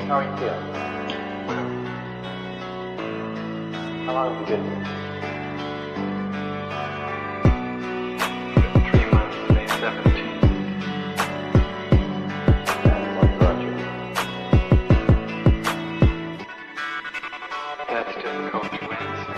How are you feeling? How long have you been here? 3 months, May 17th. And what brought you? That's difficult to answer.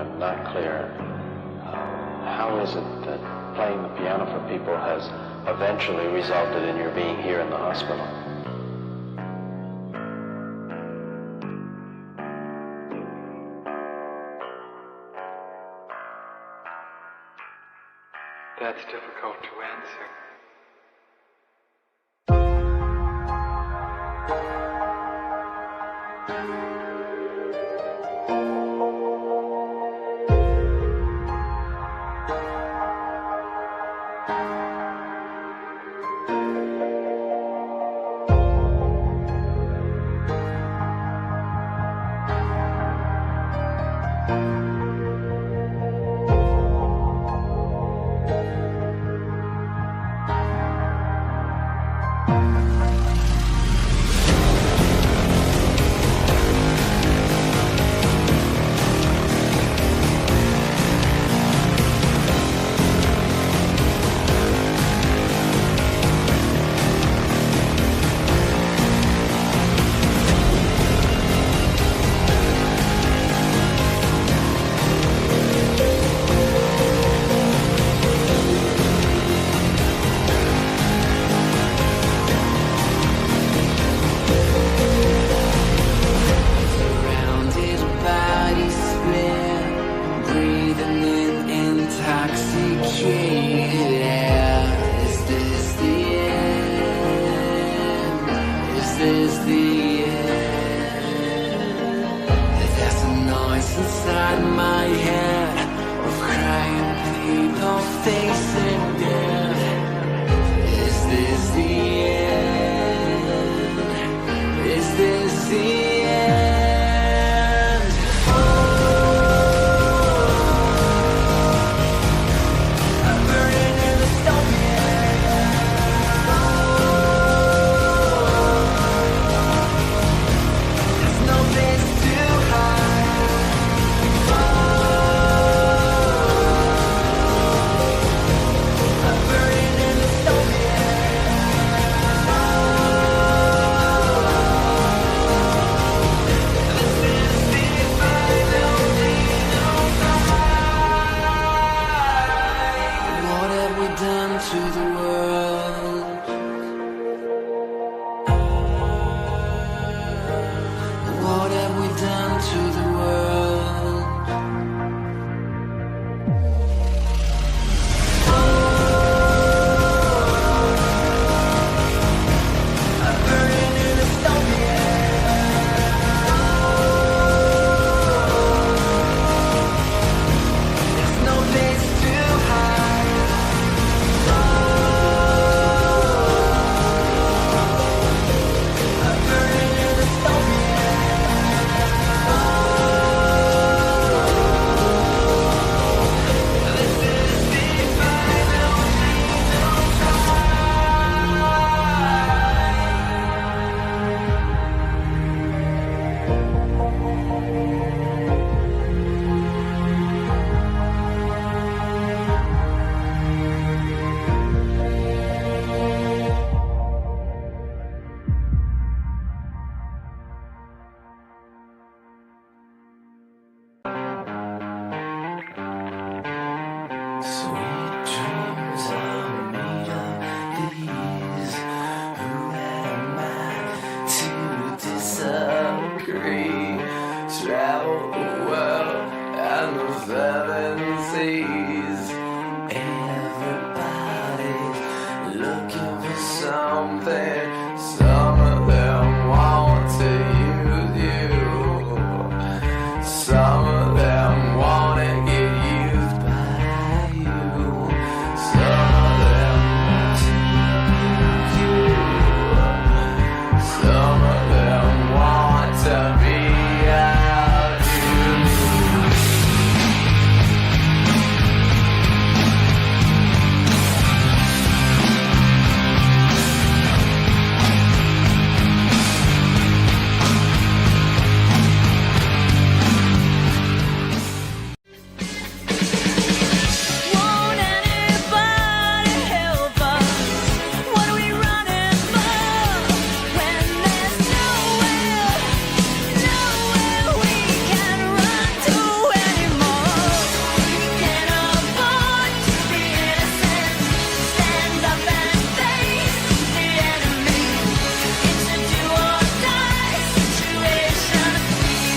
I'm not clear. How is it that playing the piano for people has eventually resulted in your being here in the hospital? That's difficult to answer. is the end. There's a noise inside my head of crying people facing death. Is this the end? Is this the end? I'm burning in the stone. There's no place to hide. I'm burning in the stone. What have we done to the world? What have we done to the world? I'm burning in the stone. There's no place to hide. I'm burning in the stone. This is the final sweet dreams are made of these. Who am I to disagree? Travel the world and the seven seas. Everybody's looking for something. Some of them want to use you. Some of them want to get used by you. Some of them want to use you. Some of them want to be out you. Won't anybody help us? What are we running for? When there's nowhere we can run to anymore. We can't afford to be innocent. Stand up and face the enemy. It's a do or die situation.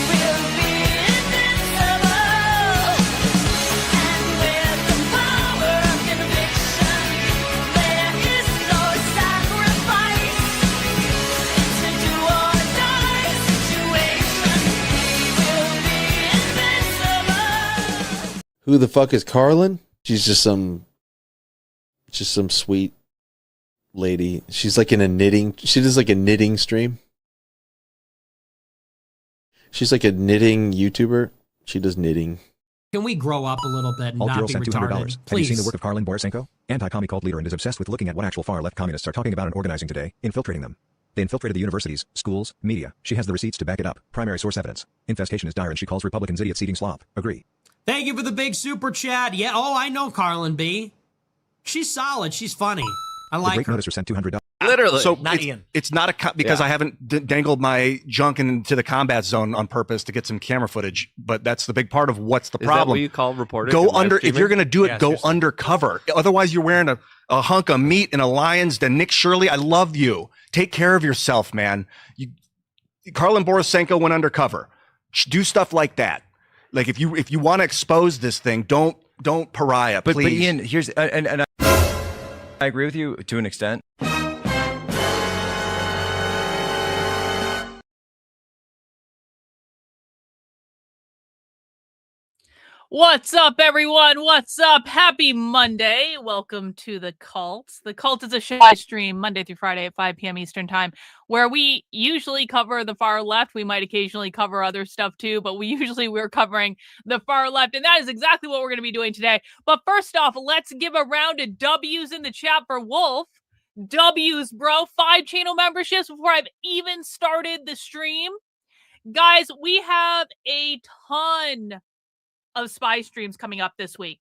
We will be invincible. And with the power of conviction, there is no sacrifice. It's a do or die situation. We will be invincible. Who the fuck is Karlyn? She's just some sweet lady. She's like in a knitting. She does like a knitting stream. She's like a knitting YouTuber. She does knitting. Can we grow up a little bit and Alt not Girl be sent $200. retarded? Have you Please. seen the work of Karlyn Borysenko? Anti-commie cult leader and is obsessed with looking at what actual far-left communists are talking about and organizing today, infiltrating them. They infiltrated the universities, schools, media. She has the receipts to back it up. Primary source evidence. Infestation is dire and she calls Republicans idiots eating slop. Agree. Thank you for the big super chat. Yeah, oh, I know Karlyn B. She's solid. She's funny. I The like great her. noticer sent $200. Literally. So Not it's, Ian. it's not because I haven't dangled my junk into the combat zone on purpose to get some camera footage, but that's the big part of what's the Is problem. that what you call reporting? Go and live under if streaming? you're going to do it. Yeah, go seriously. undercover. Otherwise, you're wearing a hunk of meat in a lion's den. Nick Shirley, I love you. Take care of yourself, man. Karlyn Borysenko went undercover. Do stuff like that. Like if you want to expose this thing, don't pariah, please. But Ian, here's and I agree with you to an extent. What's up, everyone? What's up? Happy Monday. Welcome to The Cult. The Cult is a show I stream Monday through Friday at 5 p.m. Eastern Time, where we usually cover the far left. We might occasionally cover other stuff too, but we're covering the far left, and that is exactly what we're going to be doing today. But first off, let's give a round of W's in the chat for Wolf. W's, bro. 5 channel memberships before I've even started the stream. Guys, we have a ton of spy streams coming up this week.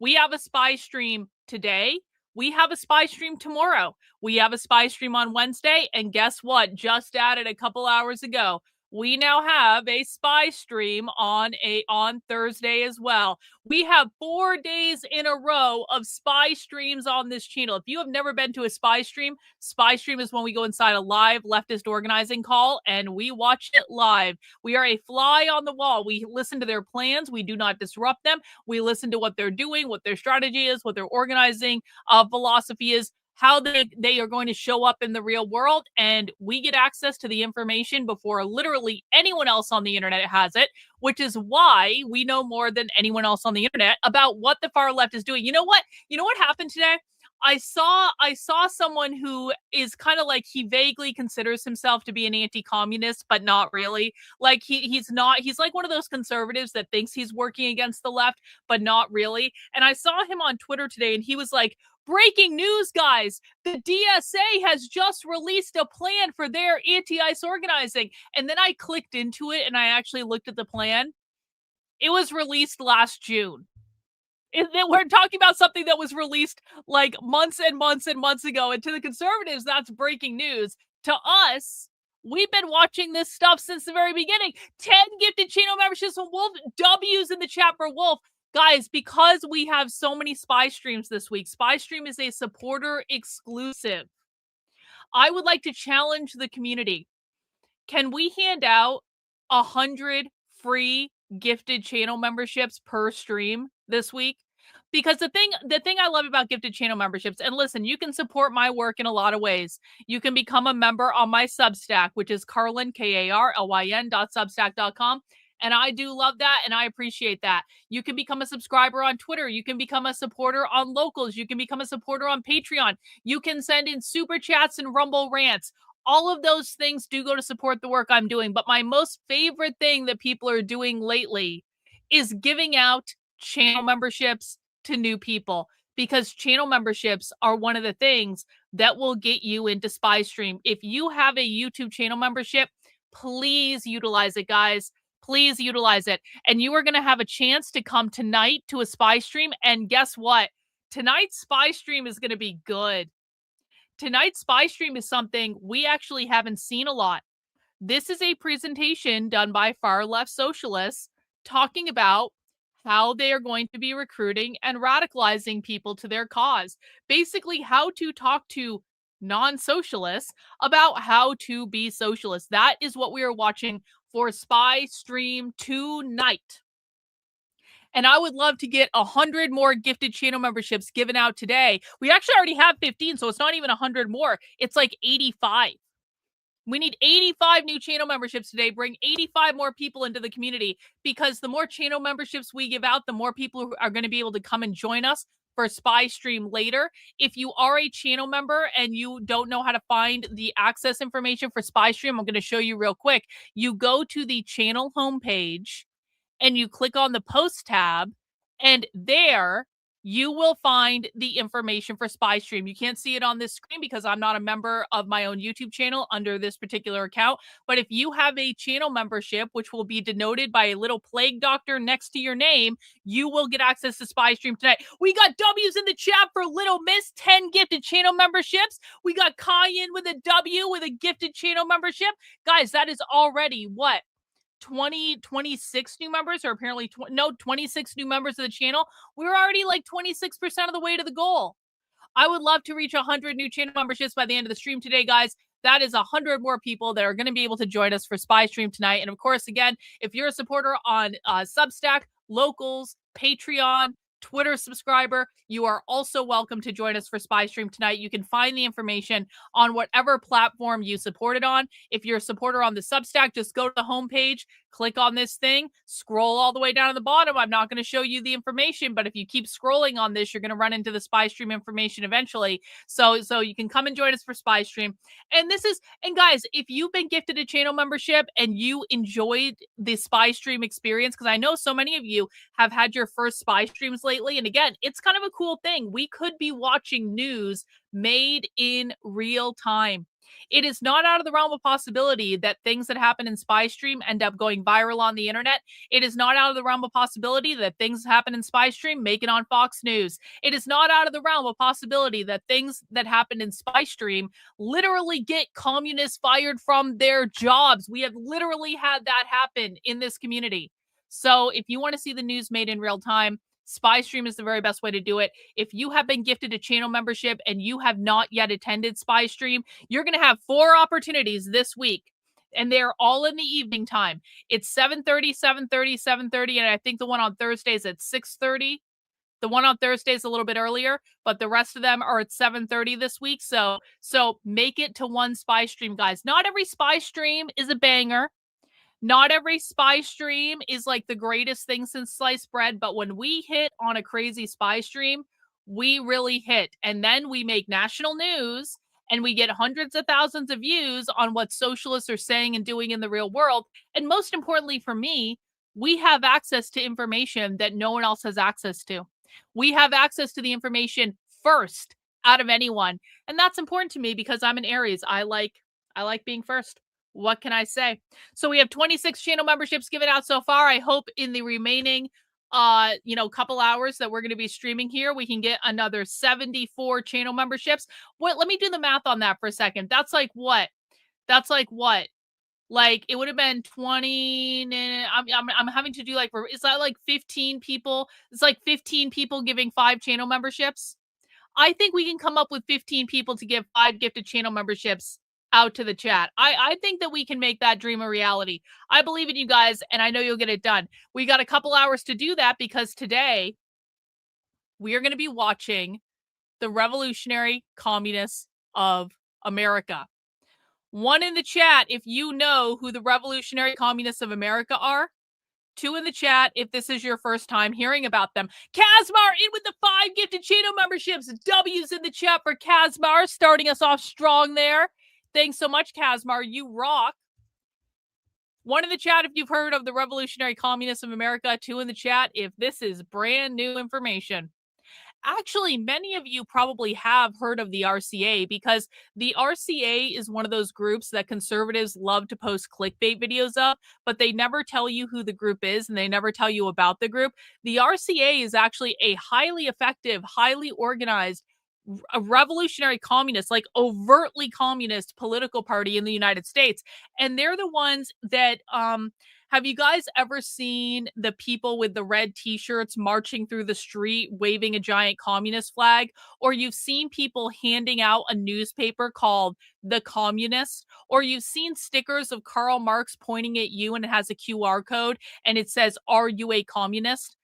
We have a spy stream today. We have a spy stream tomorrow. We have a spy stream on Wednesday. And guess what? Just added a couple hours ago, we now have a spy stream on Thursday as well. We have 4 days in a row of spy streams on this channel. If you have never been to a spy stream is when we go inside a live leftist organizing call and we watch it live. We are a fly on the wall. We listen to their plans. We do not disrupt them. We listen to what they're doing, what their strategy is, what their organizing philosophy is, how they are going to show up in the real world, and we get access to the information before literally anyone else on the internet has it, which is why we know more than anyone else on the internet about what the far left is doing. You know what happened today? I saw someone who is kind of like, he vaguely considers himself to be an anti-communist, but not really. Like he's not. He's like one of those conservatives that thinks he's working against the left, but not really. And I saw him on Twitter today, and he was like, "Breaking news, guys. The DSA has just released a plan for their anti-ICE organizing." And then I clicked into it and I actually looked at the plan. It was released last June. We're talking about something that was released like months and months and months ago. And to the conservatives, that's breaking news. To us, we've been watching this stuff since the very beginning. 10 gifted channel memberships from Wolf. W's in the chat for Wolf. Guys, because we have so many spy streams this week, Spy Stream is a supporter exclusive. I would like to challenge the community. Can we hand out 100 free gifted channel memberships per stream this week? Because the thing I love about gifted channel memberships, and listen, you can support my work in a lot of ways. You can become a member on my Substack, which is Karlyn, Karlyn.substack.com. And I do love that, and I appreciate that. You can become a subscriber on Twitter. You can become a supporter on Locals. You can become a supporter on Patreon. You can send in super chats and Rumble rants. All of those things do go to support the work I'm doing. But my most favorite thing that people are doing lately is giving out channel memberships to new people, because channel memberships are one of the things that will get you into Spy Stream. If you have a YouTube channel membership, please utilize it, guys. Please utilize it. And you are going to have a chance to come tonight to a spy stream. And guess what? Tonight's spy stream is going to be good. Tonight's spy stream is something we actually haven't seen a lot. This is a presentation done by far left socialists talking about how they are going to be recruiting and radicalizing people to their cause. Basically, how to talk to non-socialists about how to be socialists. That is what we are watching for Spy Stream tonight. And I would love to get 100 more gifted channel memberships given out today. We actually already have 15, so it's not even 100 more. It's like 85. We need 85 new channel memberships today. Bring 85 more people into the community, because the more channel memberships we give out, the more people are going to be able to come and join us for Spy Stream later. If you are a channel member and you don't know how to find the access information for Spy Stream, I'm going to show you real quick. You go to the channel homepage and you click on the post tab, and there you will find the information for Spy Stream. You can't see it on this screen because I'm not a member of my own YouTube channel under this particular account. But if you have a channel membership, which will be denoted by a little plague doctor next to your name, you will get access to Spy Stream tonight. We got W's in the chat for Little Miss, 10 gifted channel memberships. We got Cayenne with a W with a gifted channel membership. Guys, that is already what? 26 new members, or apparently 26 new members of the channel. We're already like 26% of the way to the goal. I would love to reach 100 new channel memberships by the end of the stream today, guys. That is 100 more people that are going to be able to join us for Spy Stream tonight. And of course, again, if you're a supporter on Substack, Locals, Patreon, Twitter subscriber, you are also welcome to join us for Spy Stream tonight. You can find the information on whatever platform you supported on. If you're a supporter on the Substack, just go to the homepage, click on this thing, scroll all the way down to the bottom. I'm not going to show you the information, but if you keep scrolling on this, you're going to run into the spy stream information eventually. So you can come and join us for spy stream. And guys, if you've been gifted a channel membership and you enjoyed the spy stream experience, because I know so many of you have had your first spy streams lately. And again, it's kind of a cool thing. We could be watching news made in real time. It is not out of the realm of possibility that things that happen in spy stream end up going viral on the internet. It is not out of the realm of possibility that things happen in spy stream make it on Fox News. It is not out of the realm of possibility that things that happen in spy stream literally get communists fired from their jobs. We have literally had that happen in this community. So if you want to see the news made in real time, spy stream is the very best way to do it. If you have been gifted a channel membership and you have not yet attended spy stream, you're going to have 4 opportunities this week, and they're all in the evening time. It's 7:30, 7:30, 7:30, and I think the one on Thursday is at 6:30. The one on Thursday is a little bit earlier, but the rest of them are at 7:30 this week. So make it to one spy stream, guys. Not every spy stream is a banger. Not every spy stream is like the greatest thing since sliced bread, but when we hit on a crazy spy stream, we really hit. And then we make national news and we get hundreds of thousands of views on what socialists are saying and doing in the real world. And most importantly for me, we have access to information that no one else has access to. We have access to the information first out of anyone. And that's important to me because I'm an Aries. I like being first. What can I say? So we have 26 channel memberships given out so far. I hope in the remaining couple hours that we're going to be streaming here, we can get another 74 channel memberships. Let me do the math on that for a second. That's like what? Like it would have been 20. I'm having to do is that like 15 people? It's like 15 people giving 5 channel memberships. I think we can come up with 15 people to give 5 gifted channel memberships out to the chat. I think that we can make that dream a reality. I believe in you guys, and I know you'll get it done. We got a couple hours to do that because today we are going to be watching the Revolutionary Communists of America. 1 in the chat if you know who the Revolutionary Communists of America are. 2 in the chat if this is your first time hearing about them. Kazmar in with the 5 gifted channel memberships. W's in the chat for Kazmar, starting us off strong there. Thanks so much, Kazmar. You rock. 1 in the chat if you've heard of the Revolutionary Communists of America. 2 in the chat if this is brand new information. Actually, many of you probably have heard of the RCA because the RCA is one of those groups that conservatives love to post clickbait videos of, but they never tell you who the group is and they never tell you about the group. The RCA is actually a highly effective, highly organized, a revolutionary communist, like overtly communist political party in the United States. And they're the ones that, have you guys ever seen the people with the red t-shirts marching through the street, waving a giant communist flag? Or you've seen people handing out a newspaper called The Communist? Or you've seen stickers of Karl Marx pointing at you and it has a QR code and it says, "Are you a communist?"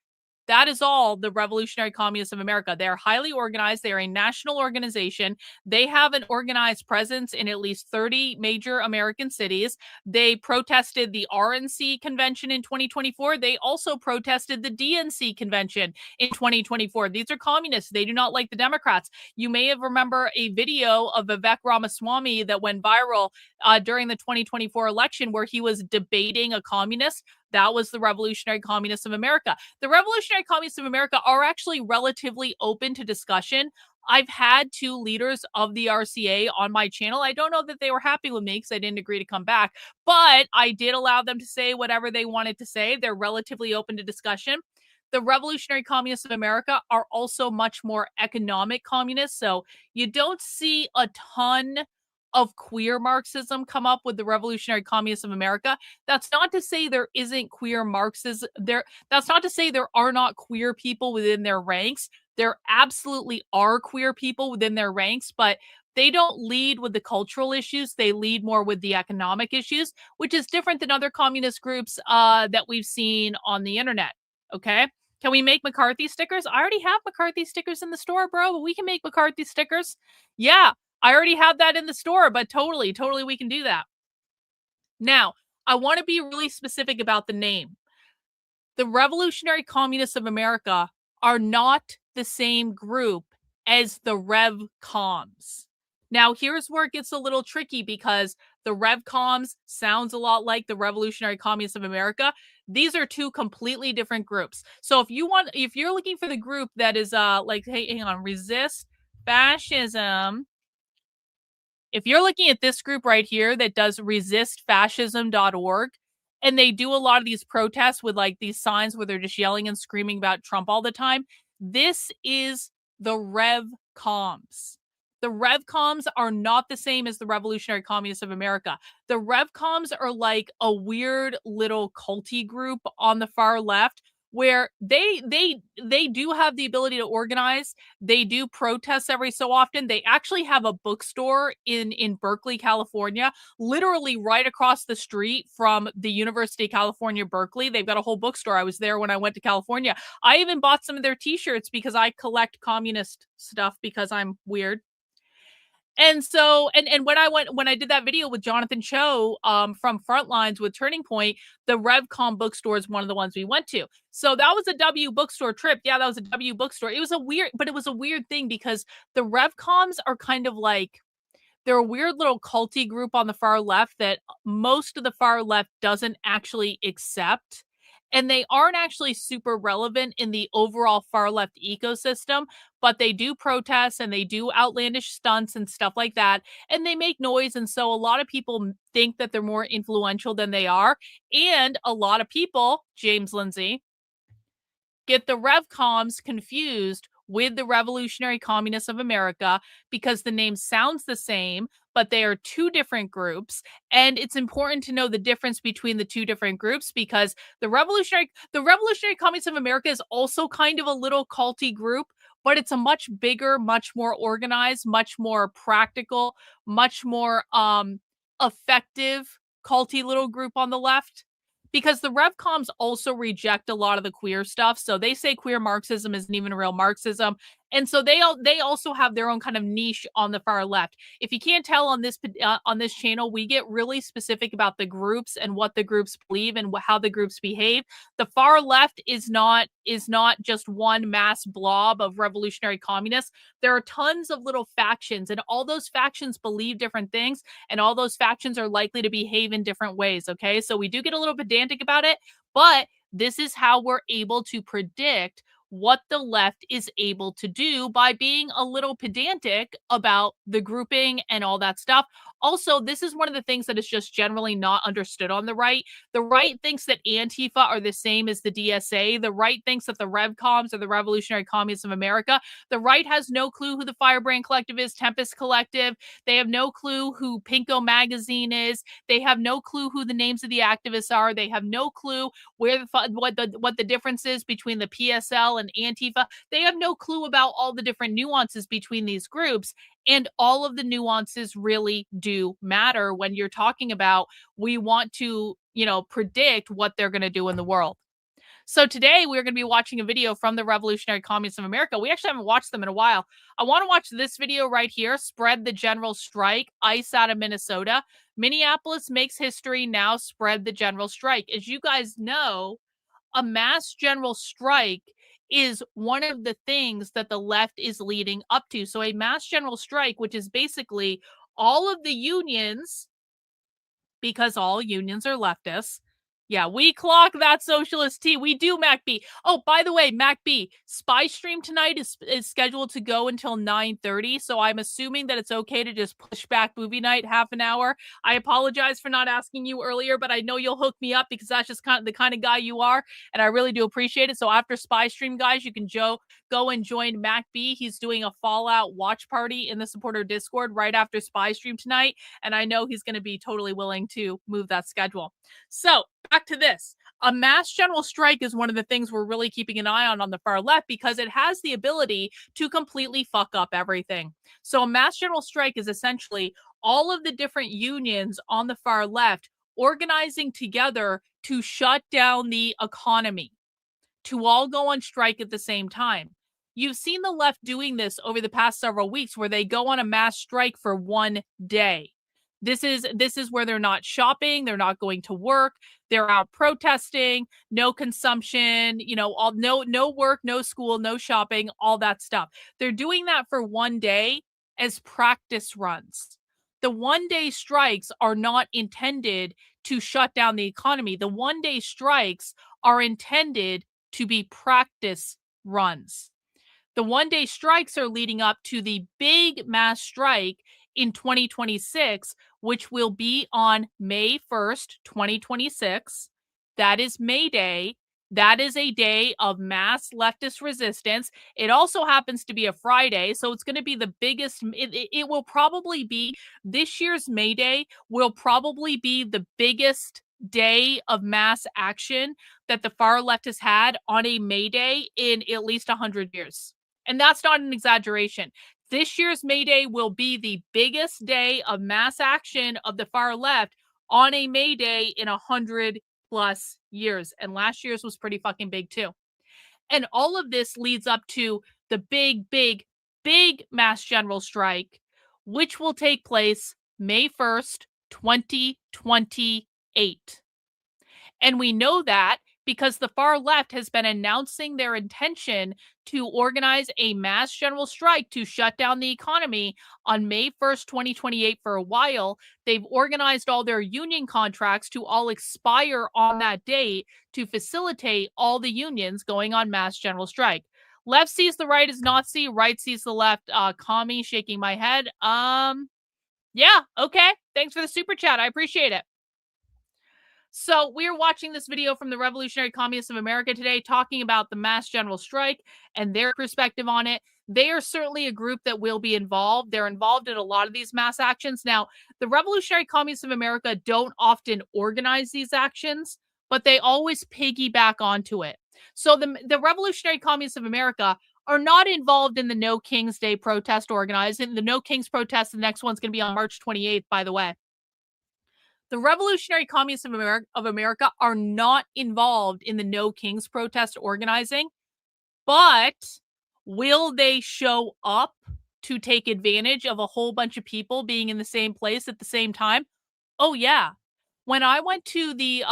That is all the Revolutionary Communists of America. They're highly organized. They're a national organization. They have an organized presence in at least 30 major American cities. They protested the RNC convention in 2024. They also protested the DNC convention in 2024. These are communists. They do not like the Democrats. You may have remember a video of Vivek Ramaswamy that went viral during the 2024 election where he was debating a communist. That was the Revolutionary Communists of America. The Revolutionary Communists of America are actually relatively open to discussion. I've had 2 leaders of the RCA on my channel. I don't know that they were happy with me because I didn't agree to come back, but I did allow them to say whatever they wanted to say. They're relatively open to discussion. The Revolutionary Communists of America are also much more economic communists. So you don't see a ton of queer Marxism come up with the Revolutionary Communists of America. That's not to say there isn't queer Marxism there. That's not to say there are not queer people within their ranks. There absolutely are queer people within their ranks, but they don't lead with the cultural issues. They lead more with the economic issues, which is different than other communist groups that we've seen on the internet. Okay. Can we make McCarthy stickers? I already have McCarthy stickers in the store, bro, but we can make McCarthy stickers. Yeah. I already have that in the store, but totally we can do that. Now, I want to be really specific about the name. The Revolutionary Communists of America are not the same group as the RevComs. Now, here's where it gets a little tricky because the RevComs sounds a lot like the Revolutionary Communists of America. These are two completely different groups. So if you're looking for the group that is like, hey, hang on, resist fascism. If you're looking at this group right here that does resistfascism.org, and they do a lot of these protests with like these signs where they're just yelling and screaming about Trump all the time, this is the RevComs. The RevComs are not the same as the Revolutionary Communists of America. The RevComs are like a weird little culty group on the far left where they do have the ability to organize. They do protests every so often. They actually have a bookstore in Berkeley, California, literally right across the street from the University of California, Berkeley. They've got a whole bookstore. I was there when I went to California. I even bought some of their t-shirts because I collect communist stuff because I'm weird. And so, and when I did that video with Jonathan Cho from Frontlines with Turning Point, the RevCom bookstore is one of the ones we went to. So that was a W bookstore trip. Yeah, that was a W bookstore. It was a weird thing because the RevComs are kind of like, they're a weird little culty group on the far left that most of the far left doesn't actually accept. And they aren't actually super relevant in the overall far left ecosystem, but they do protest and they do outlandish stunts and stuff like that. And they make noise. And so a lot of people think that they're more influential than they are. And a lot of people, James Lindsay, get the RevComs confused with the Revolutionary Communists of America because the name sounds the same, but they are two different groups. And it's important to know the difference between the two different groups because the Revolutionary Communists of America is also kind of a little culty group, but it's a much bigger, much more organized, much more practical, much more effective culty little group on the left. Because the RevComs also reject a lot of the queer stuff. So they say queer Marxism isn't even real Marxism. And so they also have their own kind of niche on the far left. If you can't tell on this channel, we get really specific about the groups and what the groups believe and how the groups behave. The far left is not just one mass blob of revolutionary communists. There are tons of little factions, and all those factions believe different things, and all those factions are likely to behave in different ways. Okay, so we do get a little pedantic about it, but this is how we're able to predict what the left is able to do by being a little pedantic about the grouping and all that stuff. Also, this is one of the things that is just generally not understood on the right. The right thinks that Antifa are the same as the DSA. The right thinks that the RevComs are the Revolutionary Communists of America. The right has no clue who the Firebrand Collective is, Tempest Collective. They have no clue who Pinko Magazine is. They have no clue who the names of the activists are. They have no clue what the difference is between the PSL and Antifa. They have no clue about all the different nuances between these groups. And all of the nuances really do matter when you're talking about we want to, predict what they're going to do in the world. So today we're going to be watching a video from the Revolutionary Communists of America. We actually haven't watched them in a while. I want to watch this video right here, Spread the General Strike, ICE out of Minnesota. Minneapolis makes history, now spread the general strike. As you guys know, a mass general strike is one of the things that the left is leading up to. So a mass general strike, which is basically all of the unions, because all unions are leftists. Yeah, we clock that socialist tea. We do, MacB. Oh, by the way, MacB, Spy Stream tonight is scheduled to go until 9:30, so I'm assuming that it's okay to just push back movie night half an hour. I apologize for not asking you earlier, but I know you'll hook me up because that's just the kind of guy you are, and I really do appreciate it. So after Spy Stream, guys, you can go and join MacB. He's doing a Fallout watch party in the supporter Discord right after Spy Stream tonight, and I know he's going to be totally willing to move that schedule. So back to this. A mass general strike is one of the things we're really keeping an eye on the far left because it has the ability to completely fuck up everything. So a mass general strike is essentially all of the different unions on the far left organizing together to shut down the economy, to all go on strike at the same time. You've seen the left doing this over the past several weeks where they go on a mass strike for one day. This is where they're not shopping, they're not going to work, they're out protesting, no consumption, all no work, no school, no shopping, all that stuff. They're doing that for one day as practice runs. The one-day strikes are not intended to shut down the economy. The one-day strikes are intended to be practice runs. The one-day strikes are leading up to the big mass strike in 2026, which will be on May 1st, 2026. That is May Day. That is a day of mass leftist resistance. It also happens to be a Friday, so it's going to be the biggest. It will probably be, this year's May Day will probably be the biggest day of mass action that the far left has had on a May Day in at least 100 years. And that's not an exaggeration. This year's May Day will be the biggest day of mass action of the far left on a May Day in 100 plus years. And last year's was pretty fucking big too. And all of this leads up to the big, big, big mass general strike, which will take place May 1st, 2028. And we know that because the far left has been announcing their intention to organize a mass general strike to shut down the economy on May 1st, 2028 for a while. They've organized all their union contracts to all expire on that date to facilitate all the unions going on mass general strike. Left sees the right as Nazi, right sees the left commie, shaking my head. Yeah, okay. Thanks for the super chat. I appreciate it. So we're watching this video from the Revolutionary Communists of America today, talking about the mass general strike and their perspective on it. They are certainly a group that will be involved. They're involved in a lot of these mass actions. Now, the Revolutionary Communists of America don't often organize these actions, but they always piggyback onto it. So the Revolutionary Communists of America are not involved in the No King's Day protest organizing. The No King's protest, the next one's going to be on March 28th, by the way. The Revolutionary Communists of America are not involved in the No Kings protest organizing, but will they show up to take advantage of a whole bunch of people being in the same place at the same time? Oh, yeah. When I went to the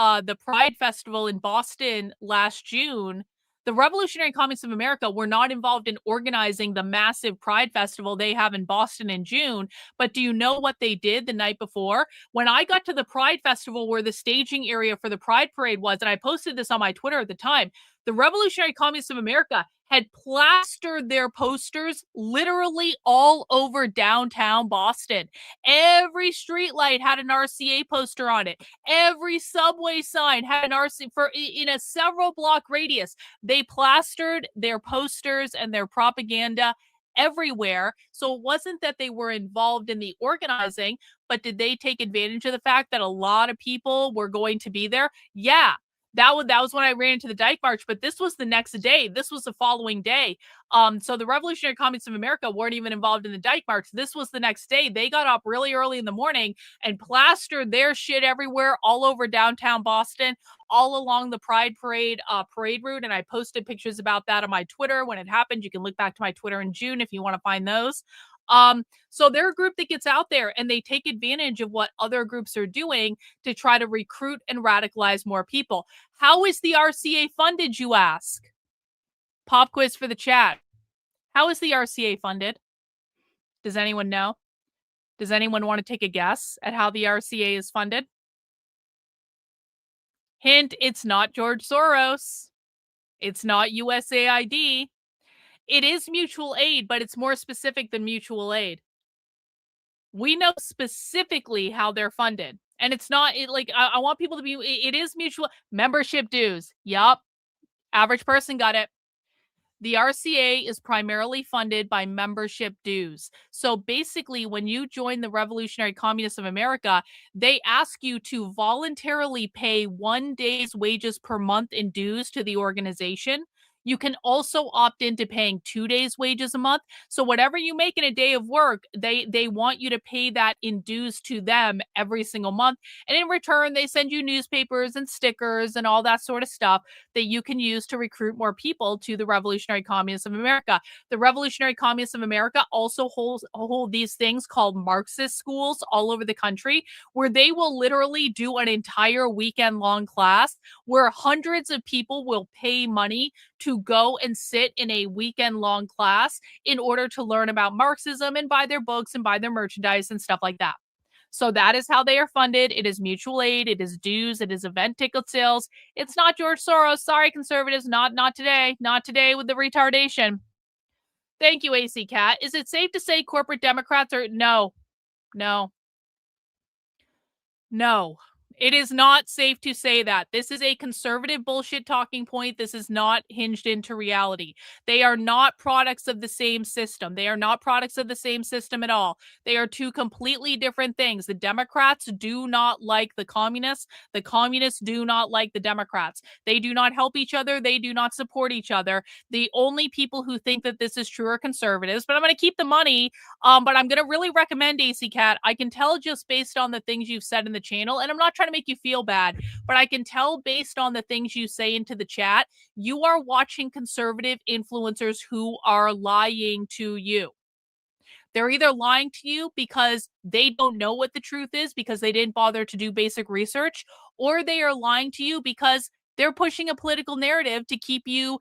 Pride Festival in Boston last June, the Revolutionary Communists of America were not involved in organizing the massive Pride Festival they have in Boston in June. But do you know what they did the night before? When I got to the Pride Festival where the staging area for the Pride Parade was, and I posted this on my Twitter at the time, the Revolutionary Communists of America had plastered their posters literally all over downtown Boston. Every streetlight had an RCA poster on it. Every subway sign had an RCA in a several block radius. They plastered their posters and their propaganda everywhere. So it wasn't that they were involved in the organizing, but did they take advantage of the fact that a lot of people were going to be there? Yeah. That was when I ran into the Dyke March, but this was the next day. This was the following day. So the Revolutionary Communists of America weren't even involved in the Dyke March. This was the next day. They got up really early in the morning and plastered their shit everywhere, all over downtown Boston, all along the Pride Parade route. And I posted pictures about that on my Twitter when it happened. You can look back to my Twitter in June if you want to find those. So they're a group that gets out there and they take advantage of what other groups are doing to try to recruit and radicalize more people. How is the RCA funded, you ask? Pop quiz for the chat. How is the RCA funded? Does anyone know? Does anyone want to take a guess at how the RCA is funded? Hint, it's not George Soros. It's not USAID. It is mutual aid, but it's more specific than mutual aid. We know specifically how they're funded. And it's not I want people to be, it is mutual membership dues. Yup. Average person got it. The RCA is primarily funded by membership dues. So basically, when you join the Revolutionary Communists of America, they ask you to voluntarily pay 1 day's wages per month in dues to the organization. You can also opt into paying 2 days' wages a month. So whatever you make in a day of work, they want you to pay that in dues to them every single month. And in return, they send you newspapers and stickers and all that sort of stuff that you can use to recruit more people to the Revolutionary Communists of America. The Revolutionary Communists of America also hold these things called Marxist schools all over the country, where they will literally do an entire weekend-long class where hundreds of people will pay money to go and sit in a weekend-long class in order to learn about Marxism and buy their books and buy their merchandise and stuff like that. So that is how they are funded. It is mutual aid. It is dues. It is event ticket sales. It's not George Soros. Sorry, conservatives. Not today. Not today with the retardation. Thank you, AC Cat. Is it safe to say corporate Democrats are... No. It is not safe to say that. This is a conservative bullshit talking point. This is not hinged into reality. They are not products of the same system. They are not products of the same system at all. They are two completely different things. The Democrats do not like the communists. The communists do not like the Democrats. They do not help each other. They do not support each other. The only people who think that this is true are conservatives. But I'm going to keep the money. But I'm going to really recommend AC Cat. I can tell just based on the things you've said in the channel, and I'm not trying to make you feel bad, but I can tell based on the things you say into the chat, you are watching conservative influencers who are lying to you. They're either lying to you because they don't know what the truth is because they didn't bother to do basic research, or they are lying to you because they're pushing a political narrative to keep you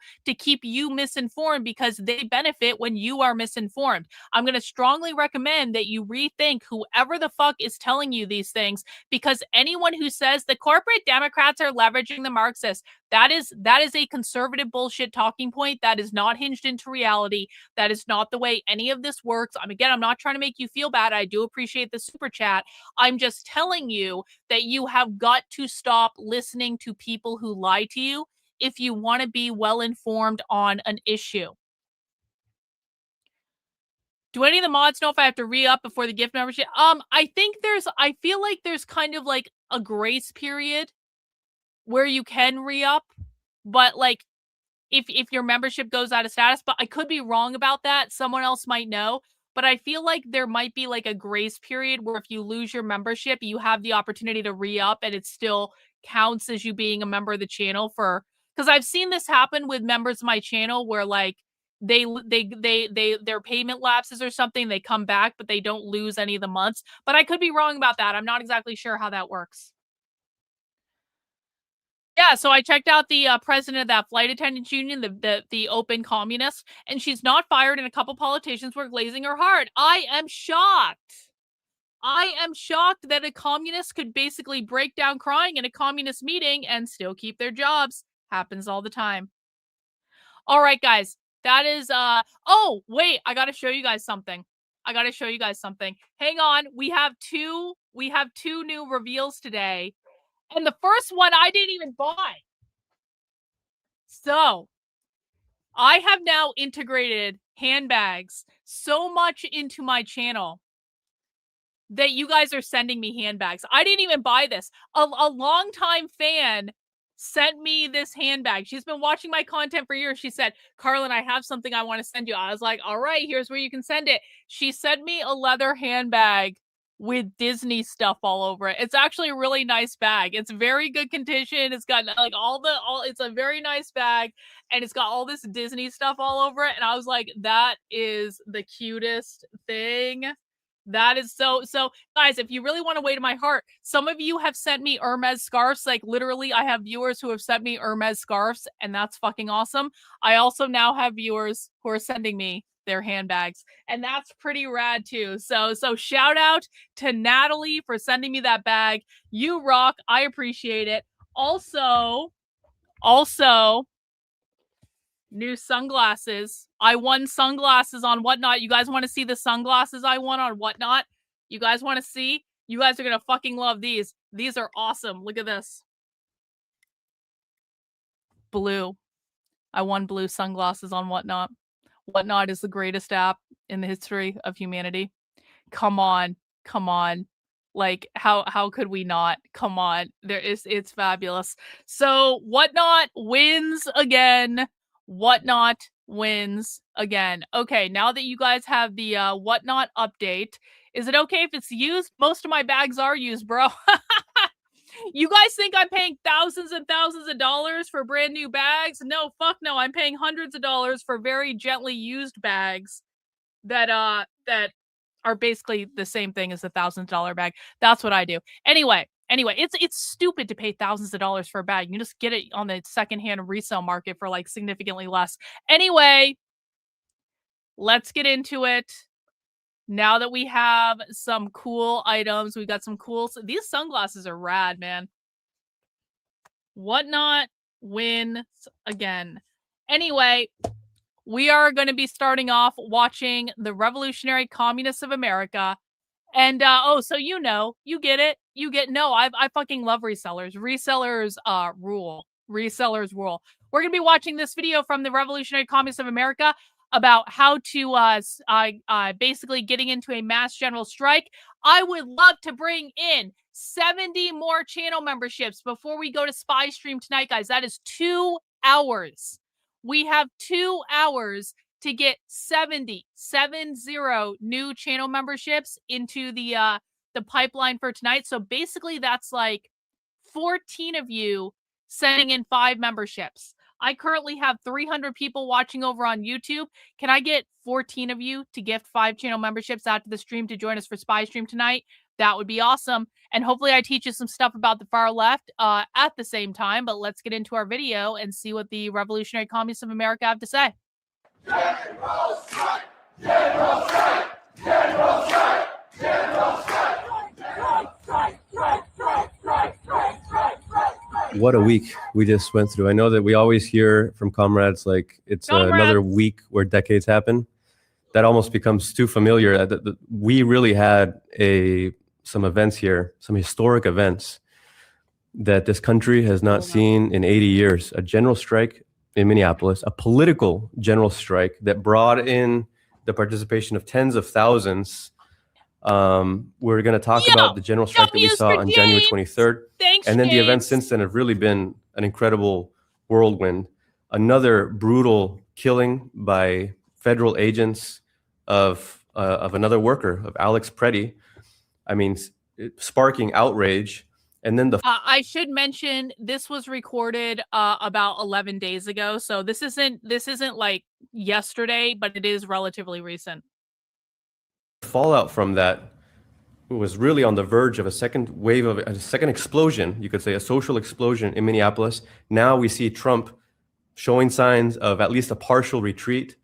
misinformed because they benefit when you are misinformed. I'm going to strongly recommend that you rethink whoever the fuck is telling you these things, because anyone who says the corporate Democrats are leveraging the Marxists, that is a conservative bullshit talking point. That is not hinged into reality. That is not the way any of this works. I'm not trying to make you feel bad. I do appreciate the super chat. I'm just telling you that you have got to stop listening to people who lie to you if you want to be well informed on an issue. Do any of the mods know if I have to re-up before the gift membership? I feel like there's kind of like a grace period where you can re-up, but like if your membership goes out of status, but I could be wrong about that. Someone else might know, but I feel like there might be like a grace period where if you lose your membership, you have the opportunity to re-up and it still counts as you being a member of the channel because I've seen this happen with members of my channel where like their payment lapses or something, they come back, but they don't lose any of the months. But I could be wrong about that. I'm not exactly sure how that works. Yeah, so I checked out the president of that flight attendants union, the open communist, and she's not fired, and a couple politicians were glazing her heart. I am shocked. I am shocked that a communist could basically break down crying in a communist meeting and still keep their jobs. Happens all the time. All right, guys. That is oh, wait, I got to show you guys something. Hang on. We have two new reveals today. And the first one I didn't even buy. So, I have now integrated handbags so much into my channel that you guys are sending me handbags. I didn't even buy this. A longtime fan sent me this handbag. She's been watching my content for years. She said, Karlyn, I have something I want to send you. I was like, all right, here's where you can send it. She sent me a leather handbag with Disney stuff all over it. It's actually a really nice bag. It's very good condition. It's got like it's a very nice bag and it's got all this Disney stuff all over it. And I was like, that is the cutest thing. That is so guys, if you really want to weigh to my heart, some of you have sent me Hermes scarves. Like literally I have viewers who have sent me Hermes scarves and that's fucking awesome. I also now have viewers who are sending me their handbags and that's pretty rad too. So shout out to Natalie for sending me that bag. You rock. I appreciate it. Also new sunglasses. I won sunglasses on Whatnot. You guys want to see the sunglasses I won on Whatnot? You guys want to see? You guys are going to fucking love these. These are awesome. Look at this. Blue. I won blue sunglasses on Whatnot. Whatnot is the greatest app in the history of humanity. Come on. Like how could we not? Come on. It's fabulous. So Whatnot wins again. Whatnot wins again. Okay, now that you guys have the Whatnot update, is it okay if it's used? Most of my bags are used, bro. You guys think I'm paying thousands and thousands of dollars for brand new bags? No, fuck no. I'm paying hundreds of dollars for very gently used bags that are basically the same thing as a $1,000 bag. That's what I do. Anyway, it's stupid to pay thousands of dollars for a bag. You can just get it on the secondhand resale market for like significantly less. Anyway, let's get into it. Now that we have some cool items, we got some cool. These sunglasses are rad, man. Whatnot wins again. Anyway, we are going to be starting off watching the Revolutionary Communists of America. And so you get it. I fucking love resellers. Resellers rule. Resellers rule. We're going to be watching this video from the Revolutionary Communists of America about how to basically getting into a mass general strike. I would love to bring in 70 more channel memberships before we go to Spy Stream tonight, guys. That is 2 hours. We have 2 hours to get 70 new channel memberships into the pipeline for tonight. So basically that's like 14 of you sending in 5 memberships. I currently have 300 people watching over on YouTube. Can I get 14 of you to gift 5 channel memberships out to the stream to join us for Spy Stream tonight? That would be awesome. And hopefully I teach you some stuff about the far left at the same time. But let's get into our video and see what the Revolutionary Communists of America have to say. General strike! General strike! General strike! General strike! What a week we just went through. I know that we always hear from comrades like it's another week where decades happen. That almost becomes too familiar. We really had some events here, some historic events that this country has not seen in 80 years. A general strike in Minneapolis, a political general strike that brought in the participation of tens of thousands. We're going to talk about the general strike that we saw on January 23rd. Thanks, and then James. The events since then have really been an incredible whirlwind. Another brutal killing by federal agents of another worker, of Alex Preddy. I mean, sparking outrage. And then I should mention this was recorded about 11 days ago. So this isn't like yesterday, but it is relatively recent. Fallout from that was really on the verge of a second wave of a second explosion, you could say, a social explosion in Minneapolis. Now we see Trump showing signs of at least a partial retreat.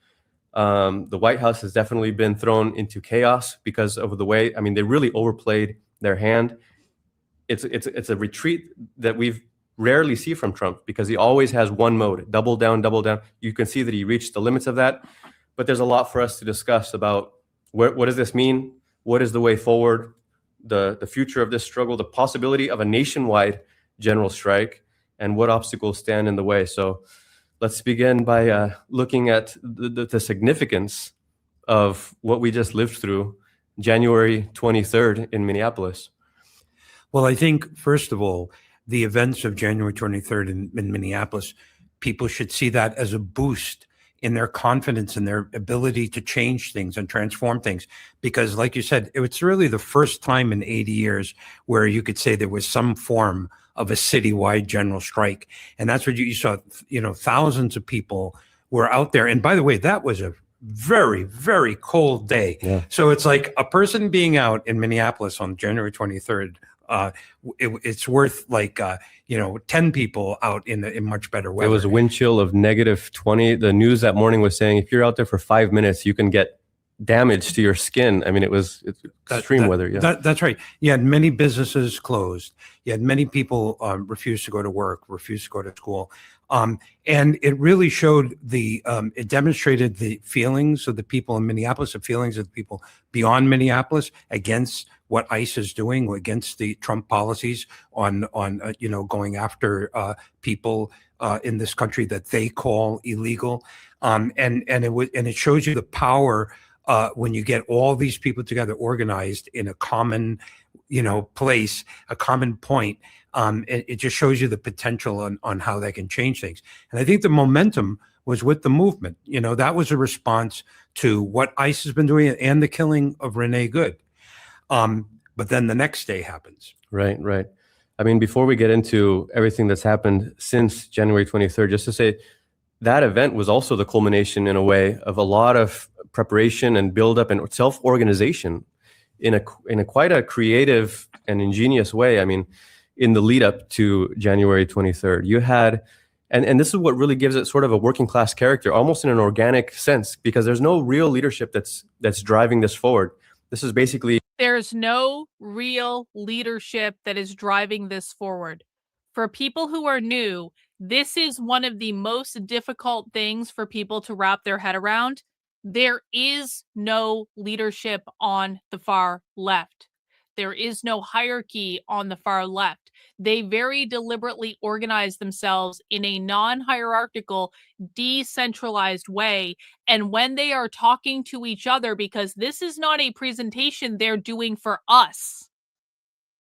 The White House has definitely been thrown into chaos because of the way, I mean, they really overplayed their hand. It's a retreat that we've rarely see from Trump because he always has one mode, double down, double down. You can see that he reached the limits of that, but there's a lot for us to discuss about what does this mean? What is the way forward? The future of this struggle, the possibility of a nationwide general strike, and what obstacles stand in the way. So let's begin by looking at the significance of what we just lived through January 23rd in Minneapolis. Well, I think, first of all, the events of January 23rd in Minneapolis, people should see that as a boost in their confidence and their ability to change things and transform things. Because like you said, it's really the first time in 80 years where you could say there was some form of a citywide general strike. And that's what you saw, thousands of people were out there. And by the way, that was a very, very cold day. Yeah. So it's like a person being out in Minneapolis on January 23rd, it's worth like 10 people out in much better weather. It was a wind chill of -20. The news that morning was saying if you're out there for 5 minutes, you can get damage to your skin. I mean, it's extreme weather. Yeah, that's right. You had many businesses closed. You had many people refuse to go to work, refuse to go to school. And it really showed it demonstrated the feelings of the people in Minneapolis, the feelings of the people beyond Minneapolis against what ICE is doing, against the Trump policies on going after people in this country that they call illegal. And it shows you the power when you get all these people together, organized in a common, place, a common point. It just shows you the potential on how they can change things. And I think the momentum was with the movement. That was a response to what ICE has been doing and the killing of Renee Good. But then the next day happens. Right, right. I mean, before we get into everything that's happened since January 23rd, just to say that event was also the culmination in a way of a lot of preparation and buildup and self-organization in a quite a creative and ingenious way. I mean, in the lead up to January 23rd, you had, and this is what really gives it sort of a working class character, almost in an organic sense, because there's no real leadership that's driving this forward. This is basically There's no real leadership that is driving this forward. For people who are new, this is one of the most difficult things for people to wrap their head around. There is no leadership on the far left. There is no hierarchy on the far left. They very deliberately organize themselves in a non-hierarchical, decentralized way. And when they are talking to each other, because this is not a presentation they're doing for us,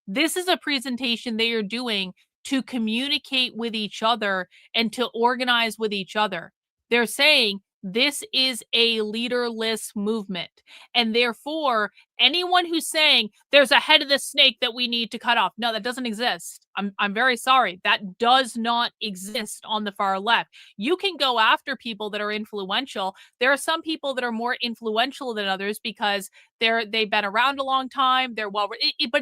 this is a presentation they are doing to communicate with each other and to organize with each other. They're saying this is a leaderless movement. And therefore, anyone who's saying there's a head of the snake that we need to cut off, no, that doesn't exist. I'm very sorry. That does not exist on the far left. You can go after people that are influential. There are some people that are more influential than others because they've been around a long time. They're but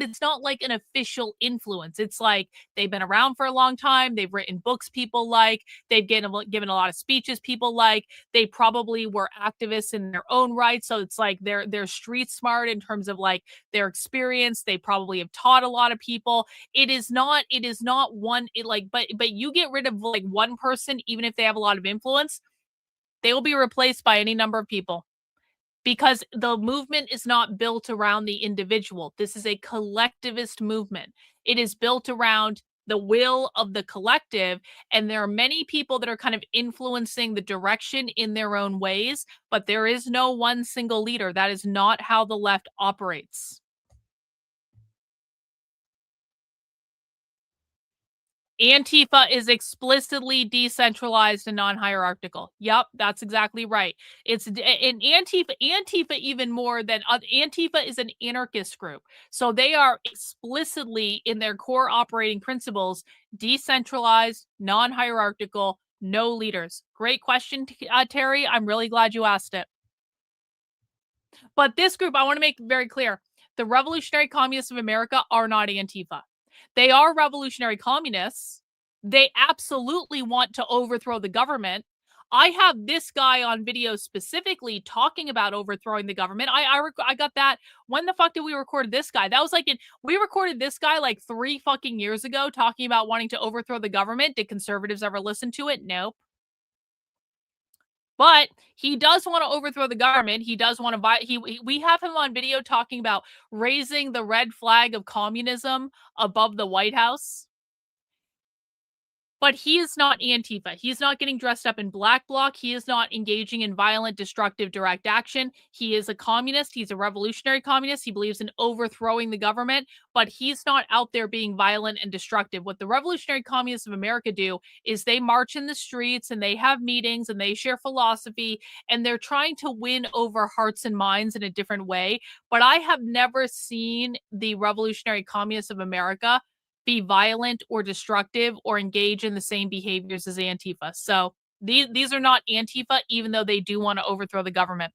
it's not like an official influence. It's like they've been around for a long time. They've written books people like. They've given a lot of speeches people like. They probably were activists in their own right. So it's like they're street smart in terms of like their experience. They probably have taught a lot of people. It is not one, but you get rid of like one person, even if they have a lot of influence, they will be replaced by any number of people. Because the movement is not built around the individual. This is a collectivist movement. It is built around the will of the collective, and there are many people that are kind of influencing the direction in their own ways, but there is no one single leader. That is not how the left operates. Antifa is explicitly decentralized and non-hierarchical. Yep, that's exactly right. It's in Antifa even more than Antifa is an anarchist group. So they are explicitly in their core operating principles decentralized, non-hierarchical, no leaders. Great question, Terry. I'm really glad you asked it. But this group, I want to make very clear, the Revolutionary Communists of America are not Antifa. They are revolutionary communists. They absolutely want to overthrow the government. I have this guy on video specifically talking about overthrowing the government. I got that. When the fuck did we record this guy? That was like we recorded this guy like 3 fucking years ago talking about wanting to overthrow the government. Did conservatives ever listen to it? Nope. But he does want to overthrow the government. He does want to we have him on video talking about raising the red flag of communism above the White House. But he is not Antifa. He's not getting dressed up in black bloc. He is not engaging in violent, destructive, direct action. He is a communist. He's a revolutionary communist. He believes in overthrowing the government, but he's not out there being violent and destructive. What the Revolutionary Communists of America do is they march in the streets and they have meetings and they share philosophy and they're trying to win over hearts and minds in a different way. But I have never seen the Revolutionary Communists of America be violent or destructive or engage in the same behaviors as Antifa. So these are not Antifa, even though they do want to overthrow the government.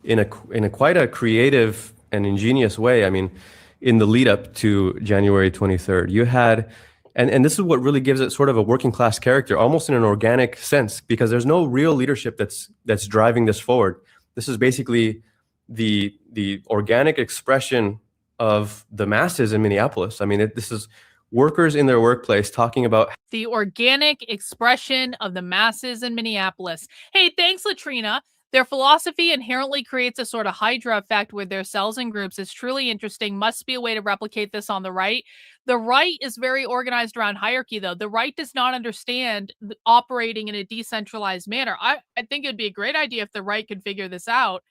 In a quite a creative and ingenious way. I mean, in the lead up to January 23rd, you had, and this is what really gives it sort of a working class character, almost in an organic sense, because there's no real leadership that's driving this forward. This is basically the organic expression of the masses in Minneapolis. I mean, this is workers in their workplace talking about the organic expression of the masses in Minneapolis. Hey, thanks, Latrina. Their philosophy inherently creates a sort of Hydra effect with their cells and groups. It's truly interesting. Must be a way to replicate this on the right. The right is very organized around hierarchy, though. The right does not understand operating in a decentralized manner. I think it would be a great idea if the right could figure this out.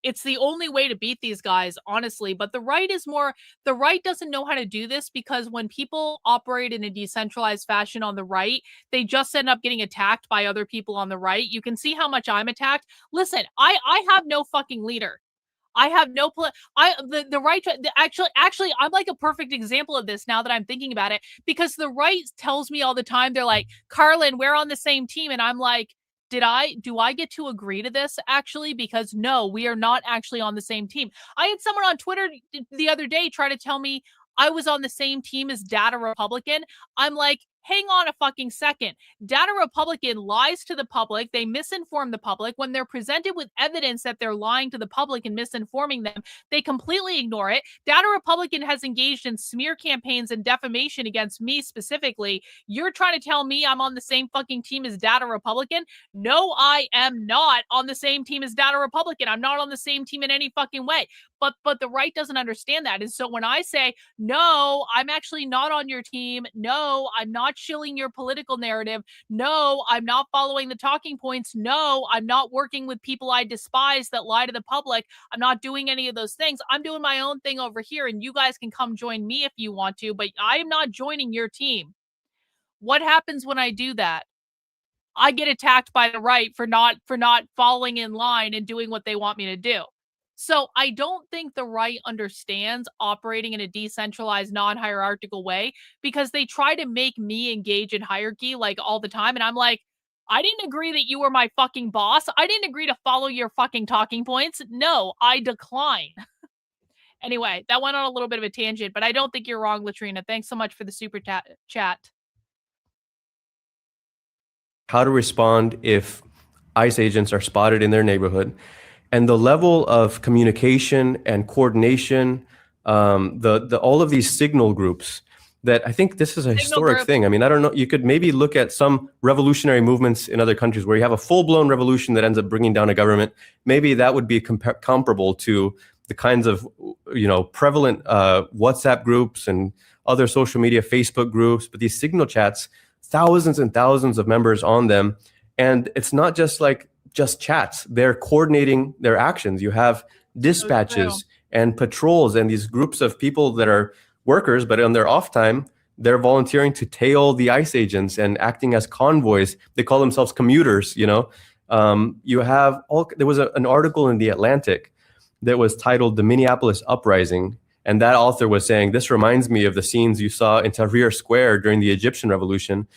It's the only way to beat these guys, honestly. But the right doesn't know how to do this, because when people operate in a decentralized fashion on the right, they just end up getting attacked by other people on the right. You can see how much I'm attacked. Listen, I have no fucking leader. I have no the right actually I'm like a perfect example of this now that I'm thinking about it, because the right tells me all the time, they're like, Karlyn, we're on the same team, and I'm like, do I get to agree to this actually? Because no, we are not actually on the same team. I had someone on Twitter the other day try to tell me I was on the same team as Data Republican. I'm like, hang on a fucking second. Data Republican lies to the public. They misinform the public. When they're presented with evidence that they're lying to the public and misinforming them, they completely ignore it. Data Republican has engaged in smear campaigns and defamation against me specifically. You're trying to tell me I'm on the same fucking team as Data Republican? No, I am not on the same team as Data Republican. I'm not on the same team in any fucking way. But the right doesn't understand that. And so when I say, no, I'm actually not on your team. No, I'm not shilling your political narrative. No, I'm not following the talking points. No, I'm not working with people I despise that lie to the public. I'm not doing any of those things. I'm doing my own thing over here, and you guys can come join me if you want to, but I am not joining your team. What happens when I do that? I get attacked by the right for not following in line and doing what they want me to do. So I don't think the right understands operating in a decentralized, non-hierarchical way, because they try to make me engage in hierarchy like all the time. And I'm like, I didn't agree that you were my fucking boss. I didn't agree to follow your fucking talking points. No, I decline. Anyway, that went on a little bit of a tangent, but I don't think you're wrong, Latrina. Thanks so much for the super chat. How to respond if ICE agents are spotted in their neighborhood, and the level of communication and coordination, all of these signal groups, that I think this is a historic thing. I mean, I don't know, you could maybe look at some revolutionary movements in other countries where you have a full-blown revolution that ends up bringing down a government. Maybe that would be comparable to the kinds of, prevalent WhatsApp groups and other social media, Facebook groups, but these signal chats, thousands and thousands of members on them. And it's not just chats. They're coordinating their actions. You have dispatches and patrols and these groups of people that are workers, but on their off time, they're volunteering to tail the ICE agents and acting as convoys. They call themselves commuters, You have there was an article in The Atlantic that was titled "The Minneapolis Uprising." And that author was saying, this reminds me of the scenes you saw in Tahrir Square during the Egyptian Revolution,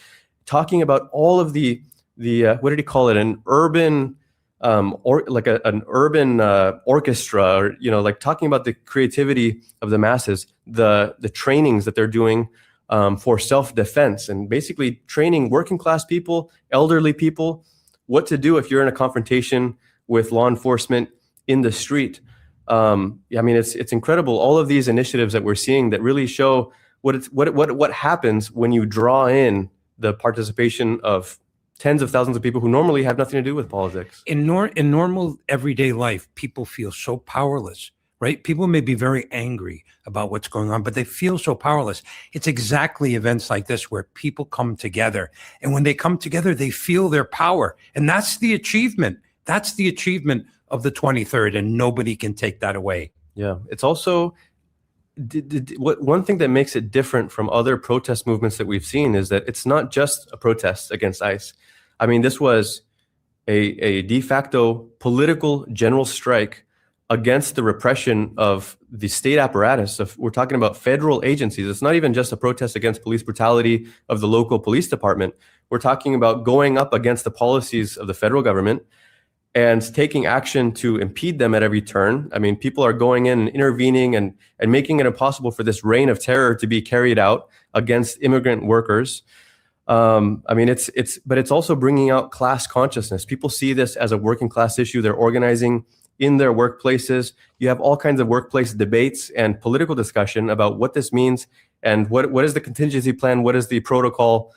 talking about all of the what did he call it? An urban, an urban orchestra, or, talking about the creativity of the masses, the trainings that they're doing for self-defense, and basically training working class people, elderly people, what to do if you're in a confrontation with law enforcement in the street. I mean, it's incredible. All of these initiatives that we're seeing that really show what happens when you draw in the participation of tens of thousands of people who normally have nothing to do with politics. In normal everyday life, people feel so powerless, right? People may be very angry about what's going on, but they feel so powerless. It's exactly events like this where people come together. And when they come together, they feel their power. And that's the achievement. That's the achievement of the 23rd, and nobody can take that away. Yeah, it's also one thing that makes it different from other protest movements that we've seen is that it's not just a protest against ICE. I mean, this was a de facto political general strike against the repression of the state apparatus. We're talking about federal agencies. It's not even just a protest against police brutality of the local police department. We're talking about going up against the policies of the federal government and taking action to impede them at every turn. I mean, people are going in and intervening and making it impossible for this reign of terror to be carried out against immigrant workers. I mean, but it's also bringing out class consciousness. People see this as a working class issue. They're organizing in their workplaces. You have all kinds of workplace debates and political discussion about what this means and what is the contingency plan, what is the protocol.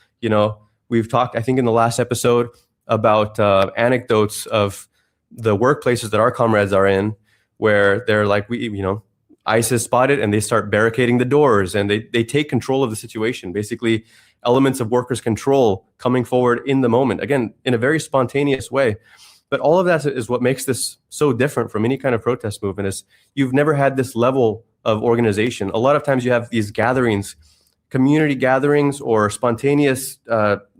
We've talked, I think, in the last episode about anecdotes of the workplaces that our comrades are in, where they're like, ICE is spotted and they start barricading the doors and they take control of the situation. Basically, elements of workers' control coming forward in the moment, again, in a very spontaneous way. But all of that is what makes this so different from any kind of protest movement is you've never had this level of organization. A lot of times you have these gatherings, community gatherings or spontaneous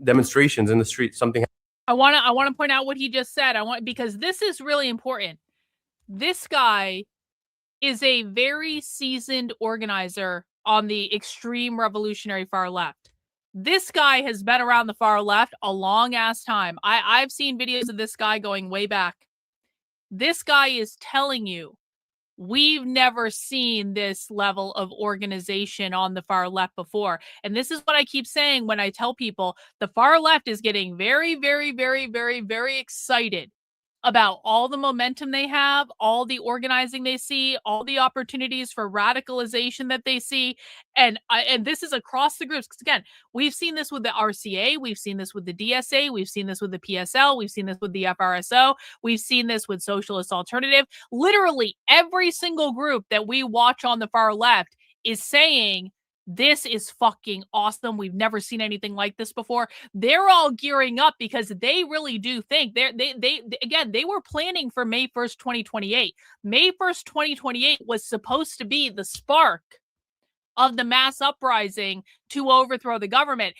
demonstrations in the street. Something. I want to point out what he just said. Because this is really important. This guy is a very seasoned organizer on the extreme revolutionary far left. This guy has been around the far left a long ass time. I've seen videos of this guy going way back. This guy is telling you, we've never seen this level of organization on the far left before. And this is what I keep saying when I tell people the far left is getting very, very, very, very, very excited about all the momentum they have, all the organizing they see, all the opportunities for radicalization that they see. And this is across the groups. Because again, we've seen this with the RCA, we've seen this with the DSA, we've seen this with the PSL, we've seen this with the FRSO, we've seen this with Socialist Alternative. Literally every single group that we watch on the far left is saying, this is fucking awesome. We've never seen anything like this before. They're all gearing up because they really do think they were planning for May 1st, 2028. May 1st, 2028 was supposed to be the spark of the mass uprising to overthrow the government.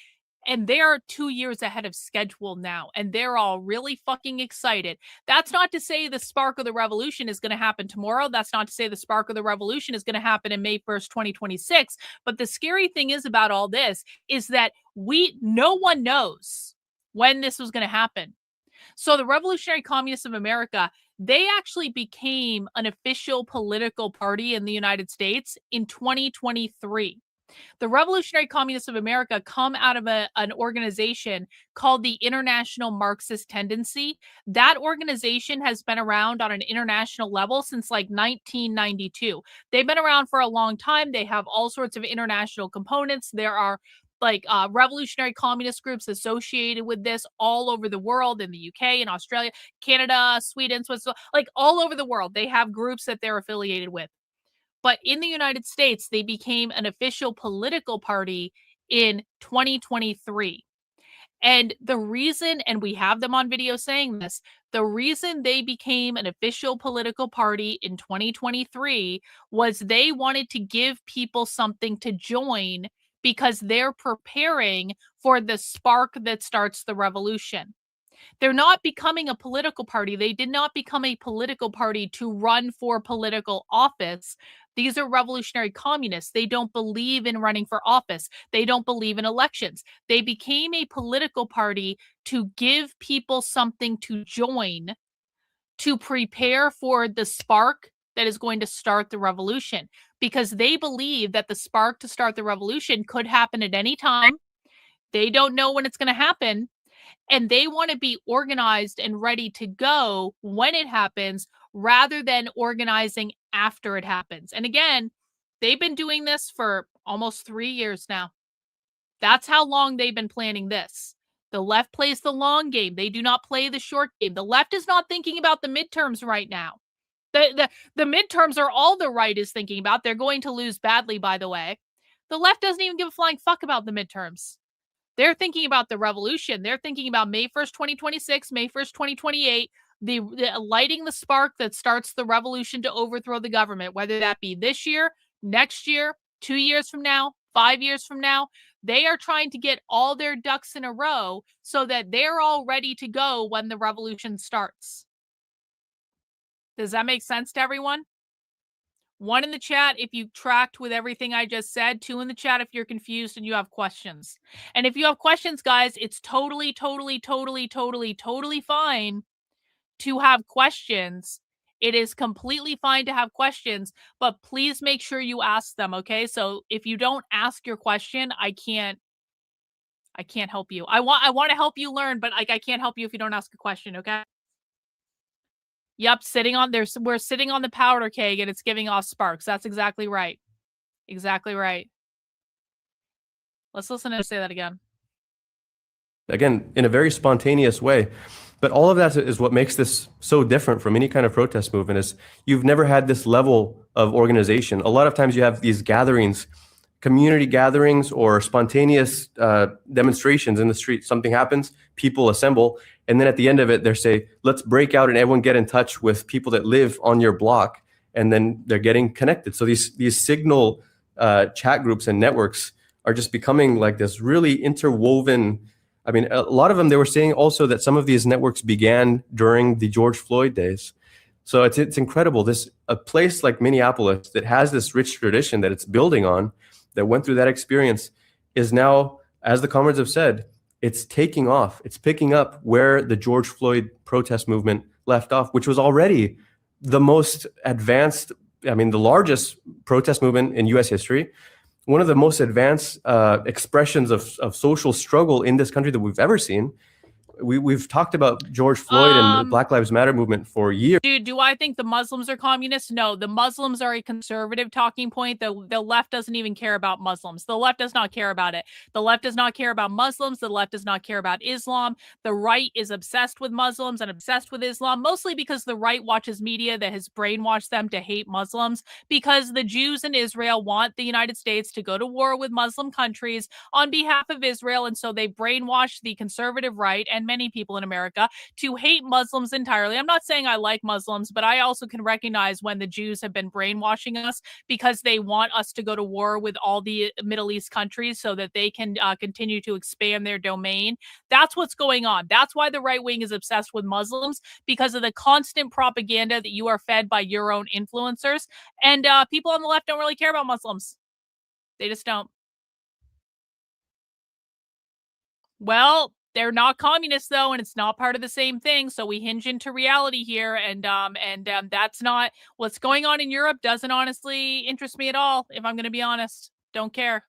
And they're 2 years ahead of schedule now. And they're all really fucking excited. That's not to say the spark of the revolution is going to happen tomorrow. That's not to say the spark of the revolution is going to happen in May 1st, 2026. But the scary thing is about all this is that no one knows when this was going to happen. So the Revolutionary Communists of America, they actually became an official political party in the United States in 2023. The Revolutionary Communists of America come out of an organization called the International Marxist Tendency. That organization has been around on an international level since like 1992. They've been around for a long time. They have all sorts of international components. There are like revolutionary communist groups associated with this all over the world, in the UK, in Australia, Canada, Sweden, Switzerland, like all over the world. They have groups that they're affiliated with. But in the United States, they became an official political party in 2023. And the reason, and we have them on video saying this, the reason they became an official political party in 2023 was they wanted to give people something to join because they're preparing for the spark that starts the revolution. They're not becoming a political party. They did not become a political party to run for political office. These are revolutionary communists. They don't believe in running for office. They don't believe in elections. They became a political party to give people something to join, to prepare for the spark that is going to start the revolution, because they believe that the spark to start the revolution could happen at any time. They don't know when it's going to happen. And they want to be organized and ready to go when it happens rather than organizing after it happens. And again, they've been doing this for almost 3 years now. That's how long they've been planning this. The left plays the long game. They do not play the short game. The left is not thinking about the midterms right now. The midterms are all the right is thinking about. They're going to lose badly, by the way. The left doesn't even give a flying fuck about the midterms. They're thinking about the revolution. They're thinking about May 1st, 2026, May 1st, 2028, the lighting the spark that starts the revolution to overthrow the government, whether that be this year, next year, 2 years from now, 5 years from now. They are trying to get all their ducks in a row so that they're all ready to go when the revolution starts. Does that make sense to everyone? 1 in the chat if you tracked with everything I just said. 2 in the chat if you're confused and you have questions. And if you have questions, guys, it's totally fine to have questions. It is completely fine to have questions, but please make sure you ask them, okay? So if you don't ask your question, I can't help you. I want to help you learn, but I can't help you if you don't ask a question, okay? Yep, we're sitting on the powder keg and it's giving off sparks. That's exactly right. Exactly right. Let's listen to her say that again. Again, in a very spontaneous way. But all of that is what makes this so different from any kind of protest movement is you've never had this level of organization. A lot of times you have these gatherings, community gatherings or spontaneous demonstrations in the street. Something happens, people assemble, and then at the end of it, they say, let's break out and everyone get in touch with people that live on your block, and then they're getting connected. So these signal chat groups and networks are just becoming like this really interwoven. I mean, a lot of them, they were saying also that some of these networks began during the George Floyd days. So it's incredible. A place like Minneapolis that has this rich tradition that it's building on, that went through that experience, is now, as the comrades have said, it's taking off. It's picking up where the George Floyd protest movement left off, which was already the most advanced, I mean, the largest protest movement in US history, one of the most advanced expressions of social struggle in this country that we've ever seen. We've talked about George Floyd and the Black Lives Matter movement for years. Dude, do I think the Muslims are communists? No, the Muslims are a conservative talking point. The left doesn't even care about Muslims. The left does not care about it. The left does not care about Muslims. The left does not care about Islam. The right is obsessed with Muslims and obsessed with Islam, mostly because the right watches media that has brainwashed them to hate Muslims, because the Jews in Israel want the United States to go to war with Muslim countries on behalf of Israel. And so they brainwashed the conservative right and many people in America to hate Muslims entirely. I'm not saying I like Muslims, but I also can recognize when the Jews have been brainwashing us because they want us to go to war with all the Middle East countries so that they can continue to expand their domain. That's what's going on. That's why the right wing is obsessed with Muslims, because of the constant propaganda that you are fed by your own influencers. And people on the left don't really care about Muslims. They just don't. Well, they're not communists though, and it's not part of the same thing. So we hinge into reality here, and that's not what's going on in Europe. Doesn't honestly interest me at all, if I'm going to be honest. Don't care.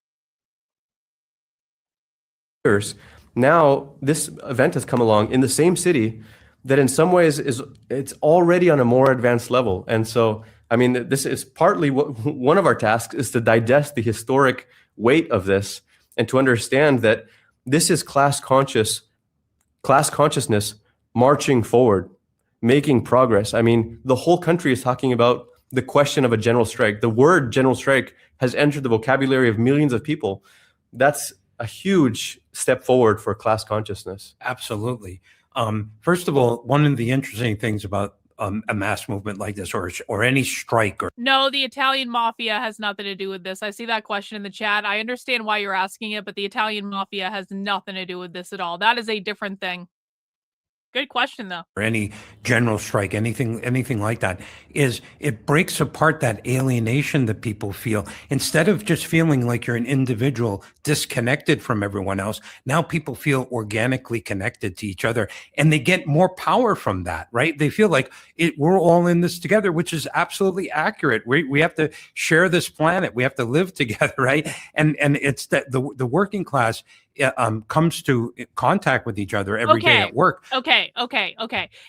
Now this event has come along in the same city that in some ways it's already on a more advanced level. And so, I mean, this is partly one of our tasks is to digest the historic weight of this and to understand that this is class consciousness marching forward, making progress. I mean, the whole country is talking about the question of a general strike. The word general strike has entered the vocabulary of millions of people. That's a huge step forward for class consciousness. Absolutely. First of all, one of the interesting things about a mass movement like this, or any strike, or no, the Italian mafia has nothing to do with this. I see that question in the chat. I understand why you're asking it, but the Italian mafia has nothing to do with this at all. That is a different thing. Good question, though. Or any general strike, anything like that, is it breaks apart that alienation that people feel. Instead of just feeling like you're an individual disconnected from everyone else, now people feel organically connected to each other, and they get more power from that, right? They feel like we're all in this together, which is absolutely accurate. We have to share this planet. We have to live together, right? And it's that the working class comes to contact with each other every day at work. Okay.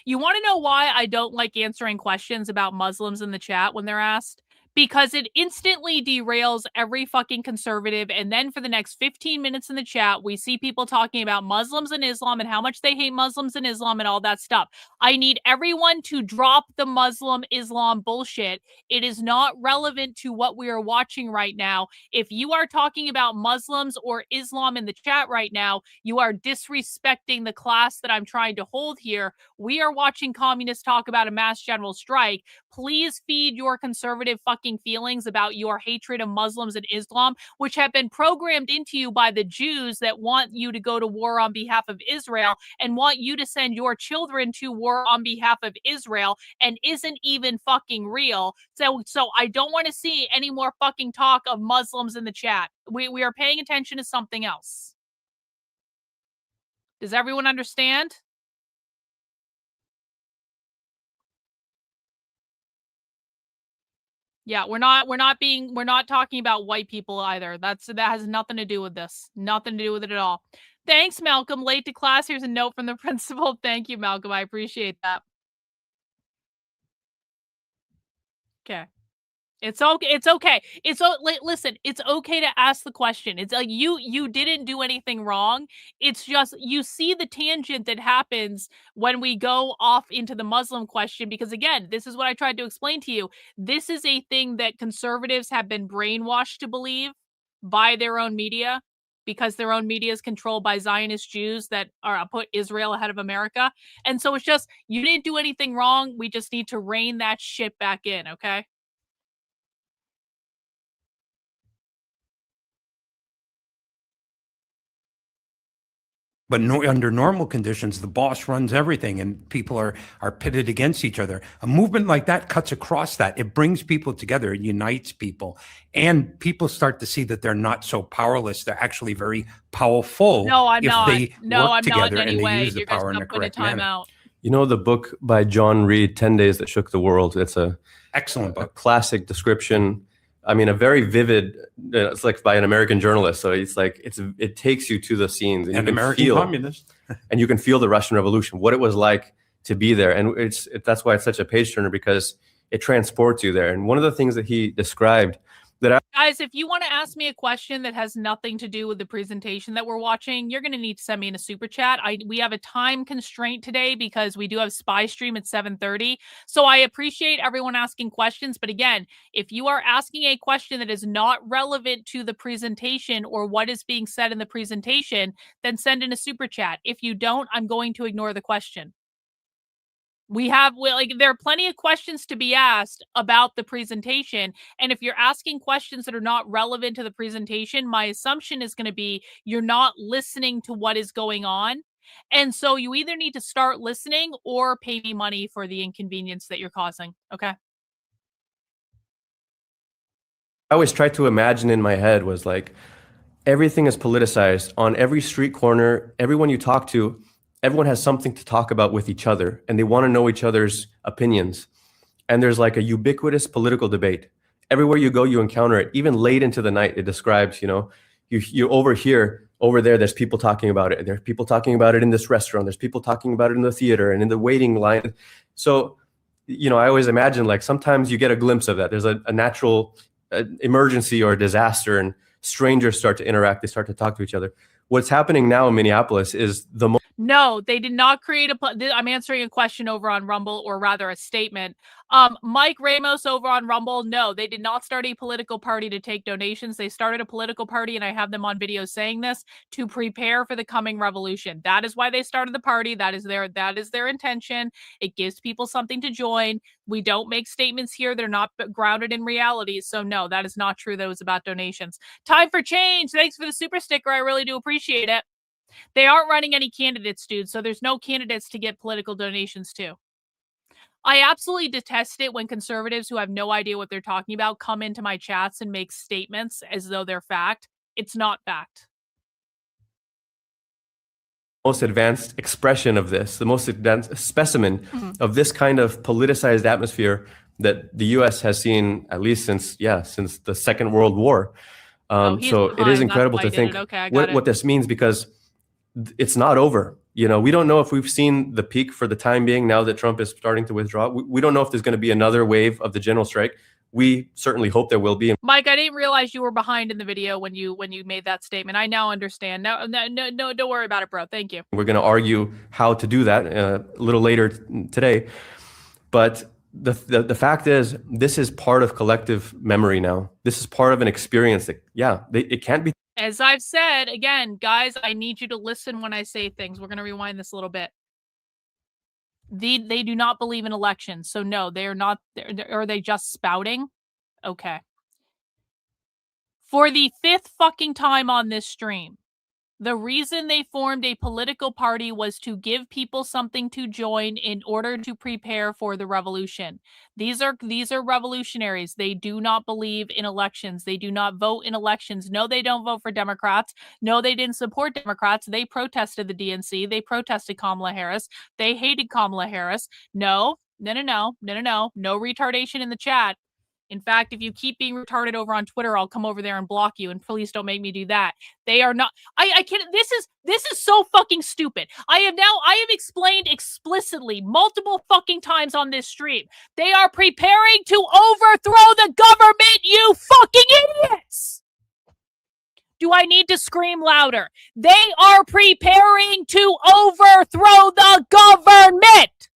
You want to know why I don't like answering questions about Muslims in the chat when they're asked? Because it instantly derails every fucking conservative. And then for the next 15 minutes in the chat, we see people talking about Muslims and Islam and how much they hate Muslims and Islam and all that stuff. I need everyone to drop the Muslim Islam bullshit. It is not relevant to what we are watching right now. If you are talking about Muslims or Islam in the chat right now, you are disrespecting the class that I'm trying to hold here. We are watching communists talk about a mass general strike. Please feed your conservative fucking feelings about your hatred of Muslims and Islam, which have been programmed into you by the Jews that want you to go to war on behalf of Israel and want you to send your children to war on behalf of Israel, and isn't even fucking real. So I don't want to see any more fucking talk of Muslims in the chat. We are paying attention to something else. Does everyone understand? Yeah, we're not talking about white people either. That has nothing to do with this. Nothing to do with it at all. Thanks, Malcolm. Late to class. Here's a note from the principal. Thank you, Malcolm. I appreciate that. Okay. It's okay. Listen, it's okay to ask the question. It's like you didn't do anything wrong. It's just you see the tangent that happens when we go off into the Muslim question, because again, this is what I tried to explain to you. This is a thing that conservatives have been brainwashed to believe. by their own media, because their own media is controlled by Zionist Jews that are put Israel ahead of America. And so it's just, you didn't do anything wrong. We just need to rein that shit back in, okay? But under normal conditions, the boss runs everything and people are pitted against each other. A movement like that cuts across that. It brings people together, it unites people. And people start to see that they're not so powerless. They're actually very powerful. No, I'm if not. They No, work I'm together not in any and they way. use the You guys power in a got put a correct manner. timeout. You know the book by John Reed, 10 Days That Shook the World? It's a excellent book. A classic description. I mean, a very vivid, it's like by an American journalist. So it's like, it takes you to the scenes. And you An can American feel, communist. and you can feel the Russian Revolution, what it was like to be there. And that's why it's such a page turner, because it transports you there. And one of the things that he described that Guys, if you want to ask me a question that has nothing to do with the presentation that we're watching, you're going to need to send me in a super chat. We have a time constraint today because we do have Spy Stream at 7:30. So I appreciate everyone asking questions. But again, if you are asking a question that is not relevant to the presentation or what is being said in the presentation, then send in a super chat. If you don't, I'm going to ignore the question. There are plenty of questions to be asked about the presentation. And if you're asking questions that are not relevant to the presentation, my assumption is going to be you're not listening to what is going on. And so you either need to start listening or pay me money for the inconvenience that you're causing. Okay. I always try to imagine in my head was like, everything is politicized on every street corner, everyone you talk to, everyone has something to talk about with each other and they want to know each other's opinions. And there's like a ubiquitous political debate. Everywhere you go, you encounter it. Even late into the night, it describes, you over here, over there, there's people talking about it. There's people talking about it in this restaurant. There's people talking about it in the theater and in the waiting line. So, I always imagine like sometimes you get a glimpse of that. There's a natural emergency or a disaster and strangers start to interact. They start to talk to each other. What's happening now in Minneapolis is No, they did not create I'm answering a question over on Rumble, or rather a statement. Mike Ramos over on Rumble, no, they did not start a political party to take donations. They started a political party, and I have them on video saying this, to prepare for the coming revolution. That is why they started the party. That is their intention. It gives people something to join. We don't make statements here that are not grounded in reality. So no, that is not true. That was about donations. Time for change. Thanks for the super sticker. I really do appreciate it. They aren't running any candidates, dude, so there's no candidates to get political donations to. I absolutely detest it when conservatives who have no idea what they're talking about come into my chats and make statements as though they're fact. It's not fact. Most advanced expression of this, the most advanced specimen of this kind of politicized atmosphere that the U.S. has seen at least since the Second World War. So it is incredible to think what this means, because it's not over. We don't know if we've seen the peak for the time being now that Trump is starting to withdraw. We don't know if there's going to be another wave of the general strike. We certainly hope there will be. Mike, I didn't realize you were behind in the video when you made that statement. I now understand. No, don't worry about it, bro. Thank you. We're going to argue how to do that a little later today. But the fact is, this is part of collective memory now. This is part of an experience that, it can't be. As I've said, again, guys, I need you to listen when I say things. We're going to rewind this a little bit. They do not believe in elections. So no, they are not. Are they just spouting? Okay. For the 5th fucking time on this stream, the reason they formed a political party was to give people something to join in order to prepare for the revolution. These are revolutionaries. They do not believe in elections. They do not vote in elections. No, they don't vote for Democrats. No, they didn't support Democrats. They protested the DNC. They protested Kamala Harris. They hated Kamala Harris. No retardation in the chat. In fact, if you keep being retarded over on Twitter, I'll come over there and block you, and please don't make me do that. They are not. I can't. This is so fucking stupid. I have explained explicitly multiple fucking times on this stream. They are preparing to overthrow the government, you fucking idiots. Do I need to scream louder? They are preparing to overthrow the government.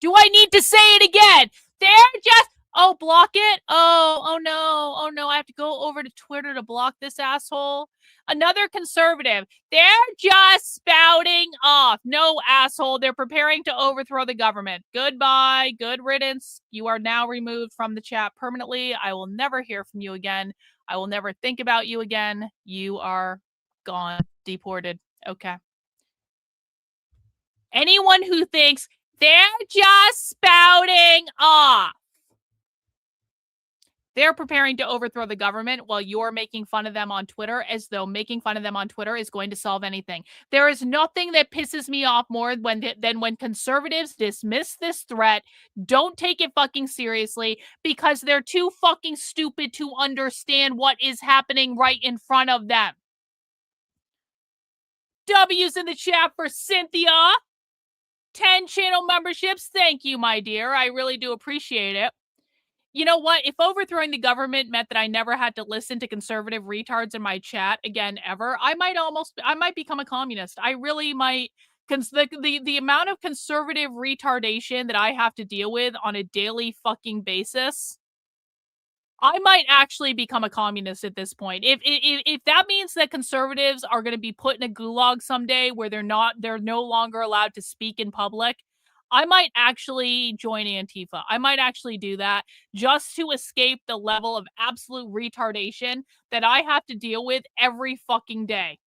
Do I need to say it again? They're just Oh, block it? Oh no. Oh no, I have to go over to Twitter to block this asshole. Another conservative. They're just spouting off. No, asshole. They're preparing to overthrow the government. Goodbye. Good riddance. You are now removed from the chat permanently. I will never hear from you again. I will never think about you again. You are gone. Deported. Okay. Anyone who thinks they're just spouting off. They're preparing to overthrow the government while you're making fun of them on Twitter, as though making fun of them on Twitter is going to solve anything. There is nothing that pisses me off more than when conservatives dismiss this threat, don't take it fucking seriously, because they're too fucking stupid to understand what is happening right in front of them. W's in the chat for Cynthia. 10 channel memberships. Thank you, my dear. I really do appreciate it. You know what? If overthrowing the government meant that I never had to listen to conservative retards in my chat again ever, I might become a communist. I really might. The amount of conservative retardation that I have to deal with on a daily fucking basis, I might actually become a communist at this point. If that means that conservatives are going to be put in a gulag someday where they're no longer allowed to speak in public, I might actually join Antifa. I might actually do that just to escape the level of absolute retardation that I have to deal with every fucking day.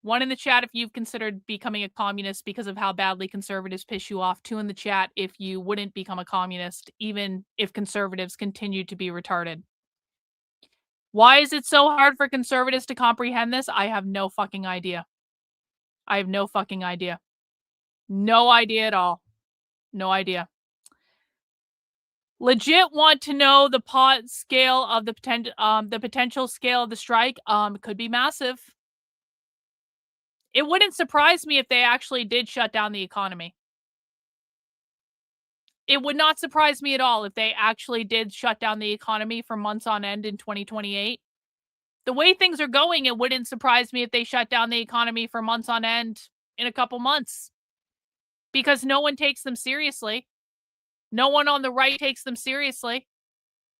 One in the chat if you've considered becoming a communist because of how badly conservatives piss you off. 2 in the chat if you wouldn't become a communist, even if conservatives continue to be retarded. Why is it so hard for conservatives to comprehend this? I have no fucking idea. I have no fucking idea. No idea at all. No idea. Legit want to know the scale of the potential scale of the strike. Could be massive. It wouldn't surprise me if they actually did shut down the economy. It would not surprise me at all if they actually did shut down the economy for months on end in 2028. The way things are going, it wouldn't surprise me if they shut down the economy for months on end in a couple months. Because no one takes them seriously. No one on the right takes them seriously.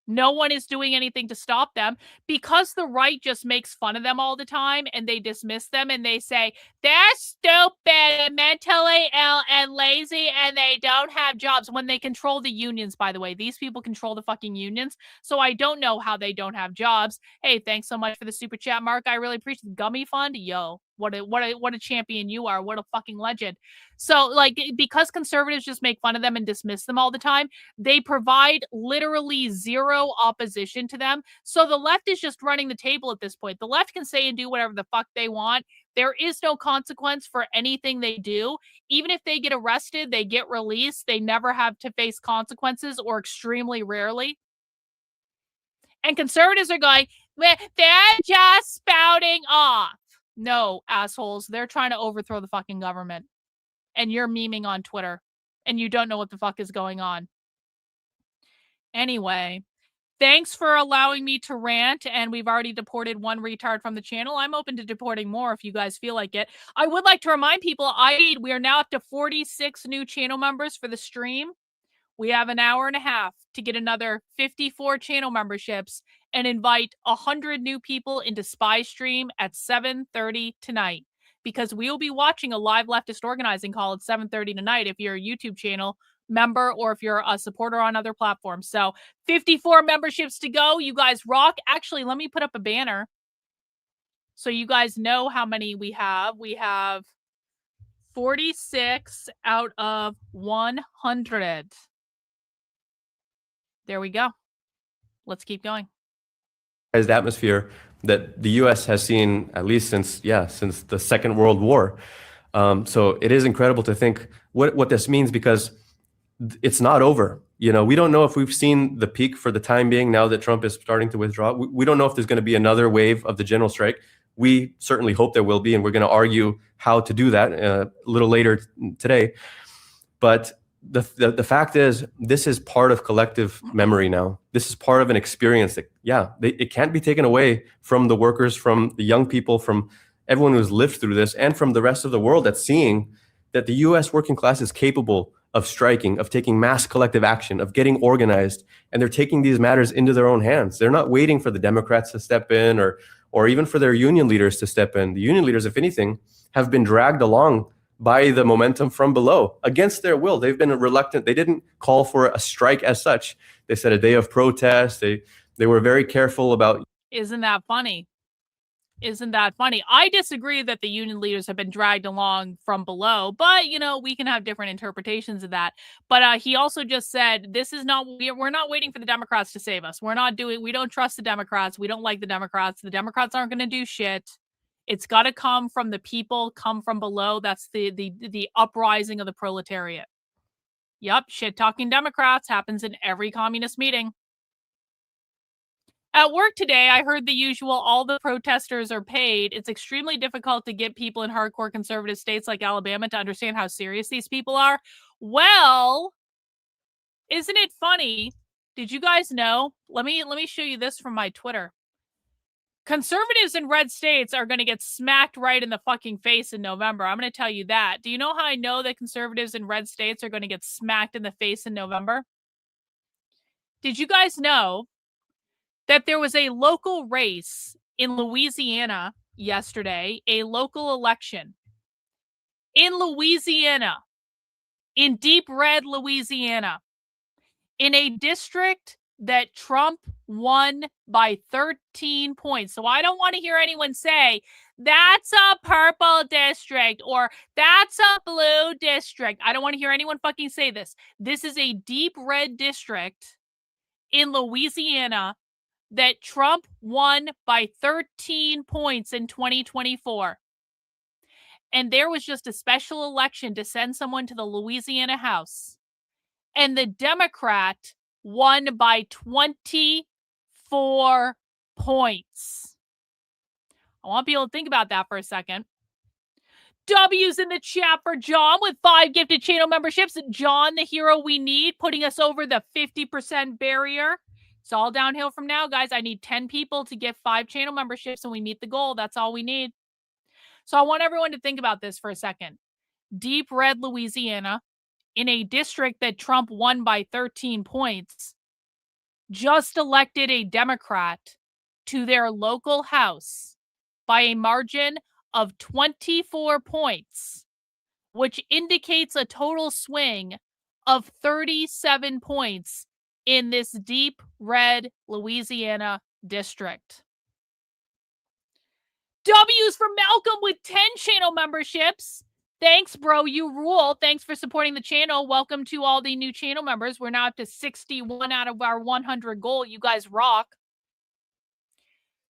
No one is doing anything to stop them, because the right just makes fun of them all the time and they dismiss them and they say, they're stupid and mentally ill and lazy and they don't have jobs, when they control the unions, by the way. These people control the fucking unions, so I don't know how they don't have jobs. Hey, thanks so much for the super chat, Mark. I really appreciate the gummy fund. Yo, what a champion you are. What a fucking legend. So, like, because conservatives just make fun of them and dismiss them all the time, they provide literally zero opposition to them. So the left is just running the table at this point. The left can say and do whatever the fuck they want. There is no consequence for anything they do. Even if they get arrested, they get released. They never have to face consequences, or extremely rarely. And conservatives are going, they're just spouting off. No, assholes. They're trying to overthrow the fucking government. And you're memeing on Twitter. And you don't know what the fuck is going on. Anyway, thanks for allowing me to rant. And we've already deported 1 retard from the channel. I'm open to deporting more if you guys feel like it. I would like to remind people, we are now up to 46 new channel members for the stream. We have an hour and a half to get another 54 channel memberships and invite 100 new people into Spy Stream at 7:30 tonight. Because we will be watching a live leftist organizing call at 7:30 tonight if you're a YouTube channel member or if you're a supporter on other platforms. So 54 memberships to go. You guys rock. Actually, let me put up a banner so you guys know how many we have. We have 46 out of 100. There we go. Let's keep going. As the atmosphere that the U.S. has seen, at least since the Second World War. So it is incredible to think what this means, because it's not over. You know, we don't know if we've seen the peak for the time being now that Trump is starting to withdraw. We don't know if there's going to be another wave of the general strike. We certainly hope there will be, and we're going to argue how to do that a little later today. But the fact is, this is part of collective memory now. This is part of an experience that, it can't be taken away from the workers, from the young people, from everyone who's lived through this, and from the rest of the world that's seeing that the U.S. working class is capable of striking, of taking mass collective action, of getting organized, and they're taking these matters into their own hands. They're not waiting for the Democrats to step in or even for their union leaders to step in. The union leaders, if anything, have been dragged along by the momentum from below against their will. They've been reluctant. They didn't call for a strike as such. They said a day of protest. They were very careful about. Isn't that funny? Isn't that funny? I disagree that the union leaders have been dragged along from below, but we can have different interpretations of that. But he also just said, we're not waiting for the Democrats to save us. We don't trust the Democrats. We don't like the Democrats. The Democrats aren't going to do shit. It's got to come from the people, come from below. That's the uprising of the proletariat. Yep, shit talking Democrats happens in every communist meeting. At work today, I heard the usual, all the protesters are paid. It's extremely difficult to get people in hardcore conservative states like Alabama to understand how serious these people are. Well, isn't it funny? Did you guys know? Let me show you this from my Twitter. Conservatives in red states are going to get smacked right in the fucking face in November. I'm going to tell you that. Do you know how I know that conservatives in red states are going to get smacked in the face in November? Did you guys know that there was a local race in Louisiana yesterday, a local election in Louisiana, in deep red Louisiana, in a district that Trump won by 13 points. So I don't want to hear anyone say, that's a purple district or that's a blue district. I don't want to hear anyone fucking say this. This is a deep red district in Louisiana that Trump won by 13 points in 2024. And there was just a special election to send someone to the Louisiana House. And the Democrat won by 24 points. I want people to think about that for a second. W's in the chat for John with 5 gifted channel memberships. John, the hero we need, putting us over the 50% barrier. It's all downhill from now, guys. I need 10 people to get 5 channel memberships and we meet the goal. That's all we need. So I want everyone to think about this for a second. Deep red Louisiana, in a district that Trump won by 13 points, just elected a Democrat to their local house by a margin of 24 points, which indicates a total swing of 37 points in this deep red Louisiana district. W's for Malcolm with 10 channel memberships. Thanks, bro. You rule. Thanks for supporting the channel. Welcome to all the new channel members. We're now up to 61 out of our 100 goal. You guys rock.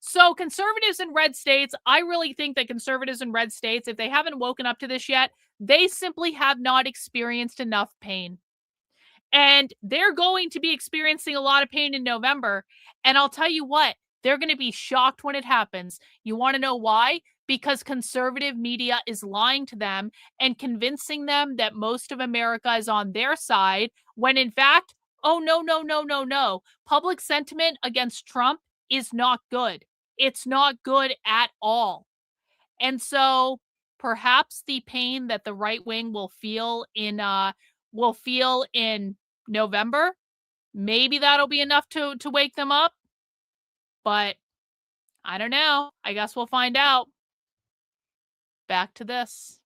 So conservatives in red states, I really think that conservatives in red states, if they haven't woken up to this yet, they simply have not experienced enough pain. And they're going to be experiencing a lot of pain in November. And I'll tell you what, they're going to be shocked when it happens. You want to know why? Because conservative media is lying to them and convincing them that most of America is on their side, when in fact, oh, no. Public sentiment against Trump is not good. It's not good at all. And so perhaps the pain that the right wing will feel in November, maybe that'll be enough to wake them up. But I don't know. I guess we'll find out. Back to this.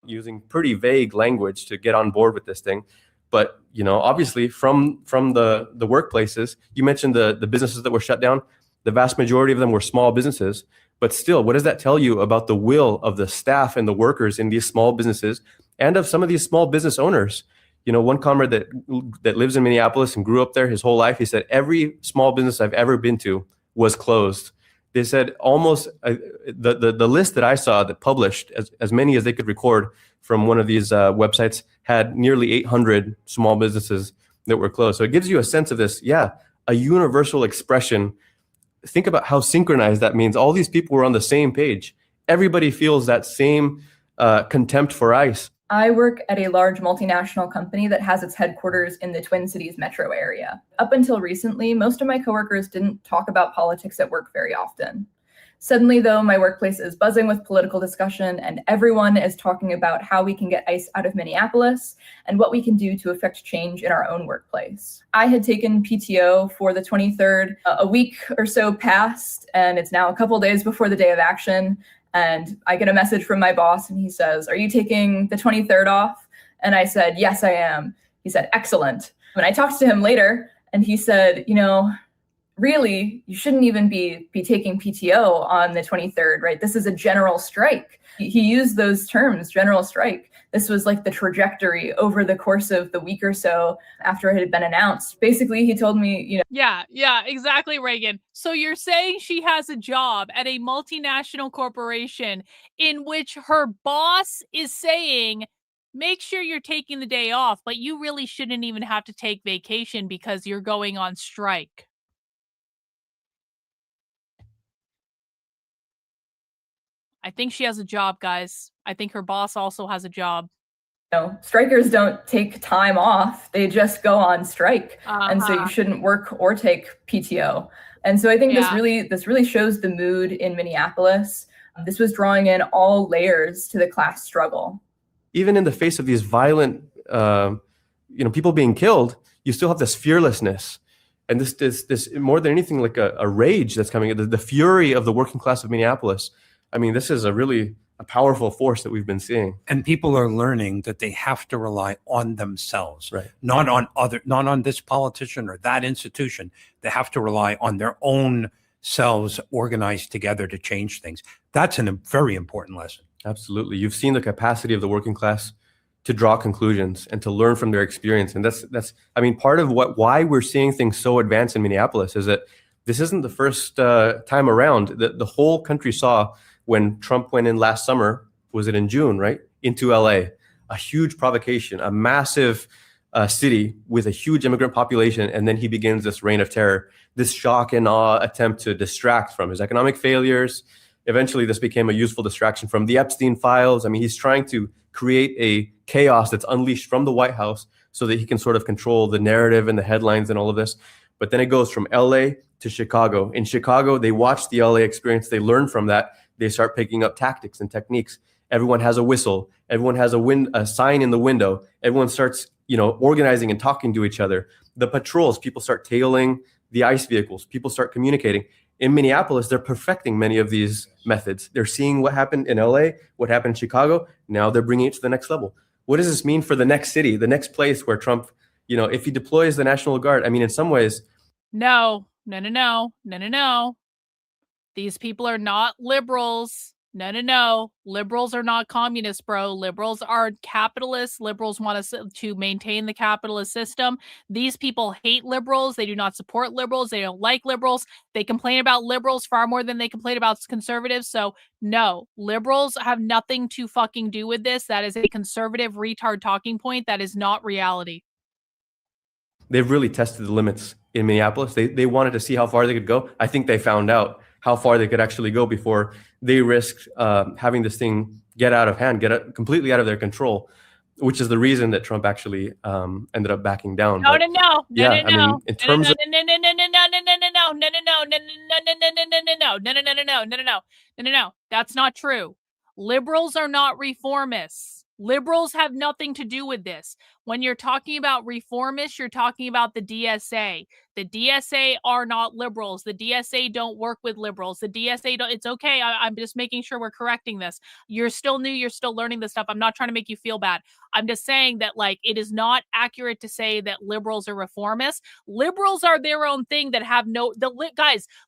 Using pretty vague language to get on board with this thing. But, obviously from the workplaces, you mentioned the businesses that were shut down. The vast majority of them were small businesses. But still, what does that tell you about the will of the staff and the workers in these small businesses and of some of these small business owners? One comrade that lives in Minneapolis and grew up there his whole life, he said, every small business I've ever been to was closed. They said almost the list that I saw that published, as many as they could record from one of these websites, had nearly 800 small businesses that were closed. So it gives you a sense of this, a universal expression. Think about how synchronized that means. All these people were on the same page. Everybody feels that same contempt for ICE. I work at a large multinational company that has its headquarters in the Twin Cities metro area. Up until recently, most of my coworkers didn't talk about politics at work very often. Suddenly, though, my workplace is buzzing with political discussion, and everyone is talking about how we can get ICE out of Minneapolis and what we can do to affect change in our own workplace. I had taken PTO for the 23rd. A week or so passed, and it's now a couple days before the day of action. And I get a message from my boss, and he says, "Are you taking the 23rd off?" And I said, "Yes, I am." He said, "Excellent." When I talked to him later, and he said, really, you shouldn't even be taking PTO on the 23rd, right? This is a general strike. He used those terms, general strike. This was like the trajectory over the course of the week or so after it had been announced. Basically, he told me, Yeah, exactly, Reagan. So you're saying she has a job at a multinational corporation in which her boss is saying, make sure you're taking the day off, but you really shouldn't even have to take vacation because you're going on strike. I think she has a job, guys. I think her boss also has a job. Strikers don't take time off. They just go on strike. And so you shouldn't work or take PTO. And so I think this really shows the mood in Minneapolis. This was drawing in all layers to the class struggle. Even in the face of these violent, people being killed, you still have this fearlessness. And this more than anything, like a rage that's coming, the fury of the working class of Minneapolis. I mean, this is a powerful force that we've been seeing. And people are learning that they have to rely on themselves, right? Not on this politician or that institution. They have to rely on their own selves organized together to change things. That's a very important lesson. Absolutely. You've seen the capacity of the working class to draw conclusions and to learn from their experience. And that's part of why we're seeing things so advanced in Minneapolis is that this isn't the first time around. The whole country saw when Trump went in last summer, was it in June, right? Into LA, a huge provocation, a massive city with a huge immigrant population. And then he begins this reign of terror, this shock and awe attempt to distract from his economic failures. Eventually, this became a useful distraction from the Epstein files. I mean, he's trying to create a chaos that's unleashed from the White House so that he can sort of control the narrative and the headlines and all of this. But then it goes from LA to Chicago. In Chicago, they watch the LA experience. They learn from that. They start picking up tactics and techniques. Everyone has a whistle. Everyone has a sign in the window. Everyone starts, organizing and talking to each other. The patrols, people start tailing the ICE vehicles. People start communicating. In Minneapolis, they're perfecting many of these methods. They're seeing what happened in LA, what happened in Chicago. Now they're bringing it to the next level. What does this mean for the next city, the next place where Trump, if he deploys the National Guard? I mean, in some ways. No. These people are not liberals. No. Liberals are not communists, bro. Liberals are capitalists. Liberals want us to maintain the capitalist system. These people hate liberals. They do not support liberals. They don't like liberals. They complain about liberals far more than they complain about conservatives. So no, liberals have nothing to fucking do with this. That is a conservative retard talking point. That is not reality. They've really tested the limits in Minneapolis. They wanted to see how far they could go. I think they found out how far they could actually go before they risked having this thing get out of hand, completely out of their control, which is the reason that Trump actually ended up backing down. No. In terms of No. That's not true. Liberals are not reformists. Liberals have nothing to do with this. When you're talking about reformists, you're talking about the DSA. The DSA are not liberals. The DSA don't work with liberals. The DSA don't. It's okay. I'm just making sure we're correcting this. You're still new. You're still learning this stuff. I'm not trying to make you feel bad. I'm just saying that it is not accurate to say that liberals are reformists. Liberals are their own thing that have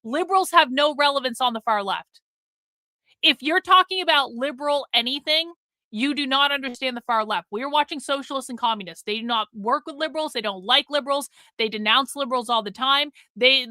liberals have no relevance on the far left. If you're talking about liberal anything, you do not understand the far left. We are watching socialists and communists. They do not work with liberals. They don't like liberals. They denounce liberals all the time. They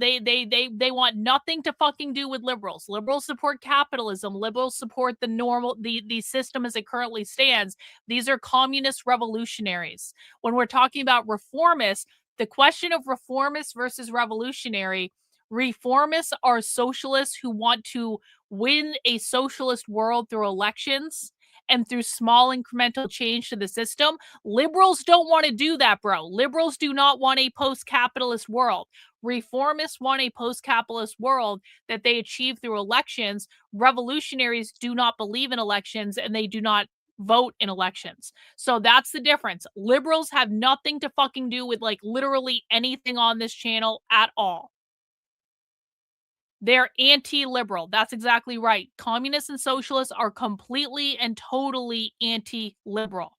want nothing to fucking do with liberals. Liberals support capitalism. Liberals support the system as it currently stands. These are communist revolutionaries. When we're talking about reformists, the question of reformists versus revolutionary, reformists are socialists who want to win a socialist world through elections and through small incremental change to the system. Liberals don't want to do that, bro. Liberals do not want a post-capitalist world. Reformists want a post-capitalist world that they achieve through elections. Revolutionaries do not believe in elections, and they do not vote in elections. So that's the difference. Liberals have nothing to fucking do with like literally anything on this channel at all. They're anti-liberal. That's exactly right. Communists and socialists are completely and totally anti-liberal.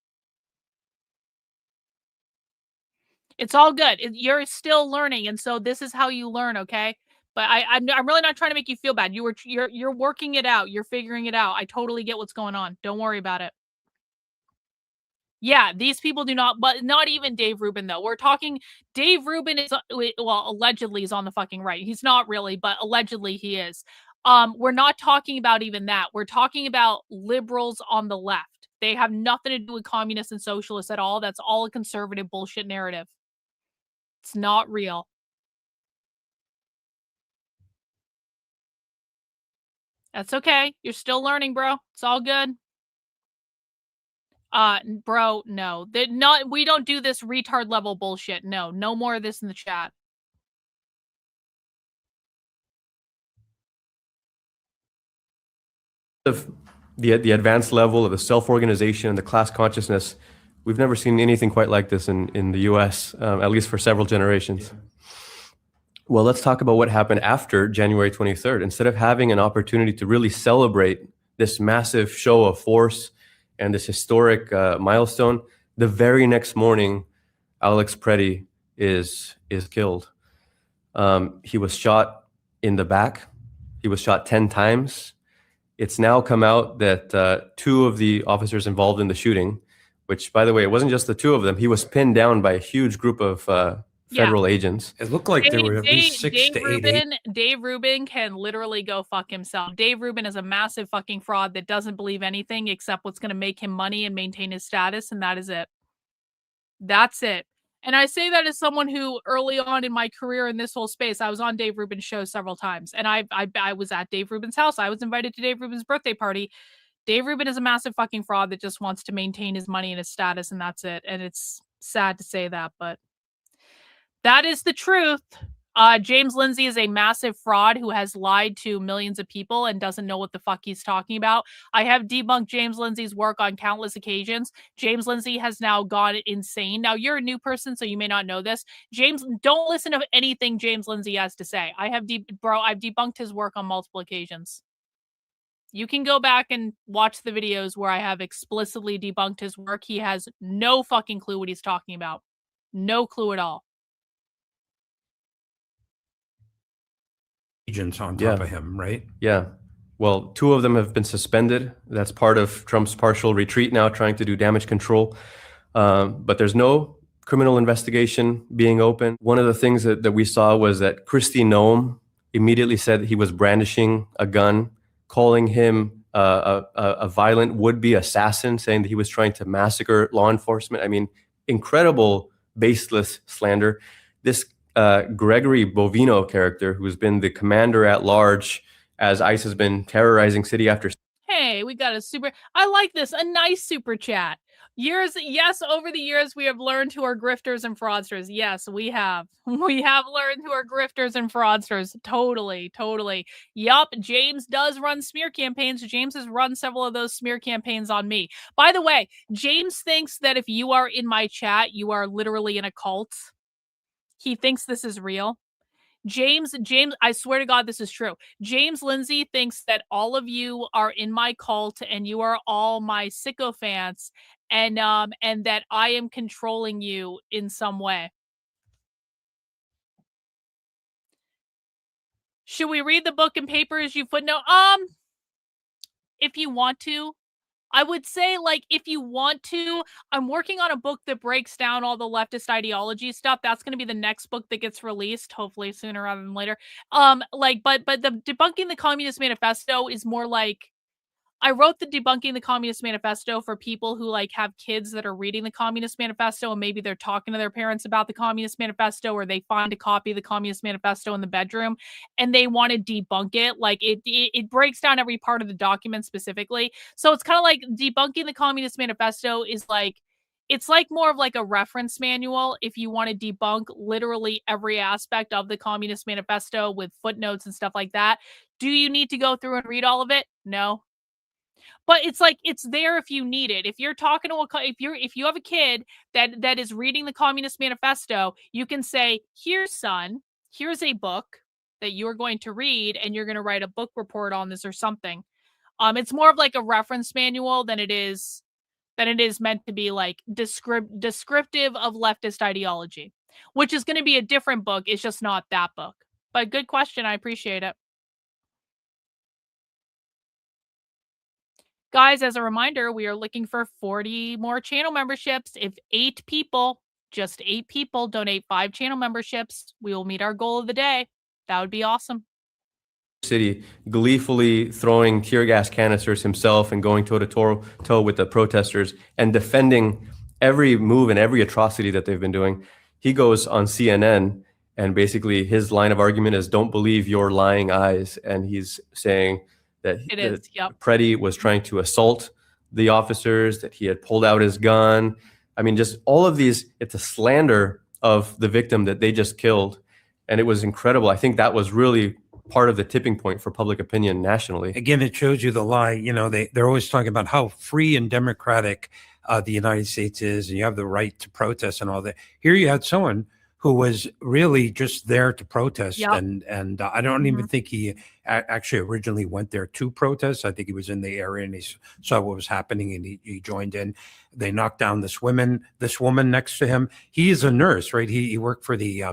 It's all good. You're still learning, and so this is how you learn, okay? But I'm really not trying to make you feel bad. You're working it out. You're figuring it out. I totally get what's going on. Don't worry about it. Yeah, these people do not, but not even Dave Rubin, though. We're talking, Dave Rubin is, well, allegedly is on the fucking right. He's not really, but allegedly he is. We're not talking about even that. We're talking about liberals on the left. They have nothing to do with communists and socialists at all. That's all a conservative bullshit narrative. It's not real. That's okay. You're still learning, bro. It's all good. Bro, no. We don't do this retard level bullshit. No more of this in the chat. Of the advanced level of the self-organization and the class consciousness, we've never seen anything quite like this in the U.S., at least for several generations. Well, let's talk about what happened after January 23rd. Instead of having an opportunity to really celebrate this massive show of force and this historic milestone, the very next morning, Alex Preddy is killed. He was shot in the back. He was shot 10 times. It's now come out that 2 of the officers involved in the shooting, which, by the way, it wasn't just the 2 of them. He was pinned down by a huge group of federal agents. It looked like there were at least 6 to 8. Dave Rubin can literally go fuck himself. Dave Rubin is a massive fucking fraud that doesn't believe anything except what's going to make him money and maintain his status, and that is it. That's it. And I say that as someone who early on in my career in this whole space, I was on Dave Rubin's show several times, and I was at Dave Rubin's house. I was invited to Dave Rubin's birthday party. Dave Rubin is a massive fucking fraud that just wants to maintain his money and his status, and that's it. And it's sad to say that, but that is the truth. James Lindsay is a massive fraud who has lied to millions of people and doesn't know what the fuck he's talking about. I have debunked James Lindsay's work on countless occasions. James Lindsay has now gone insane. Now, you're a new person, so you may not know this. James, don't listen to anything James Lindsay has to say. I've debunked his work on multiple occasions. You can go back and watch the videos where I have explicitly debunked his work. He has no fucking clue what he's talking about. No clue at all. Agents on top of him, right? Yeah. Well, 2 of them have been suspended. That's part of Trump's partial retreat now, trying to do damage control. But there's no criminal investigation being open. One of the things that we saw was that Kristi Noem immediately said he was brandishing a gun, calling him a violent would-be assassin, saying that he was trying to massacre law enforcement. I mean, incredible baseless slander. This Gregory Bovino character, who's been the commander at large as ICE has been terrorizing city after. Hey, we got a super, I like this, a nice super chat. Yes, over the years we have learned who are grifters and fraudsters. Yes, we have. We have learned who are grifters and fraudsters. Totally. Yup, James does run smear campaigns. James has run several of those smear campaigns on me. By the way, James thinks that if you are in my chat, you are literally in a cult. He thinks this is real. James, I swear to God, this is true. James Lindsay thinks that all of you are in my cult and you are all my sycophants, and that I am controlling you in some way. Should we read the book and paper as you footnote? If you want to. I would say, like, if you want to, I'm working on a book that breaks down all the leftist ideology stuff. That's going to be the next book that gets released, hopefully sooner rather than later. But the Debunking the Communist Manifesto is more like, I wrote the Debunking the Communist Manifesto for people who like have kids that are reading the Communist Manifesto and maybe they're talking to their parents about the Communist Manifesto, or they find a copy of the Communist Manifesto in the bedroom and they want to debunk it. Like it breaks down every part of the document specifically. So it's kind of like Debunking the Communist Manifesto is like, it's like more of like a reference manual if you want to debunk literally every aspect of the Communist Manifesto with footnotes and stuff like that. Do you need to go through and read all of it? No. But it's like it's there if you need it. If you're talking to if you have a kid that is reading the Communist Manifesto, you can say, "Here, son, here's a book that you're going to read, and you're going to write a book report on this or something." It's more of like a reference manual than it is meant to be like descriptive of leftist ideology, which is going to be a different book. It's just not that book. But good question. I appreciate it. Guys, as a reminder, we are looking for 40 more channel memberships. If just 8 people donate 5 channel memberships, we will meet our goal of the day. That would be awesome. City gleefully throwing tear gas canisters himself and going toe to toe with the protesters and defending every move and every atrocity that they've been doing. He goes on CNN and basically his line of argument is don't believe your lying eyes. And he's saying that Preddy was trying to assault the officers, that he had pulled out his gun. I mean, just all of these, it's a slander of the victim that they just killed. And it was incredible. I think that was really part of the tipping point for public opinion nationally. Again, it shows you the lie. You know, they're always talking about how free and democratic the United States is, and you have the right to protest and all that. Here you had someone who was really just there to protest. Yep. And I don't even think he actually originally went there to protest. I think he was in the area and he saw what was happening and he joined in. They knocked down this woman next to him. He is a nurse, right? He worked for the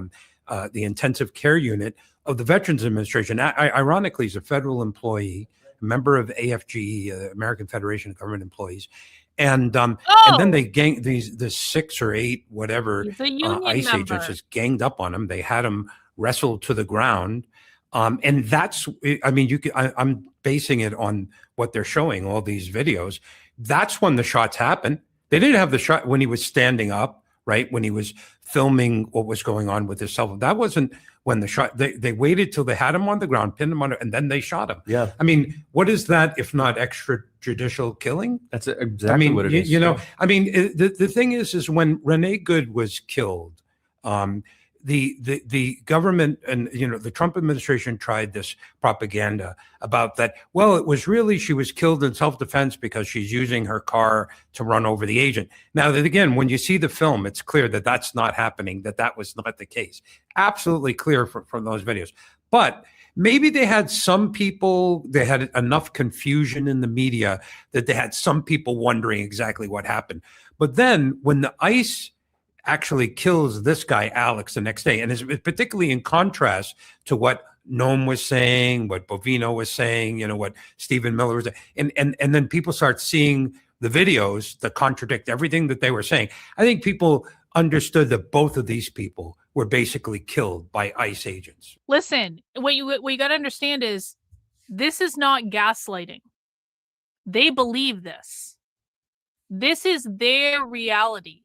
intensive care unit of the Veterans Administration. Ironically, he's a federal employee, a member of AFGE, American Federation of Government Employees. And then they ganged the 6 or 8 whatever ICE agents just ganged up on him. They had him wrestled to the ground, and that's I'm basing it on what they're showing, all these videos. That's when the shots happened. They didn't have the shot when he was standing up, right? When he was filming what was going on with his cell phone. That wasn't when the shot. They waited till they had him on the ground, pinned him on, and then they shot him. Yeah. I mean, what is that if not extrajudicial killing? That's exactly what it is. You know, I mean, the thing is when Renee Good was killed, the government and the Trump administration tried this propaganda about that. Well, it was really she was killed in self-defense because she's using her car to run over the agent. Now that again, when you see the film, it's clear that that's not happening. That was not the case. Absolutely clear from those videos. But maybe they had some people. They had enough confusion in the media that they had some people wondering exactly what happened. But then when the ICE actually kills this guy, Alex, the next day. And is particularly in contrast to what Noam was saying, what Bovino was saying, what Stephen Miller was saying. And then people start seeing the videos that contradict everything that they were saying. I think people understood that both of these people were basically killed by ICE agents. Listen, what you got to understand is this is not gaslighting. They believe this. This is their reality.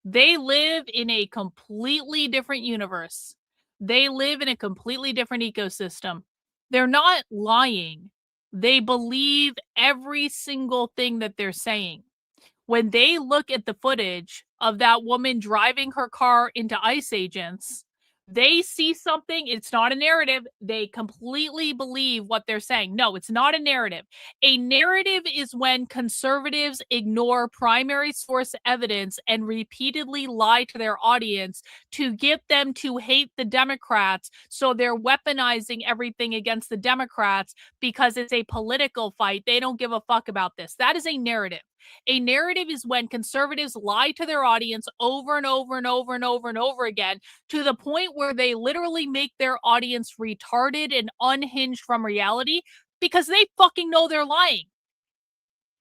They live in a completely different universe. They live in a completely different ecosystem. They're not lying. They believe every single thing that they're saying. When they look at the footage of that woman driving her car into ICE agents, they see something. It's not a narrative. They completely believe what they're saying. No, it's not a narrative. A narrative is when conservatives ignore primary source evidence and repeatedly lie to their audience to get them to hate the Democrats. So they're weaponizing everything against the Democrats because it's a political fight. They don't give a fuck about this. That is a narrative. A narrative is when conservatives lie to their audience over and over and over and over and over again to the point where they literally make their audience retarded and unhinged from reality because they fucking know they're lying.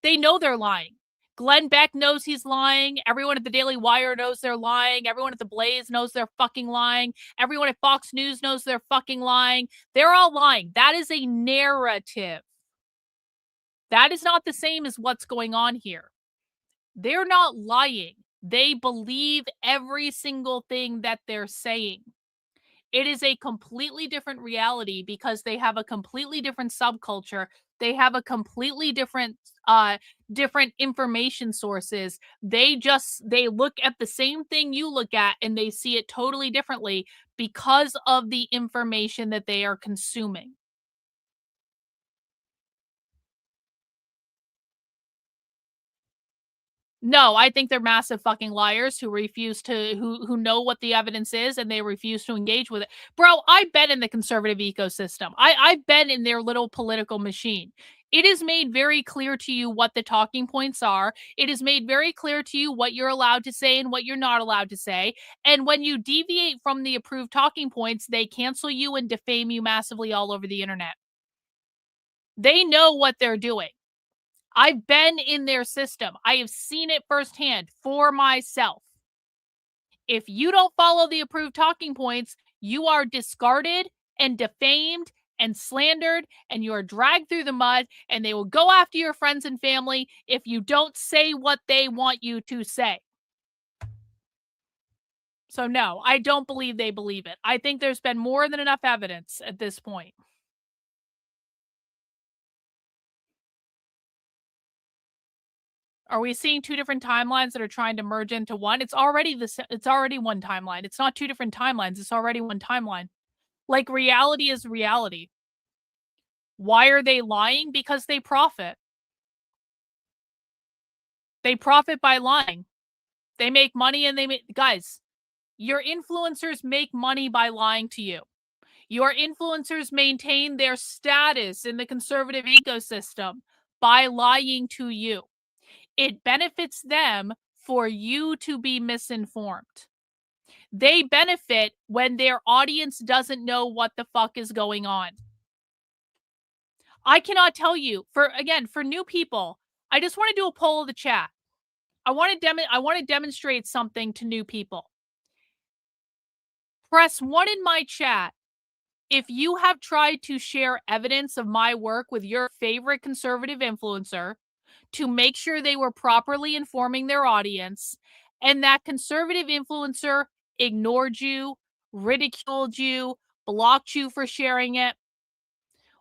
They know they're lying. Glenn Beck knows he's lying. Everyone at the Daily Wire knows they're lying. Everyone at the Blaze knows they're fucking lying. Everyone at Fox News knows they're fucking lying. They're all lying. That is a narrative. That is not the same as what's going on here. They're not lying. They believe every single thing that they're saying. It is a completely different reality because they have a completely different subculture. They have a completely different information sources. They look at the same thing you look at and they see it totally differently because of the information that they are consuming. No, I think they're massive fucking liars who refuse to who know what the evidence is and they refuse to engage with it. Bro, I've been in the conservative ecosystem. I've been in their little political machine. It is made very clear to you what the talking points are. It is made very clear to you what you're allowed to say and what you're not allowed to say. And when you deviate from the approved talking points, they cancel you and defame you massively all over the internet. They know what they're doing. I've been in their system. I have seen it firsthand for myself. If you don't follow the approved talking points, you are discarded and defamed and slandered, and you are dragged through the mud, and they will go after your friends and family if you don't say what they want you to say. So no, I don't believe they believe it. I think there's been more than enough evidence at this point. Are we seeing two different timelines that are trying to merge into one? It's already one timeline. It's not two different timelines. It's already one timeline. Like, reality is reality. Why are they lying? Because they profit. They profit by lying. They make money and guys, your influencers make money by lying to you. Your influencers maintain their status in the conservative ecosystem by lying to you. It benefits them for you to be misinformed. They benefit when their audience doesn't know what the fuck is going on. I cannot tell you, for new people, I just want to do a poll of the chat. I want to demonstrate something to new people. Press 1 in my chat if you have tried to share evidence of my work with your favorite conservative influencer to make sure they were properly informing their audience, and that conservative influencer ignored you, ridiculed you, blocked you for sharing it.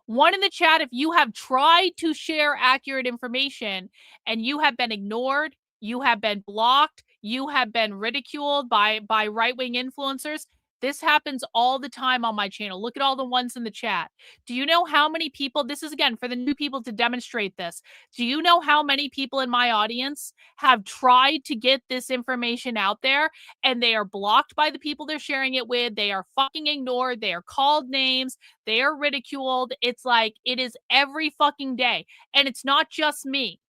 1 in the chat if you have tried to share accurate information and you have been ignored, you have been blocked, you have been ridiculed by right-wing influencers. This happens all the time on my channel. Look at all the ones in the chat. Do you know how many people, this is again for the new people to demonstrate this. Do you know how many people in my audience have tried to get this information out there and they are blocked by the people they're sharing it with? They are fucking ignored. They are called names. They are ridiculed. It's like, it is every fucking day. And it's not just me.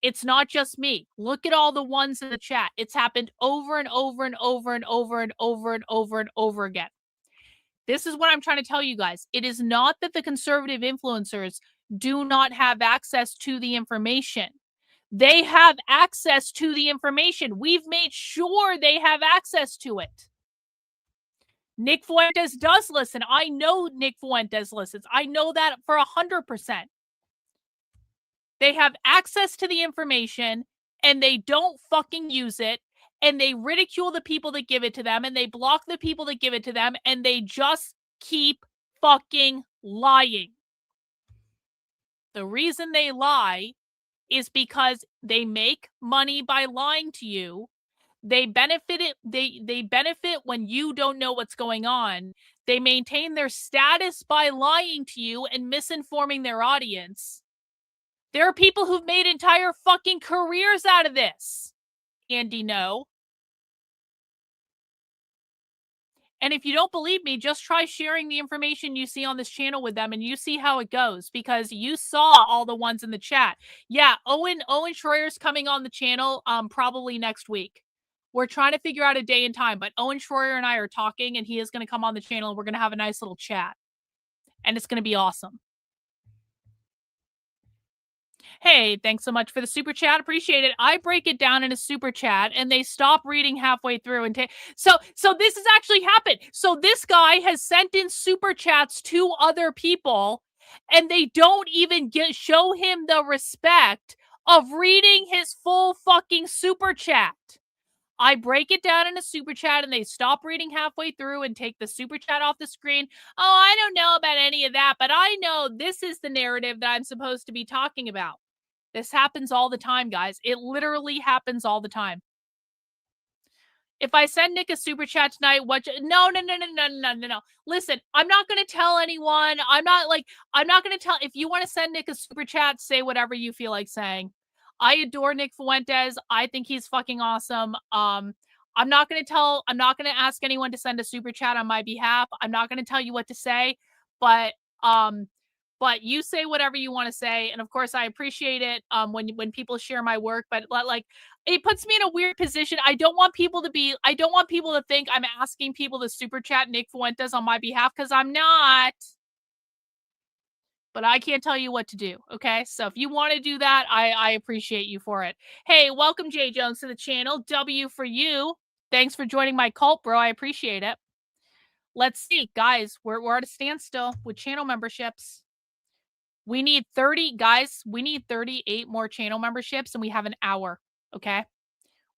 It's not just me. Look at all the ones in the chat. It's happened over and over and over and over and over and over and over again. This is what I'm trying to tell you guys. It is not that the conservative influencers do not have access to the information. They have access to the information. We've made sure they have access to it. Nick Fuentes does listen. I know Nick Fuentes listens. I know that for 100%. They have access to the information and they don't fucking use it, and they ridicule the people that give it to them, and they block the people that give it to them, and they just keep fucking lying. The reason they lie is because they make money by lying to you. They benefit when you don't know what's going on. They maintain their status by lying to you and misinforming their audience. There are people who've made entire fucking careers out of this. Andy, no. And if you don't believe me, just try sharing the information you see on this channel with them and you see how it goes, because you saw all the ones in the chat. Yeah, Owen Schroyer's coming on the channel probably next week. We're trying to figure out a day and time, but Owen Schroyer and I are talking, and he is going to come on the channel, and we're going to have a nice little chat. And it's going to be awesome. Hey, thanks so much for the super chat. Appreciate it. I break it down in a super chat and they stop reading halfway through and so this has actually happened. So this guy has sent in super chats to other people and they don't even show him the respect of reading his full fucking super chat. I break it down in a super chat and they stop reading halfway through and take the super chat off the screen. Oh, I don't know about any of that, but I know this is the narrative that I'm supposed to be talking about. This happens all the time, guys. It literally happens all the time. If I send Nick a super chat tonight, no. Listen, I'm not going to tell anyone. I'm not going to tell. If you want to send Nick a super chat, say whatever you feel like saying. I adore Nick Fuentes. I think he's fucking awesome. I'm not going to ask anyone to send a super chat on my behalf. I'm not going to tell you what to say, but you say whatever you want to say. And of course, I appreciate it when people share my work, but like it puts me in a weird position. I don't want people to think I'm asking people to super chat Nick Fuentes on my behalf, because I'm not. But I can't tell you what to do, okay? So if you want to do that, I appreciate you for it. Hey, welcome Jay Jones to the channel. W for you. Thanks for joining my cult, bro. I appreciate it. Let's see, guys. We're at a standstill with channel memberships. We need 30, guys. We need 38 more channel memberships, and we have an hour, okay?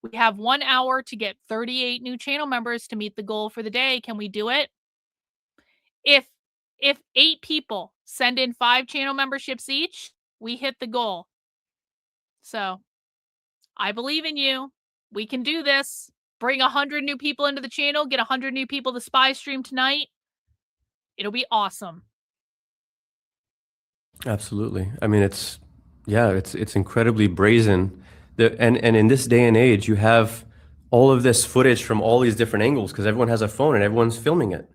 We have 1 hour to get 38 new channel members to meet the goal for the day. Can we do it? If 8 people send in 5 channel memberships each, we hit the goal. So I believe in you. We can do this. Bring 100 new people into the channel. Get 100 new people to spy stream tonight. It'll be awesome. Absolutely. I mean, it's incredibly brazen. And in this day and age, you have all of this footage from all these different angles because everyone has a phone and everyone's filming it.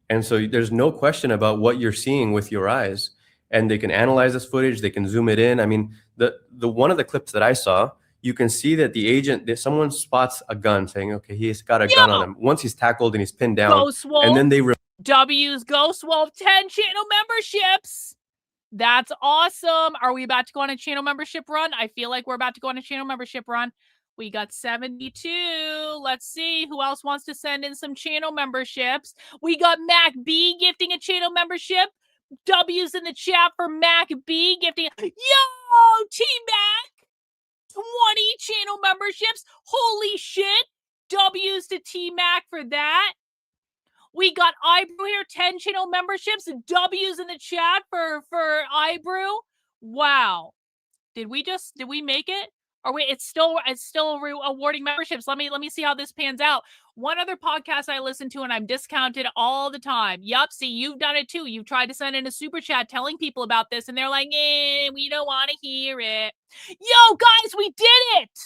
And so there's no question about what you're seeing with your eyes. And they can analyze this footage. They can zoom it in. I mean, the one of the clips that I saw, you can see that the agent, someone spots a gun saying, okay, he's got a gun on him. Once he's tackled and he's pinned down. Ghost Wolf. And then they... W's Ghost Wolf 10 channel memberships. That's awesome. Are we about to go on a channel membership run? I feel like we're about to go on a channel membership run. We got 72. Let's see who else wants to send in some channel memberships. We got Mac B gifting a channel membership. W's in the chat for Mac B gifting. Yo, T-Mac! 20 channel memberships. Holy shit. W's to T-Mac for that. We got Eyebrew here, 10 channel memberships. W's in the chat for Eyebrew. Wow. Did we make it? Or wait, it's still awarding memberships. Let me see how this pans out. One other podcast I listen to and I'm discounted all the time. Yup, see, you've done it too. You've tried to send in a super chat telling people about this and they're like, we don't want to hear it. Yo, guys, we did it.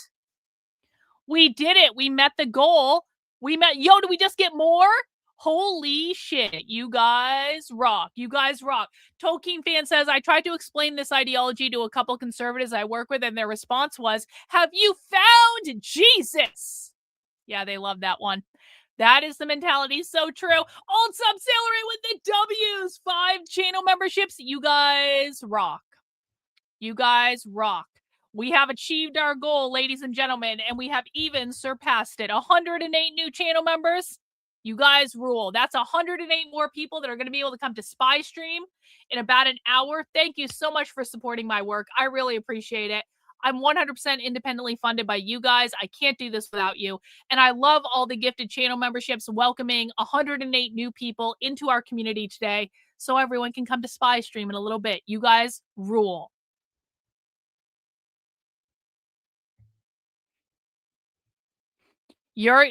We did it. We met the goal. Yo, did we just get more? Holy shit, you guys rock. You guys rock. Tolkien fan says, I tried to explain this ideology to a couple conservatives I work with, and their response was, have you found Jesus? Yeah, they love that one. That is the mentality. So true. Old Sub Salary with the W's. 5 channel memberships. You guys rock. You guys rock. We have achieved our goal, ladies and gentlemen, and we have even surpassed it. 108 new channel members. You guys rule. That's 108 more people that are going to be able to come to Spy Stream in about an hour. Thank you so much for supporting my work. I really appreciate it. I'm 100% independently funded by you guys. I can't do this without you. And I love all the gifted channel memberships, welcoming 108 new people into our community today so everyone can come to Spy Stream in a little bit. You guys rule. You're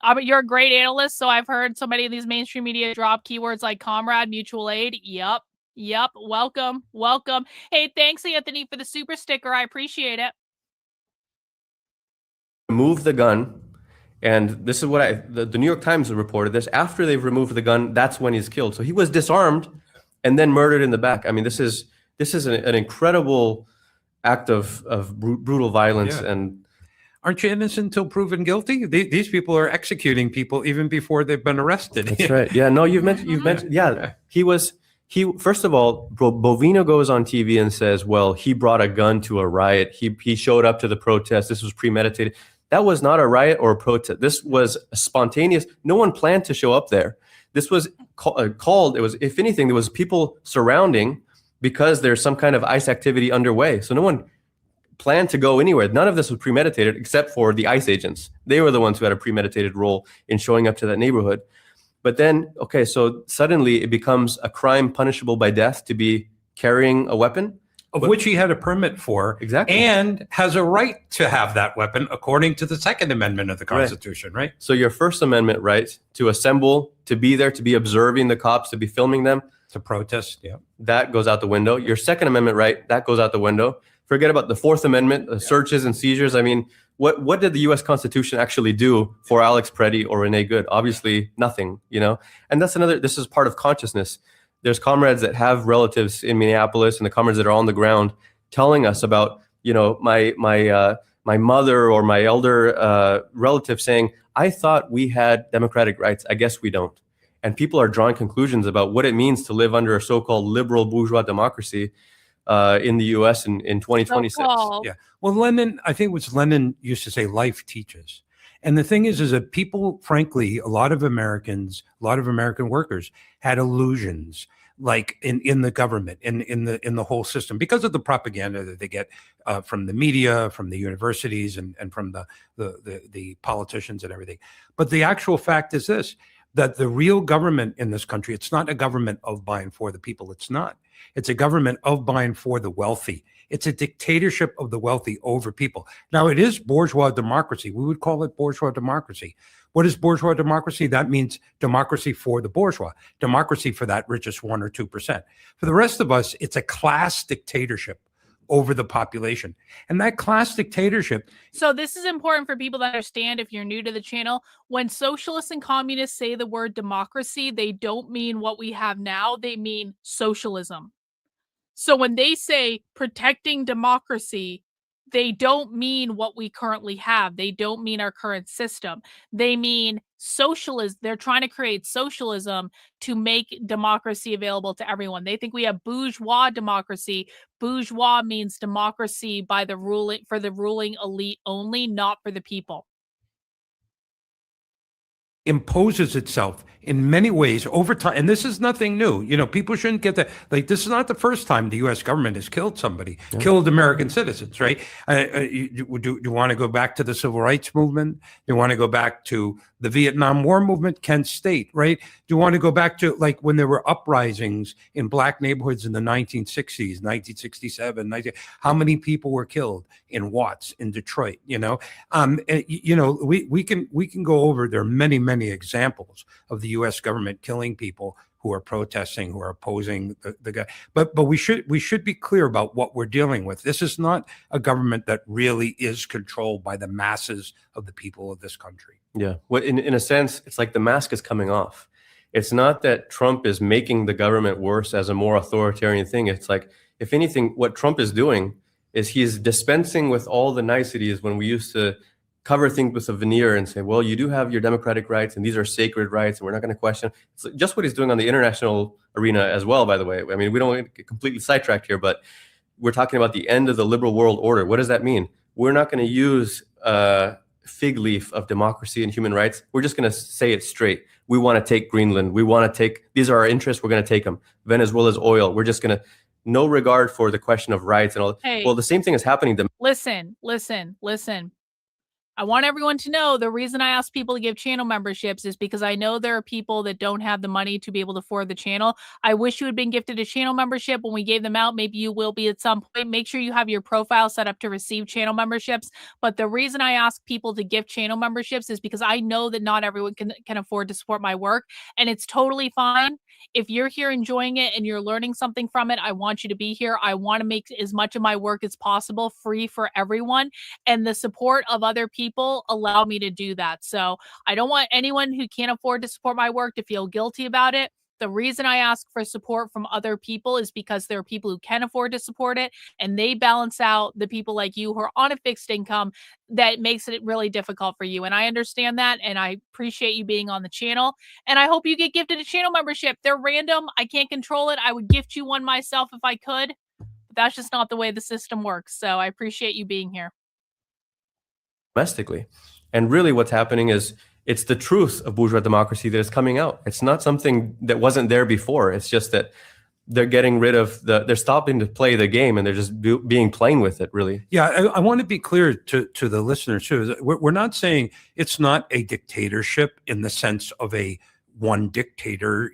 a great analyst, so I've heard so many of these mainstream media drop keywords like comrade, mutual aid. Yep. Welcome. Hey, thanks, Anthony, for the super sticker. I appreciate it. Remove the gun, and this is what the New York Times reported this. After they've removed the gun, that's when he's killed. So he was disarmed and then murdered in the back. I mean, this is an incredible act of brutal violence. Yeah. And aren't you innocent until proven guilty? These people are executing people even before they've been arrested. That's right. Yeah. No, you've mentioned. Yeah. He first of all, Bovino goes on TV and says, well, he brought a gun to a riot. He showed up to the protest. This was premeditated. That was not a riot or a protest. This was a spontaneous. No one planned to show up there. This was called. It was, if anything, there was people surrounding because there's some kind of ICE activity underway. So no one plan to go anywhere. None of this was premeditated except for the ICE agents. They were the ones who had a premeditated role in showing up to that neighborhood. But then, okay, so suddenly it becomes a crime punishable by death to be carrying a weapon. Of which he had a permit for. Exactly. And has a right to have that weapon according to the Second Amendment of the Constitution, right? So your First Amendment right to assemble, to be there, to be observing the cops, to be filming them. To protest, yeah. That goes out the window. Your Second Amendment right, that goes out the window. Forget about the Fourth Amendment, searches and seizures. I mean, what did the U.S. Constitution actually do for Alex Preddy or Renee Good? Obviously nothing, you know? And that's this is part of consciousness. There's comrades that have relatives in Minneapolis and the comrades that are on the ground telling us about, you know, my mother or my elder relative saying, I thought we had democratic rights. I guess we don't. And people are drawing conclusions about what it means to live under a so-called liberal bourgeois democracy in the U.S. in 2026. Yeah. Well, Lenin, I think it was Lenin used to say, life teaches. And the thing is that people, frankly, a lot of American workers had illusions, like in the government, in the whole system, because of the propaganda that they get from the media, from the universities, and from the politicians and everything. But the actual fact is this, that the real government in this country, it's not a government of, by, and for the people. It's not. It's a government of, by, and for the wealthy. It's a dictatorship of the wealthy over people. Now, it is bourgeois democracy. We would call it bourgeois democracy. What is bourgeois democracy? That means democracy for the bourgeois, democracy for that richest 1 or 2%. For the rest of us, it's a class dictatorship over the population. And that class dictatorship. So this is important for people to understand if you're new to the channel. When socialists and communists say the word democracy, they don't mean what we have now. They mean socialism. So when they say protecting democracy, they don't mean what we currently have. They don't mean our current system. They mean socialism. They're trying to create socialism to make democracy available to everyone. They think we have bourgeois democracy. Bourgeois means democracy by the ruling, for the ruling elite only, not for the people. Imposes itself in many ways over time. And this is nothing new. You know, people shouldn't get that. Like, this is not the first time the U.S. government has killed somebody, killed American citizens, right? Do you want to go back to the Civil Rights Movement? Do you want to go back to the Vietnam War movement, Kent State, right? Do you want to go back to, like, when there were uprisings in black neighborhoods in the 1960s, 1967, how many people were killed in Watts, in Detroit, you know? You know, we can go over, there are many examples of the U.S. government killing people who are protesting, who are opposing the guy. But we should be clear about what we're dealing with. This is not a government that really is controlled by the masses of the people of this country. Yeah. Well, in a sense, it's like the mask is coming off. It's not that Trump is making the government worse as a more authoritarian thing. It's like, if anything, what Trump is doing is he's dispensing with all the niceties when we used to cover things with a veneer and say, well, you do have your democratic rights and these are sacred rights and we're not going to question. It's just what he's doing on the international arena as well, by the way. I mean, we don't get completely sidetracked here, but we're talking about the end of the liberal world order. What does that mean? We're not going to use fig leaf of democracy and human rights. We're just going to say it straight. We want to take Greenland. We want to take, these are our interests. We're going to take them. Venezuela's oil. We're just going to, no regard for the question of rights and all. Hey, well, the same thing is happening to. Listen. I want everyone to know the reason I ask people to give channel memberships is because I know there are people that don't have the money to be able to afford the channel. I wish you had been gifted a channel membership when we gave them out. Maybe you will be at some point. Make sure you have your profile set up to receive channel memberships. But the reason I ask people to gift channel memberships is because I know that not everyone can afford to support my work. And it's totally fine. If you're here enjoying it and you're learning something from it, I want you to be here. I want to make as much of my work as possible free for everyone. And the support of other people allow me to do that. So I don't want anyone who can't afford to support my work to feel guilty about it. The reason I ask for support from other people is because there are people who can afford to support it, and they balance out the people like you who are on a fixed income that makes it really difficult for you. And I understand that, and I appreciate you being on the channel. And I hope you get gifted a channel membership. They're random. I can't control it. I would gift you one myself if I could, but that's just not the way the system works. So I appreciate you being here. Domestically. And really what's happening is it's the truth of bourgeois democracy that is coming out. It's not something that wasn't there before. It's just that they're getting rid of they're stopping to play the game and they're just playing with it, really. Yeah, I want to be clear to the listeners too. We're not saying it's not a dictatorship in the sense of a one dictator,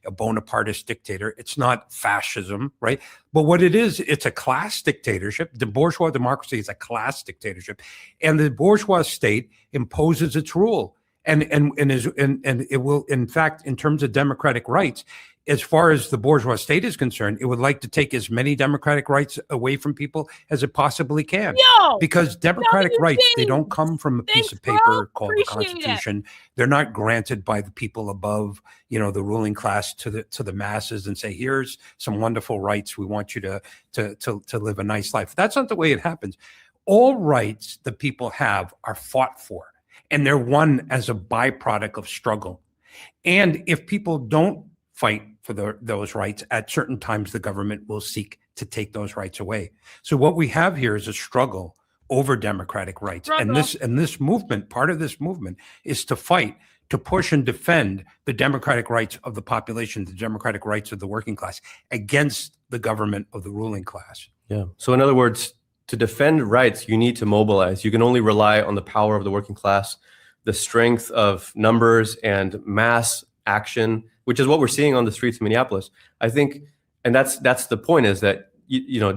a Bonapartist dictator. It's not fascism, right? But what it is, it's a class dictatorship. The bourgeois democracy is a class dictatorship, and the bourgeois state imposes its rule, and it will, in fact, in terms of democratic rights, as far as the bourgeois state is concerned, it would like to take as many democratic rights away from people as it possibly can. Because democratic rights, they don't come from a piece of paper called the Constitution. They're not granted by the people above, the ruling class to the masses and say, here's some wonderful rights. We want you to live a nice life. That's not the way it happens. All rights that people have are fought for, and they're won as a byproduct of struggle. And if people don't fight for those rights, at certain times the government will seek to take those rights away. So what we have here is a struggle over democratic rights. And this movement, part of this movement, is to fight, to push and defend the democratic rights of the population, the democratic rights of the working class against the government of the ruling class. Yeah. So in other words, to defend rights, you need to mobilize. You can only rely on the power of the working class, the strength of numbers and mass action, which is what we're seeing on the streets of Minneapolis. I think, and that's the point, is that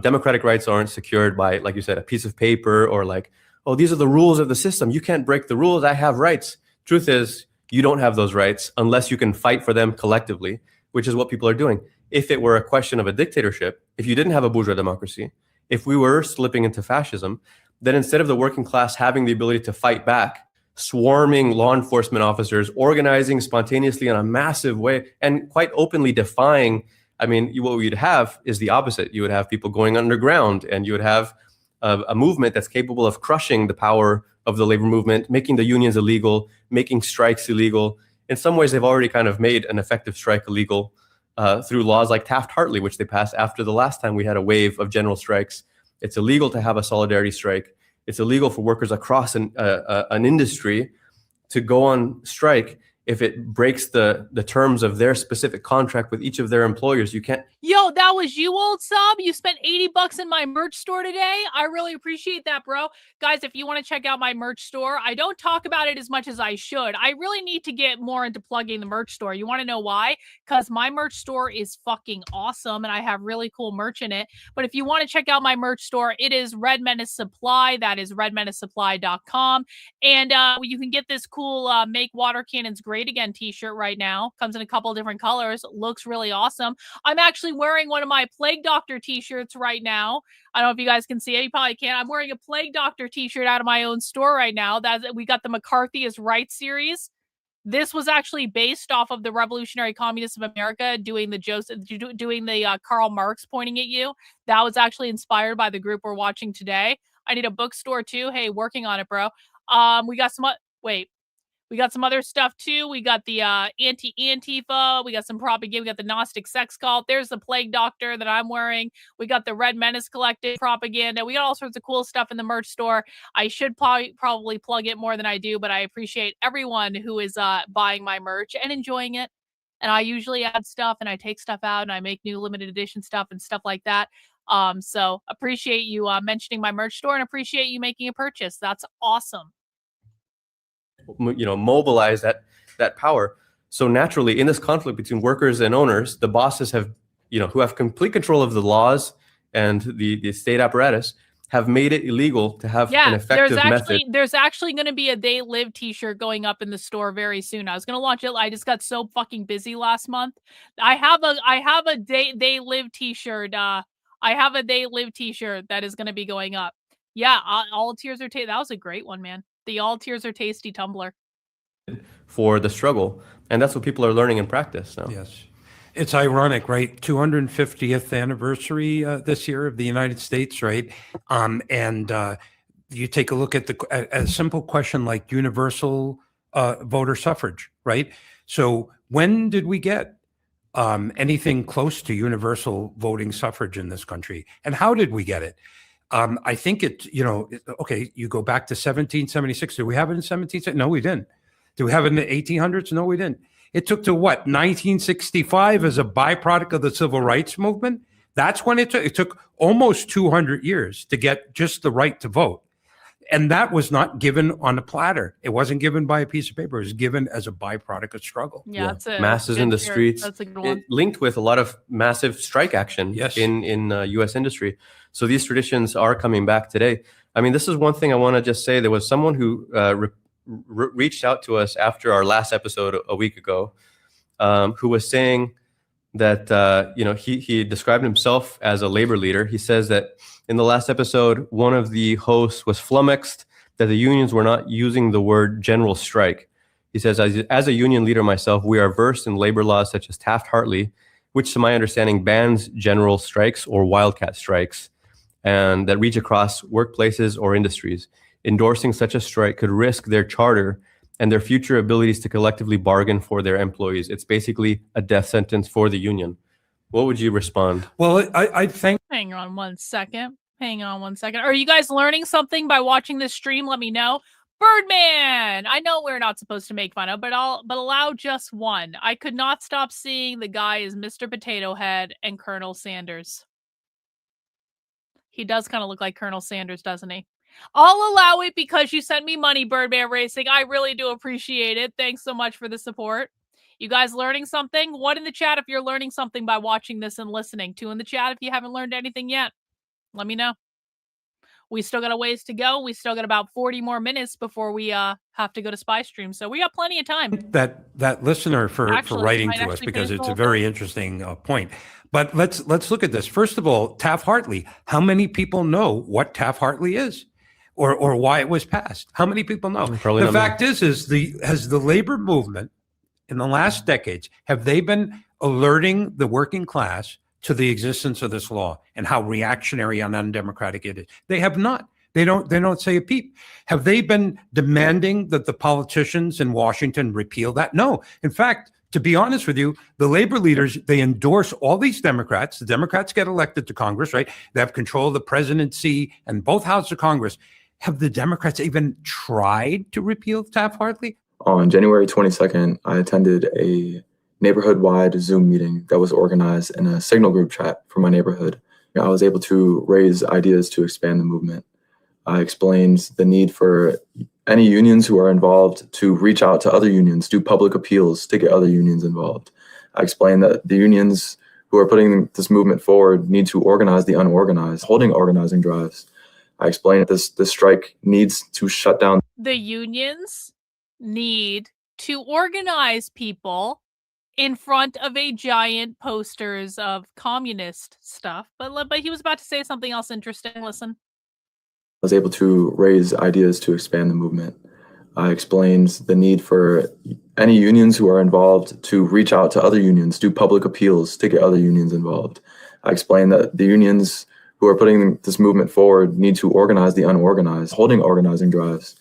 democratic rights aren't secured by, like you said, a piece of paper or like, oh, these are the rules of the system. You can't break the rules. I have rights. Truth is, you don't have those rights unless you can fight for them collectively, which is what people are doing. If it were a question of a dictatorship, if you didn't have a bourgeois democracy, if we were slipping into fascism, then instead of the working class having the ability to fight back, swarming law enforcement officers, organizing spontaneously in a massive way, and quite openly defying, what you'd have is the opposite. You would have people going underground, and you would have a movement that's capable of crushing the power of the labor movement, making the unions illegal, making strikes illegal. In some ways, they've already kind of made an effective strike illegal through laws like Taft-Hartley, which they passed after the last time we had a wave of general strikes. It's illegal to have a solidarity strike. It's illegal for workers across an industry to go on strike if it breaks the terms of their specific contract with each of their employers. You can't. Yo, that was you, old sub. You spent $80 in my merch store today. I really appreciate that, bro. Guys, if you want to check out my merch store, I don't talk about it as much as I should. I really need to get more into plugging the merch store. You want to know why? Because my merch store is fucking awesome and I have really cool merch in it. But if you want to check out my merch store, it is Red Menace Supply. That is redmenacesupply.com. And you can get this cool Make Water Cannons Great Again t-shirt right now. Comes in a couple different colors. Looks really awesome. I'm actually wearing one of my Plague Doctor t-shirts right now. I don't know if you guys can see it. You probably can't. I'm wearing a Plague Doctor t-shirt out of my own store right now. We got the McCarthy is Right series. This was actually based off of the Revolutionary Communists of America doing the Karl Marx pointing at you. That was actually inspired by the group we're watching today. I need a bookstore too. Hey, working on it, bro. We got some other stuff too. We got the anti-Antifa. We got some propaganda. We got the Gnostic sex cult. There's the Plague Doctor that I'm wearing. We got the Red Menace Collective propaganda. We got all sorts of cool stuff in the merch store. I should probably plug it more than I do, but I appreciate everyone who is buying my merch and enjoying it. And I usually add stuff and I take stuff out and I make new limited edition stuff and stuff like that. So appreciate you mentioning my merch store and appreciate you making a purchase. That's awesome. Mobilize that power. So naturally, in this conflict between workers and owners, the bosses have, who have complete control of the laws and the state apparatus, have made it illegal to have an effective method. There's actually going to be a They Live t-shirt going up in the store very soon. I was going to launch it. I just got so fucking busy last month. I have a They Live t-shirt. I have a They Live t-shirt that is going to be going up. Yeah, all tears are tasty. That was a great one, man. The All Tears Are Tasty Tumblr. For the struggle. And that's what people are learning in practice now. Yes. It's ironic, right? 250th anniversary this year of the United States, right? And you take a look at a simple question like universal voter suffrage, right? So when did we get anything close to universal voting suffrage in this country? And how did we get it? I think okay, you go back to 1776. Did we have it in 1776? No, we didn't. Did we have it in the 1800s? No, we didn't. It took to what, 1965 as a byproduct of the civil rights movement? That's when it took. It took almost 200 years to get just the right to vote. And that was not given on a platter. It wasn't given by a piece of paper. It was given as a byproduct of struggle. Yeah, that's it. Masses in the streets. That's a good one. Linked with a lot of massive strike action in U.S. industry. So these traditions are coming back today. I mean, this is one thing I want to just say. There was someone who reached out to us after our last episode a week ago, who was saying that he described himself as a labor leader. He says that in the last episode, one of the hosts was flummoxed that the unions were not using the word general strike. He says, as a union leader myself, we are versed in labor laws such as Taft-Hartley, which to my understanding bans general strikes or wildcat strikes, and that reach across workplaces or industries. Endorsing such a strike could risk their charter and their future abilities to collectively bargain for their employees. It's basically a death sentence for the union. What would you respond? Well, I think... Hang on one second. Are you guys learning something by watching this stream? Let me know. Birdman! I know we're not supposed to make fun of, but allow just one. I could not stop seeing the guy as Mr. Potato Head and Colonel Sanders. He does kind of look like Colonel Sanders, doesn't he? I'll allow it because you sent me money, Birdman Racing. I really do appreciate it. Thanks so much for the support. You guys learning something? One in the chat if you're learning something by watching this and listening. 2 in the chat if you haven't learned anything yet. Let me know. We still got a ways to go. We still got about 40 more minutes before we have to go to Spy Stream. So we got plenty of time. That listener for writing to us, because it's a very interesting point. But let's look at this. First of all, Taft-Hartley. How many people know what Taft-Hartley is? Or why it was passed? How many people know? The fact is has the labor movement in the last decades, have they been alerting the working class to the existence of this law and how reactionary and undemocratic it is? They have not. They don't say a peep. Have they been demanding that the politicians in Washington repeal that? No. In fact, to be honest with you, the labor leaders, they endorse all these Democrats. The Democrats get elected to Congress, right? They have control of the presidency and both houses of Congress. Have the Democrats even tried to repeal Taft-Hartley? On January 22nd, I attended a neighborhood-wide Zoom meeting that was organized in a Signal group chat for my neighborhood. I was able to raise ideas to expand the movement. I explained the need for any unions who are involved to reach out to other unions, do public appeals to get other unions involved. I explained that the unions who are putting this movement forward need to organize the unorganized, holding organizing drives. I explained that this strike needs to shut down. The unions need to organize people in front of a giant posters of communist stuff. But he was about to say something else interesting. Listen. I was able to raise ideas to expand the movement. I explained the need for any unions who are involved to reach out to other unions, do public appeals to get other unions involved. I explained that the unions who are putting this movement forward need to organize the unorganized, holding organizing drives.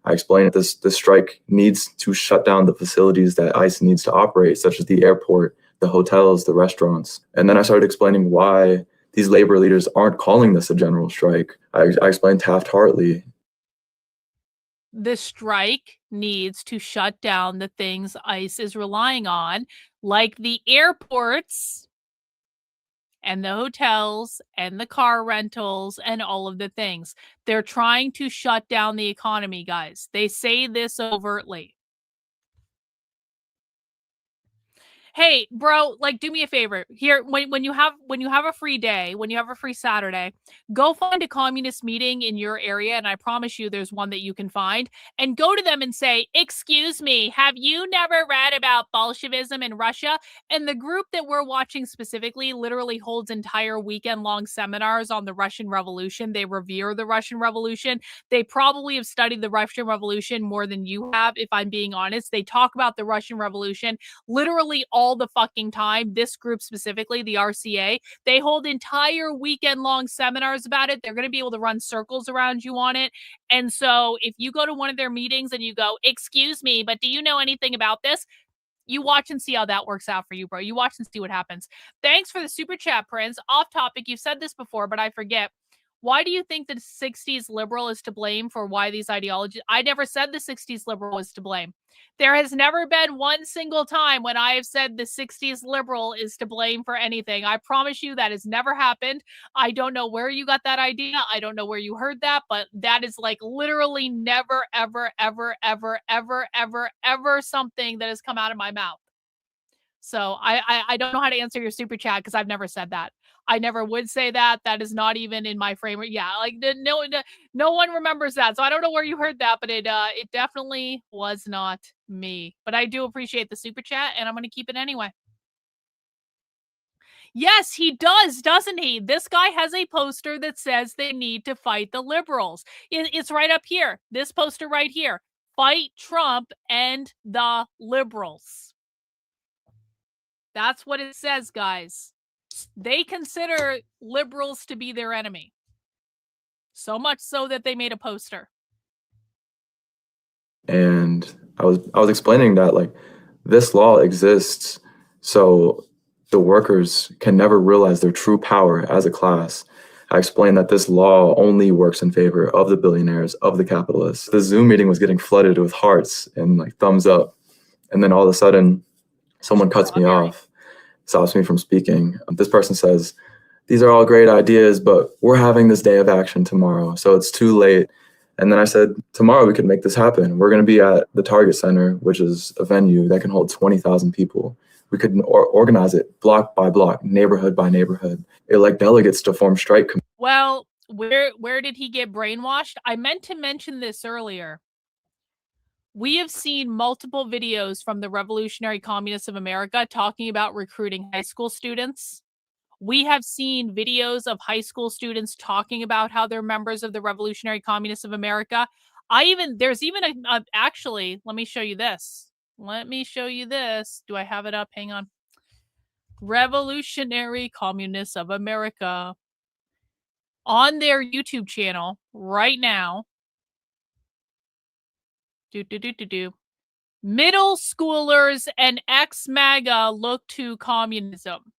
I explained that this strike needs to shut down the facilities that ICE needs to operate, such as the airport, the hotels, the restaurants. And then I started explaining why these labor leaders aren't calling this a general strike. I explained Taft-Hartley. The strike needs to shut down the things ICE is relying on, like the airports and the hotels and the car rentals and all of the things. They're trying to shut down the economy, guys. They say this overtly. Hey, bro, like, do me a favor here. When you have a free day, when you have a free Saturday, go find a communist meeting in your area. And I promise you there's one that you can find, and go to them and say, excuse me, have you never read about Bolshevism in Russia? And the group that we're watching specifically literally holds entire weekend long seminars on the Russian Revolution. They revere the Russian Revolution. They probably have studied the Russian Revolution more than you have, if I'm being honest. They talk about the Russian Revolution literally all the fucking time. This group specifically, the RCA, they hold entire weekend long seminars about it. They're going to be able to run circles around you on it. And so if you go to one of their meetings and you go, excuse me, but do you know anything about this? You watch and see how that works out for you, bro. You watch and see what happens. Thanks for the super chat, Prince. Off topic, you've said this before, but I forget. Why do you think the 60s liberal is to blame for why these ideologies? I never said the 60s liberal is to blame. There has never been one single time when I have said the 60s liberal is to blame for anything. I promise you that has never happened. I don't know where you got that idea. I don't know where you heard that, but that is like literally never, ever, ever, ever, ever, ever, ever something that has come out of my mouth. So I don't know how to answer your super chat because I've never said that. I never would say that. That is not even in my framework. Yeah, like no one remembers that. So I don't know where you heard that, but it definitely was not me. But I do appreciate the super chat, and I'm going to keep it anyway. Yes, he does, doesn't he? This guy has a poster that says they need to fight the liberals. It's right up here. This poster right here. Fight Trump and the liberals. That's what it says, guys. They consider liberals to be their enemy. So much so that they made a poster. And I was explaining that like this law exists so the workers can never realize their true power as a class. I explained that this law only works in favor of the billionaires, of the capitalists. The Zoom meeting was getting flooded with hearts and like thumbs up. And then all of a sudden, someone cuts me off, stops me from speaking. This person says, "These are all great ideas, but we're having this day of action tomorrow, so it's too late." And then I said, tomorrow we could make this happen. We're going to be at the Target Center, which is a venue that can hold 20,000 people. We could organize it block by block, neighborhood by neighborhood, elect delegates to form strike committees. Well, where did he get brainwashed? I meant to mention this earlier. We have seen multiple videos from the Revolutionary Communists of America talking about recruiting high school students. We have seen videos of high school students talking about how they're members of the Revolutionary Communists of America. There's even actually, let me show you this. Let me show you this. Do I have it up? Hang on. Revolutionary Communists of America. On their YouTube channel right now. Middle schoolers and ex-MAGA look to communism.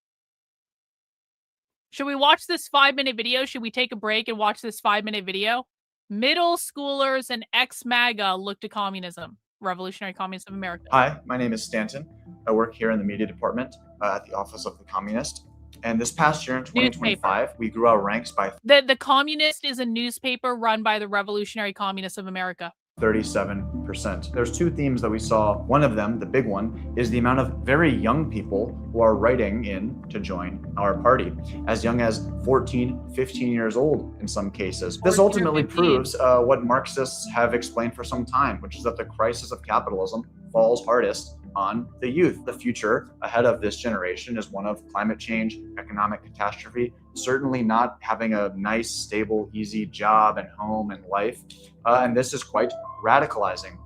Should we watch this 5-minute video? Should we take a break and watch this 5-minute video? Middle schoolers and ex-MAGA look to communism. Revolutionary Communists of America. Hi, my name is Stanton. I work here in the media department at the Office of the Communist. And this past year in 2025, we grew our ranks by The Communist is a newspaper run by the Revolutionary Communists of America. 37%. There's two themes that we saw. One of them, the big one, is the amount of very young people who are writing in to join our party, as young as 14, 15 years old in some cases. This ultimately proves what Marxists have explained for some time, which is that the crisis of capitalism falls hardest on the youth. The future ahead of this generation is one of climate change, economic catastrophe, certainly not having a nice, stable, easy job and home and life. And this is quite radicalizing.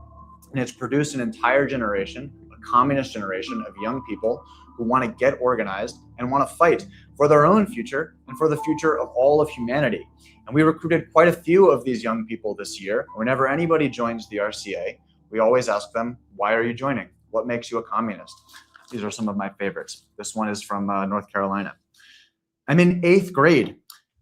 And it's produced an entire generation, a communist generation of young people who want to get organized and want to fight for their own future and for the future of all of humanity. And we recruited quite a few of these young people this year. Whenever anybody joins the RCA, we always ask them, why are you joining? What makes you a communist? These are some of my favorites. This one is from North Carolina. I'm in 8th grade.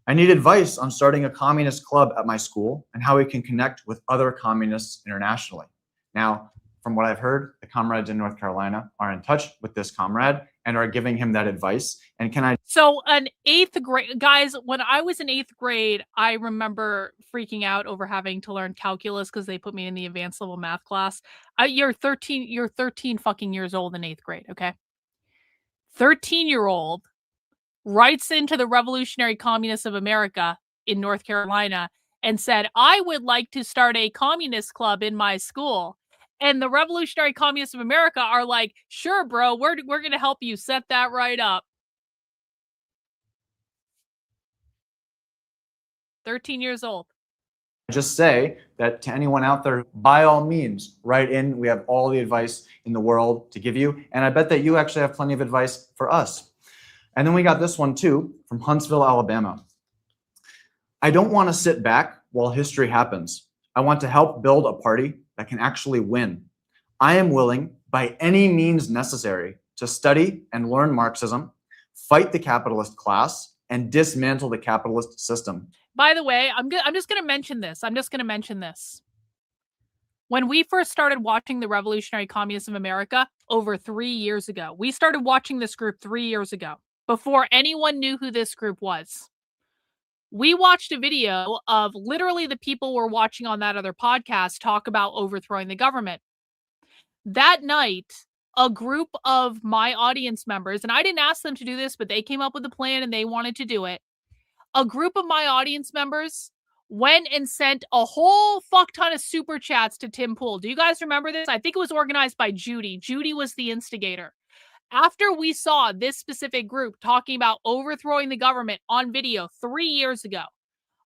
I need advice on starting a communist club at my school and how we can connect with other communists internationally. Now, from what I've heard, the comrades in North Carolina are in touch with this comrade and are giving him that advice. And can I... So an 8th grade, guys, when I was in 8th grade, I remember freaking out over having to learn calculus because they put me in the advanced level math class. You're 13 fucking years old in 8th grade, okay? 13-year-old writes into the Revolutionary Communists of America in North Carolina and said, I would like to start a communist club in my school. And the Revolutionary Communists of America are like, sure, bro, we're going to help you set that right up. 13 years old. Just say that to anyone out there, by all means, write in. We have all the advice in the world to give you. And I bet that you actually have plenty of advice for us. And then we got this one too, from Huntsville, Alabama. I don't want to sit back while history happens. I want to help build a party that can actually win. I am willing, by any means necessary, to study and learn Marxism, fight the capitalist class, and dismantle the capitalist system. By the way, I'm just going to mention this. When we first started watching the Revolutionary Communists of America over 3 years ago, we started watching this group 3 years ago, before anyone knew who this group was. We watched a video of literally the people we're watching on that other podcast talk about overthrowing the government. That night, a group of my audience members, and I didn't ask them to do this, but they came up with a plan and they wanted to do it. A group of my audience members went and sent a whole fuck ton of super chats to Tim Pool. Do you guys remember this? I think it was organized by Judy. Judy was the instigator. After we saw this specific group talking about overthrowing the government on video 3 years ago,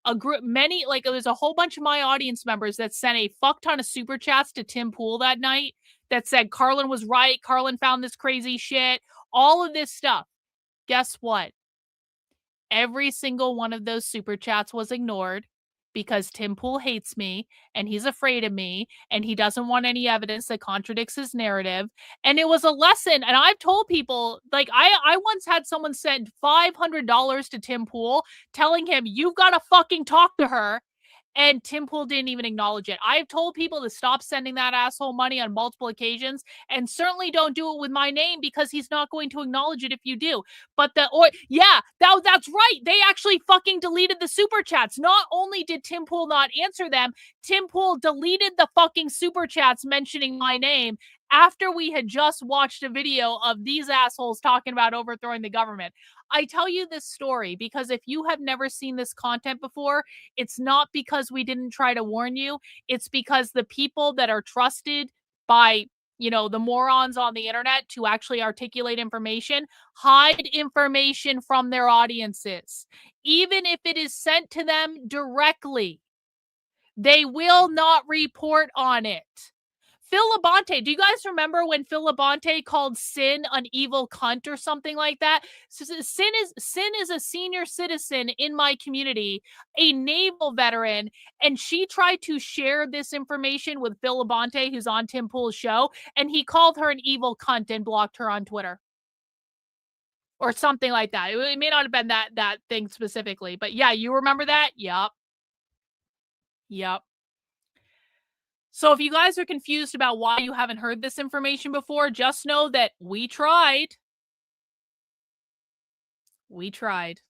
it was a whole bunch of my audience members that sent a fuck ton of super chats to Tim Pool that night that said Karlyn was right, Karlyn found this crazy shit, all of this stuff. Guess what? Every single one of those super chats was ignored because Tim Pool hates me and he's afraid of me and he doesn't want any evidence that contradicts his narrative. And it was a lesson. And I've told people, like, I once had someone send $500 to Tim Pool telling him, you've got to fucking talk to her. And Tim Pool didn't even acknowledge it. I've told people to stop sending that asshole money on multiple occasions, and certainly don't do it with my name because he's not going to acknowledge it if you do. But that's right. They actually fucking deleted the super chats. Not only did Tim Pool not answer them, Tim Pool deleted the fucking super chats mentioning my name after we had just watched a video of these assholes talking about overthrowing the government. I tell you this story because if you have never seen this content before, it's not because we didn't try to warn you. It's because the people that are trusted by, the morons on the internet to actually articulate information hide information from their audiences. Even if it is sent to them directly, they will not report on it. Phil Labonte, do you guys remember when Phil Labonte called Sin an evil cunt or something like that? Sin is a senior citizen in my community, a naval veteran, and she tried to share this information with Phil Labonte, who's on Tim Pool's show, and he called her an evil cunt and blocked her on Twitter. Or something like that. It may not have been that thing specifically, but yeah, you remember that? Yup. So if you guys are confused about why you haven't heard this information before, just know that we tried. We tried.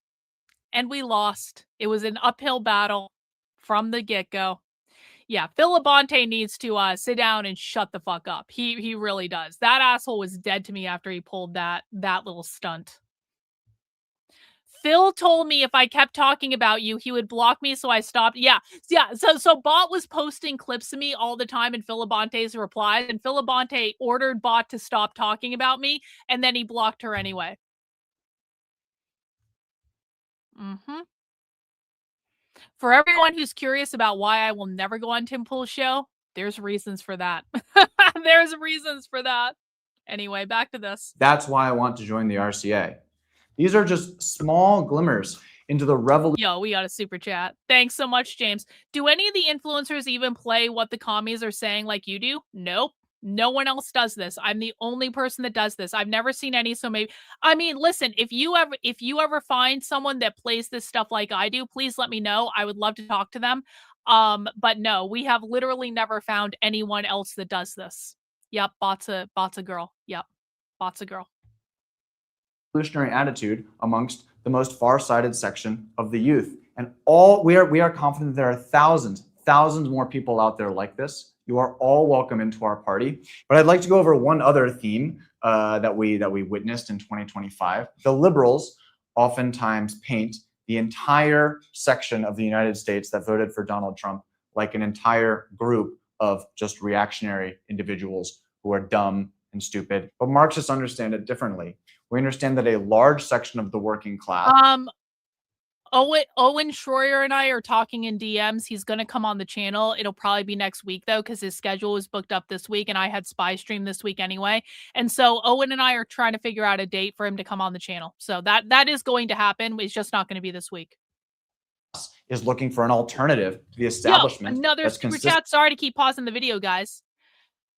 And we lost. It was an uphill battle from the get-go. Yeah, Phil Labonte needs to sit down and shut the fuck up. He really does. That asshole was dead to me after he pulled that little stunt. Phil told me if I kept talking about you, he would block me, so I stopped. Yeah. So Bot was posting clips of me all the time in Phil Labonte's replies, and Phil Labonte ordered Bot to stop talking about me, and then he blocked her anyway. For everyone who's curious about why I will never go on Tim Pool's show, there's reasons for that. There's reasons for that. Anyway, back to this. That's why I want to join the RCA. These are just small glimmers into the revolution. Yo, we got a super chat. Thanks so much, James. Do any of the influencers even play what the commies are saying like you do? Nope. No one else does this. I'm the only person that does this. I've never seen any, so maybe. I mean, listen, if you ever find someone that plays this stuff like I do, please let me know. I would love to talk to them. But no, we have literally never found anyone else that does this. Yep, Bot's a girl. Yep, Bot's a girl. Revolutionary attitude amongst the most far-sighted section of the youth, and we are confident there are thousands more people out there like this. You are all welcome into our party. But I'd like to go over one other theme that we witnessed in 2025. The liberals oftentimes paint the entire section of the United States that voted for Donald Trump like an entire group of just reactionary individuals who are dumb and stupid. But Marxists understand it differently. We understand that a large section of the working class. Owen Schroyer and I are talking in DMs. He's going to come on the channel. It'll probably be next week, though, because his schedule was booked up this week, and I had Spy Stream this week anyway. And so Owen and I are trying to figure out a date for him to come on the channel. So that is going to happen. It's just not going to be this week. Is looking for an alternative to the establishment. Another super chat. Sorry to keep pausing the video, guys.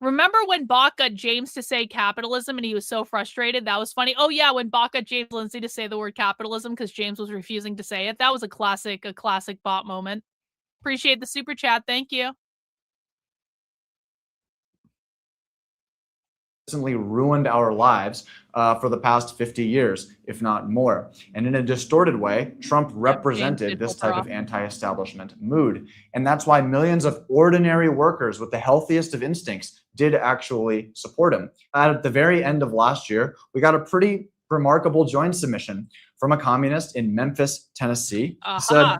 Remember when Bach got James to say capitalism and he was so frustrated? That was funny. Oh yeah, when Bach got James Lindsay to say the word capitalism because James was refusing to say it. That was a classic Bot moment. Appreciate the super chat. Thank you. Ruined our lives for the past 50 years, if not more. And in a distorted way, Trump represented this type of anti-establishment mood. And that's why millions of ordinary workers with the healthiest of instincts did actually support him. At the very end of last year, we got a pretty remarkable joint submission from a communist in Memphis, Tennessee. He said,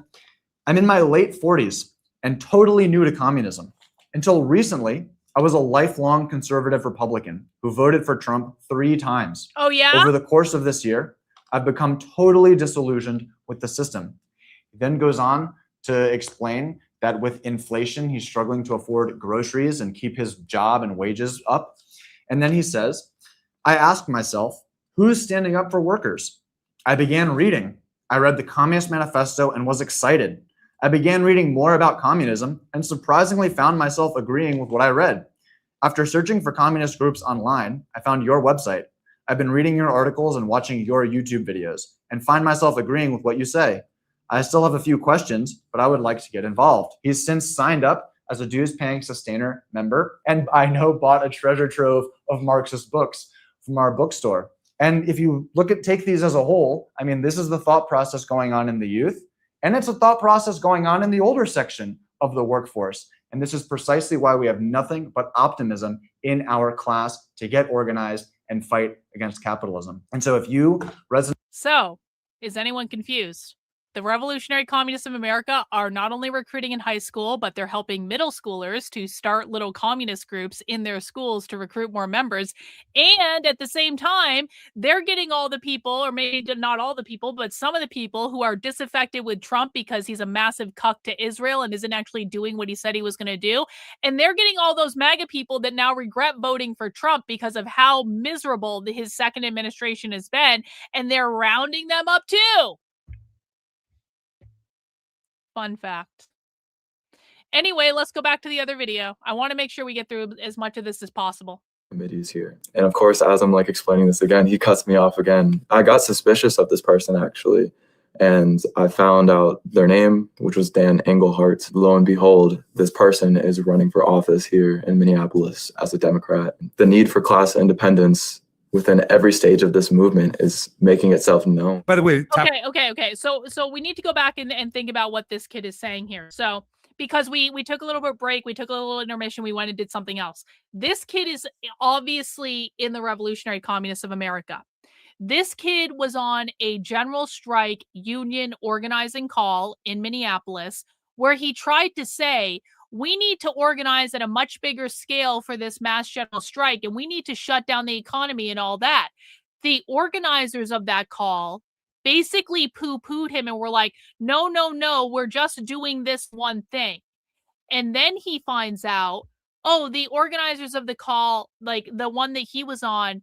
"I'm in my late 40s and totally new to communism. Until recently, I was a lifelong conservative Republican who voted for Trump 3 times. Oh, yeah? Over the course of this year, I've become totally disillusioned with the system." He then goes on to explain that with inflation, he's struggling to afford groceries and keep his job and wages up. And then he says, "I asked myself, who's standing up for workers? I began reading. I read the Communist Manifesto and was excited. I began reading more about communism and surprisingly found myself agreeing with what I read. After searching for communist groups online, I found your website. I've been reading your articles and watching your YouTube videos and find myself agreeing with what you say. I still have a few questions, but I would like to get involved." He's since signed up as a dues-paying Sustainer member, and I know bought a treasure trove of Marxist books from our bookstore. And if you take these as a whole, I mean, this is the thought process going on in the youth, and it's a thought process going on in the older section of the workforce. And this is precisely why we have nothing but optimism in our class to get organized and fight against capitalism. And so if you resonate... So, is anyone confused? The Revolutionary Communists of America are not only recruiting in high school, but they're helping middle schoolers to start little communist groups in their schools to recruit more members. And at the same time, they're getting all the people, or maybe not all the people, but some of the people who are disaffected with Trump because he's a massive cuck to Israel and isn't actually doing what he said he was going to do. And they're getting all those MAGA people that now regret voting for Trump because of how miserable his second administration has been. And they're rounding them up too. Fun fact. Anyway, let's go back to the other video. I want to make sure we get through as much of this as possible. Committees here. And of course, as I'm explaining this again, he cuts me off again. I got suspicious of this person actually. And I found out their name, which was Dan Engelhardt. Lo and behold, this person is running for office here in Minneapolis as a Democrat. The need for class independence within every stage of this movement is making itself known. By the way, Okay. So we need to go back and think about what this kid is saying here. So because we took a little bit break, we took a little intermission, we went and did something else. This kid is obviously in the Revolutionary Communists of America. This kid was on a general strike union organizing call in Minneapolis where he tried to say, we need to organize at a much bigger scale for this mass general strike, and we need to shut down the economy and all that. The organizers of that call basically poo-pooed him and were like, no, we're just doing this one thing. And then he finds out, oh, the organizers of the call, the one that he was on,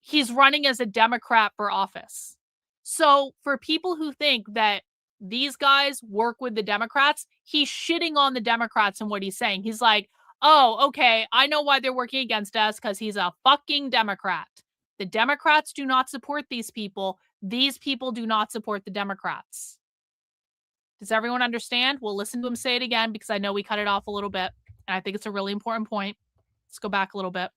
he's running as a Democrat for office. So for people who think that these guys work with the Democrats, he's shitting on the Democrats and what he's saying. He's like, oh, okay, I know why they're working against us, because he's a fucking Democrat. The Democrats do not support these people. These people do not support the Democrats. Does everyone understand? We'll listen to him say it again because I know we cut it off a little bit. And I think it's a really important point. Let's go back a little bit.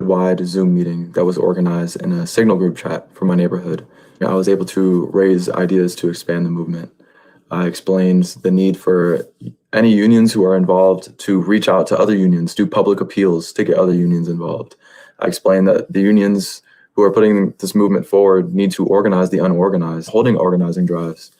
Wide Zoom meeting that was organized in a Signal group chat for my neighborhood. I was able to raise ideas to expand the movement. I explained the need for any unions who are involved to reach out to other unions, do public appeals to get other unions involved. I explained that the unions who are putting this movement forward need to organize the unorganized, holding organizing drives.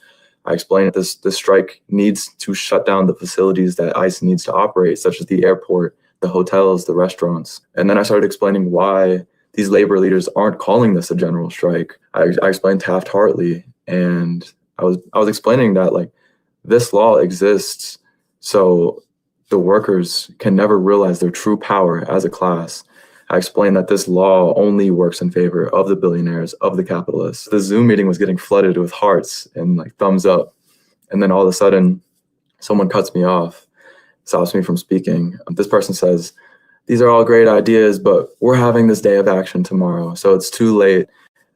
I explained that this strike needs to shut down the facilities that ICE needs to operate, such as the airport, the hotels, the restaurants. And then I started explaining why these labor leaders aren't calling this a general strike. I explained Taft-Hartley, and I was explaining that this law exists so the workers can never realize their true power as a class. I explained that this law only works in favor of the billionaires, of the capitalists. The Zoom meeting was getting flooded with hearts and thumbs up. And then all of a sudden, someone cuts me off stops me from speaking. This person says, "These are all great ideas, but we're having this day of action tomorrow, so it's too late."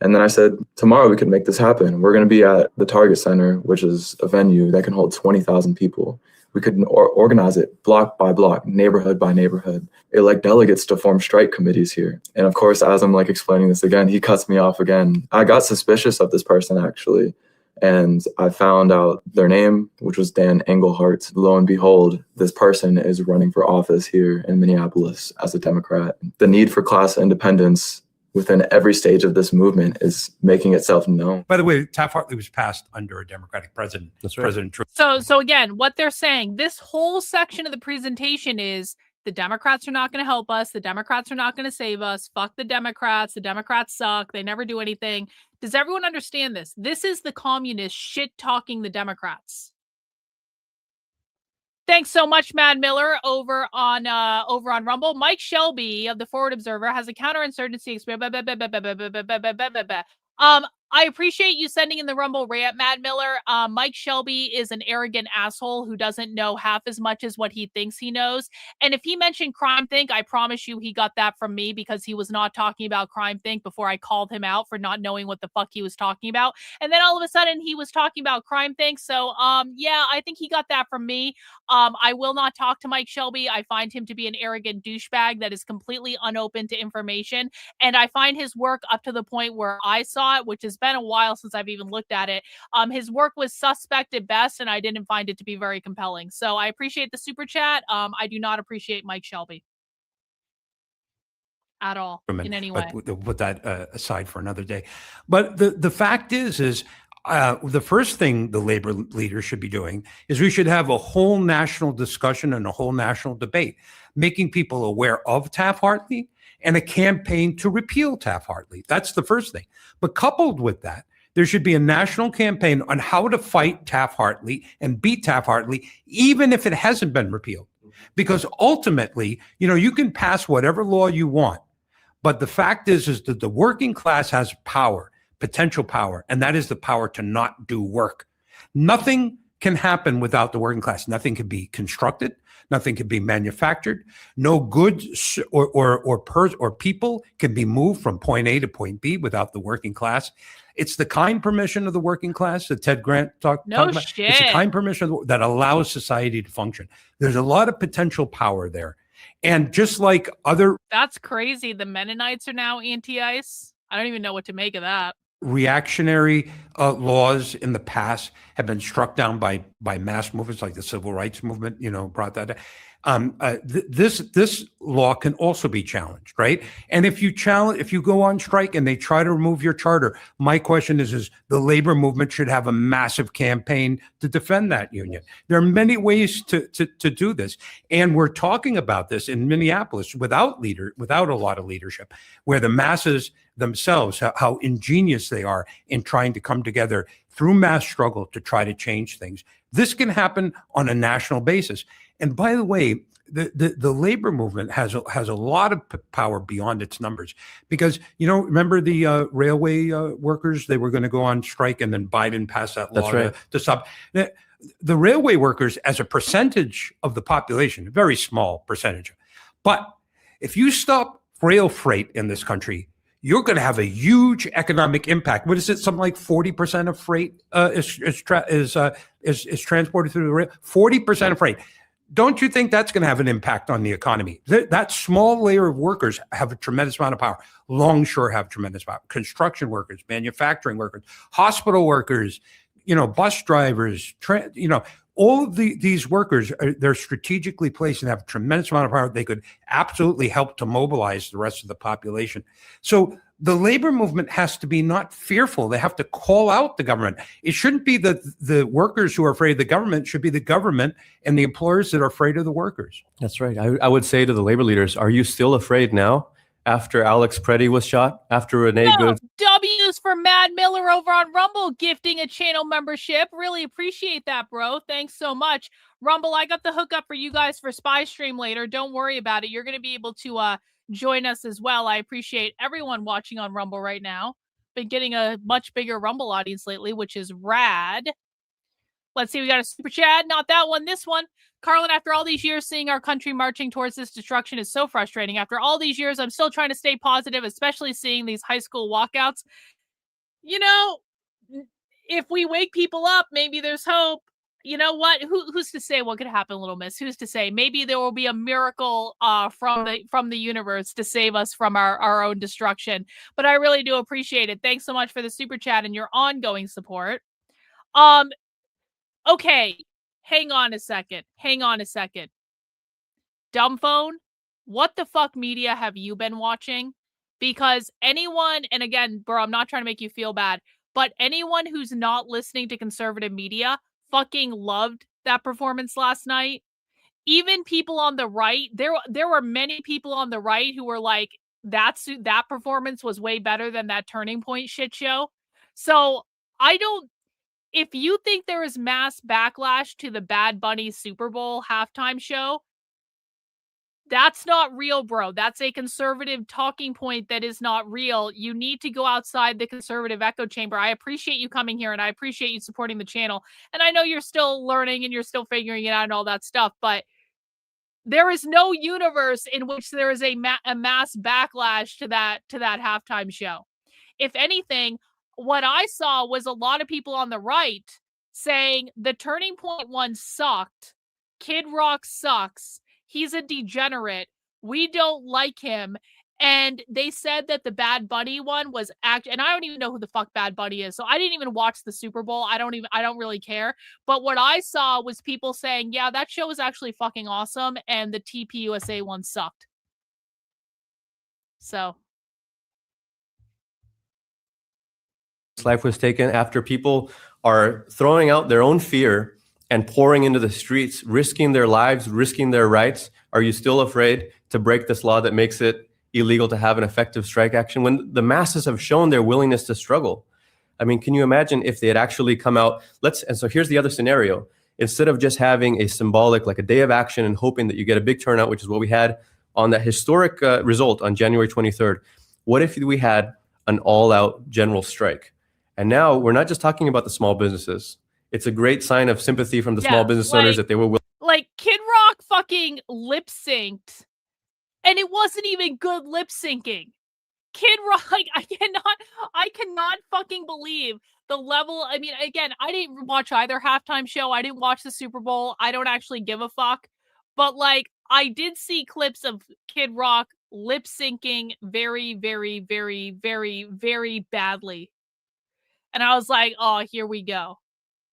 And then I said, tomorrow we could make this happen. We're going to be at the Target Center, which is a venue that can hold 20,000 people. We could organize it block by block, neighborhood by neighborhood, elect delegates to form strike committees here. And of course, as I'm like explaining this again, he cuts me off again. I got suspicious of this person actually. And I found out their name, which was Dan Engelhardt. Lo and behold, this person is running for office here in Minneapolis as a Democrat. The need for class independence within every stage of this movement is making itself known. By the way, Taft-Hartley was passed under a Democratic president. That's right. President Trump. So again, what they're saying, this whole section of the presentation is the Democrats are not going to help us. The Democrats are not going to save us. Fuck the Democrats. The Democrats suck. They never do anything. Does everyone understand this? This is the communists shit talking the Democrats. Thanks so much, Mad Miller, over on Rumble. Mike Shelby of the Forward Observer has a counterinsurgency experience. I appreciate you sending in the Rumble rant, Mad Miller. Mike Shelby is an arrogant asshole who doesn't know half as much as what he thinks he knows. And if he mentioned Crime Think, I promise you he got that from me because he was not talking about Crime Think before I called him out for not knowing what the fuck he was talking about. And then all of a sudden he was talking about Crime Think. So, yeah, I think he got that from me. I will not talk to Mike Shelby. I find him to be an arrogant douchebag that is completely unopen to information. And I find his work up to the point where I saw it, which has been a while since I've even looked at it. His work was suspect at best, and I didn't find it to be very compelling. So I appreciate the super chat. I do not appreciate Mike Shelby at all in any way. But put that aside for another day. But the fact is the first thing the labor leaders should be doing is we should have a whole national discussion and a whole national debate, making people aware of Taft-Hartley and a campaign to repeal Taft-Hartley. That's the first thing. But coupled with that, there should be a national campaign on how to fight Taft-Hartley and beat Taft-Hartley, even if it hasn't been repealed. Because ultimately, you can pass whatever law you want. But the fact is that the working class has power, potential power, and that is the power to not do work. Nothing can happen without the working class. Nothing can be constructed. Nothing can be manufactured. No goods or people can be moved from point A to point B without the working class. It's the kind permission of the working class that Ted Grant talked about. Shit. It's the kind permission that allows society to function. There's a lot of potential power there. And just like other... That's crazy. The Mennonites are now anti-ICE. I don't even know what to make of that. Reactionary laws in the past have been struck down by mass movements like the civil rights movement, brought that down. This law can also be challenged, right? And if you go on strike and they try to remove your charter, my question is the labor movement should have a massive campaign to defend that union. There are many ways to do this. And we're talking about this in Minneapolis without a lot of leadership, where the masses themselves, how ingenious they are in trying to come together through mass struggle to try to change things. This can happen on a national basis. And by the way, the labor movement has a lot of power beyond its numbers, because remember the railway workers, they were going to go on strike, and then Biden passed that law to stop. The railway workers, as a percentage of the population, a very small percentage, but if you stop rail freight in this country, you're going to have a huge economic impact. What is it? Something like 40% of freight is transported through the rail. 40% of freight. Don't you think that's going to have an impact on the economy? That small layer of workers have a tremendous amount of power. Longshore have tremendous power. Construction workers, manufacturing workers, hospital workers, bus drivers, all of these workers, they're strategically placed and have a tremendous amount of power. They could absolutely help to mobilize the rest of the population. So the labor movement has to be not fearful. They have to call out the government. It shouldn't be the workers who are afraid of the government. It should be the government and the employers that are afraid of the workers. That's right. I would say to the labor leaders, are you still afraid now? After Alex Preddy was shot, after Renee Good. W's for Mad Miller over on Rumble, gifting a channel membership. Really appreciate that, bro. Thanks so much. Rumble, I got the hookup for you guys for Spy Stream later. Don't worry about it. You're going to be able to join us as well. I appreciate everyone watching on Rumble right now. Been getting a much bigger Rumble audience lately, which is rad. Let's see, we got a super chat. Not that one, this one. Karlyn, after all these years, seeing our country marching towards this destruction is so frustrating. After all these years, I'm still trying to stay positive, especially seeing these high school walkouts. You know, if we wake people up, maybe there's hope. You know what? Who's to say what could happen, Little Miss? Who's to say? Maybe there will be a miracle from the universe to save us from our own destruction. But I really do appreciate it. Thanks so much for the super chat and your ongoing support. Okay, hang on a second. Dumb phone, what the fuck media have you been watching? Because anyone, and again, bro, I'm not trying to make you feel bad, but anyone who's not listening to conservative media fucking loved that performance last night. Even people on the right, there were many people on the right who were like, that performance was way better than that Turning Point shit show. So if you think there is mass backlash to the Bad Bunny Super Bowl halftime show, that's not real, bro. That's a conservative talking point that is not real. You need to go outside the conservative echo chamber. I appreciate you coming here and I appreciate you supporting the channel. And I know you're still learning and you're still figuring it out and all that stuff, but there is no universe in which there is a mass backlash to that halftime show. If anything, what I saw was a lot of people on the right saying the Turning Point one sucked. Kid Rock sucks. He's a degenerate. We don't like him. And they said that the Bad Bunny one was and I don't even know who the fuck Bad Bunny is. So I didn't even watch the Super Bowl. I don't really care. But what I saw was people saying, yeah, that show was actually fucking awesome. And the TPUSA one sucked. So. Life was taken after people are throwing out their own fear and pouring into the streets, risking their lives, risking their rights. Are you still afraid to break this law that makes it illegal to have an effective strike action when the masses have shown their willingness to struggle? I mean, can you imagine if they had actually come out? And so here's the other scenario. Instead of just having a symbolic, like a day of action and hoping that you get a big turnout, which is what we had on that historic result on January 23rd, what if we had an all-out general strike? And now we're not just talking about the small businesses. It's a great sign of sympathy from the small business owners that they were willing. Like Kid Rock fucking lip synced, and it wasn't even good lip syncing. Kid Rock, like, I cannot fucking believe the level. I mean, again, I didn't watch either halftime show. I didn't watch the Super Bowl. I don't actually give a fuck. But like, I did see clips of Kid Rock lip syncing very, very, very, very, very badly. And I was like, oh, here we go.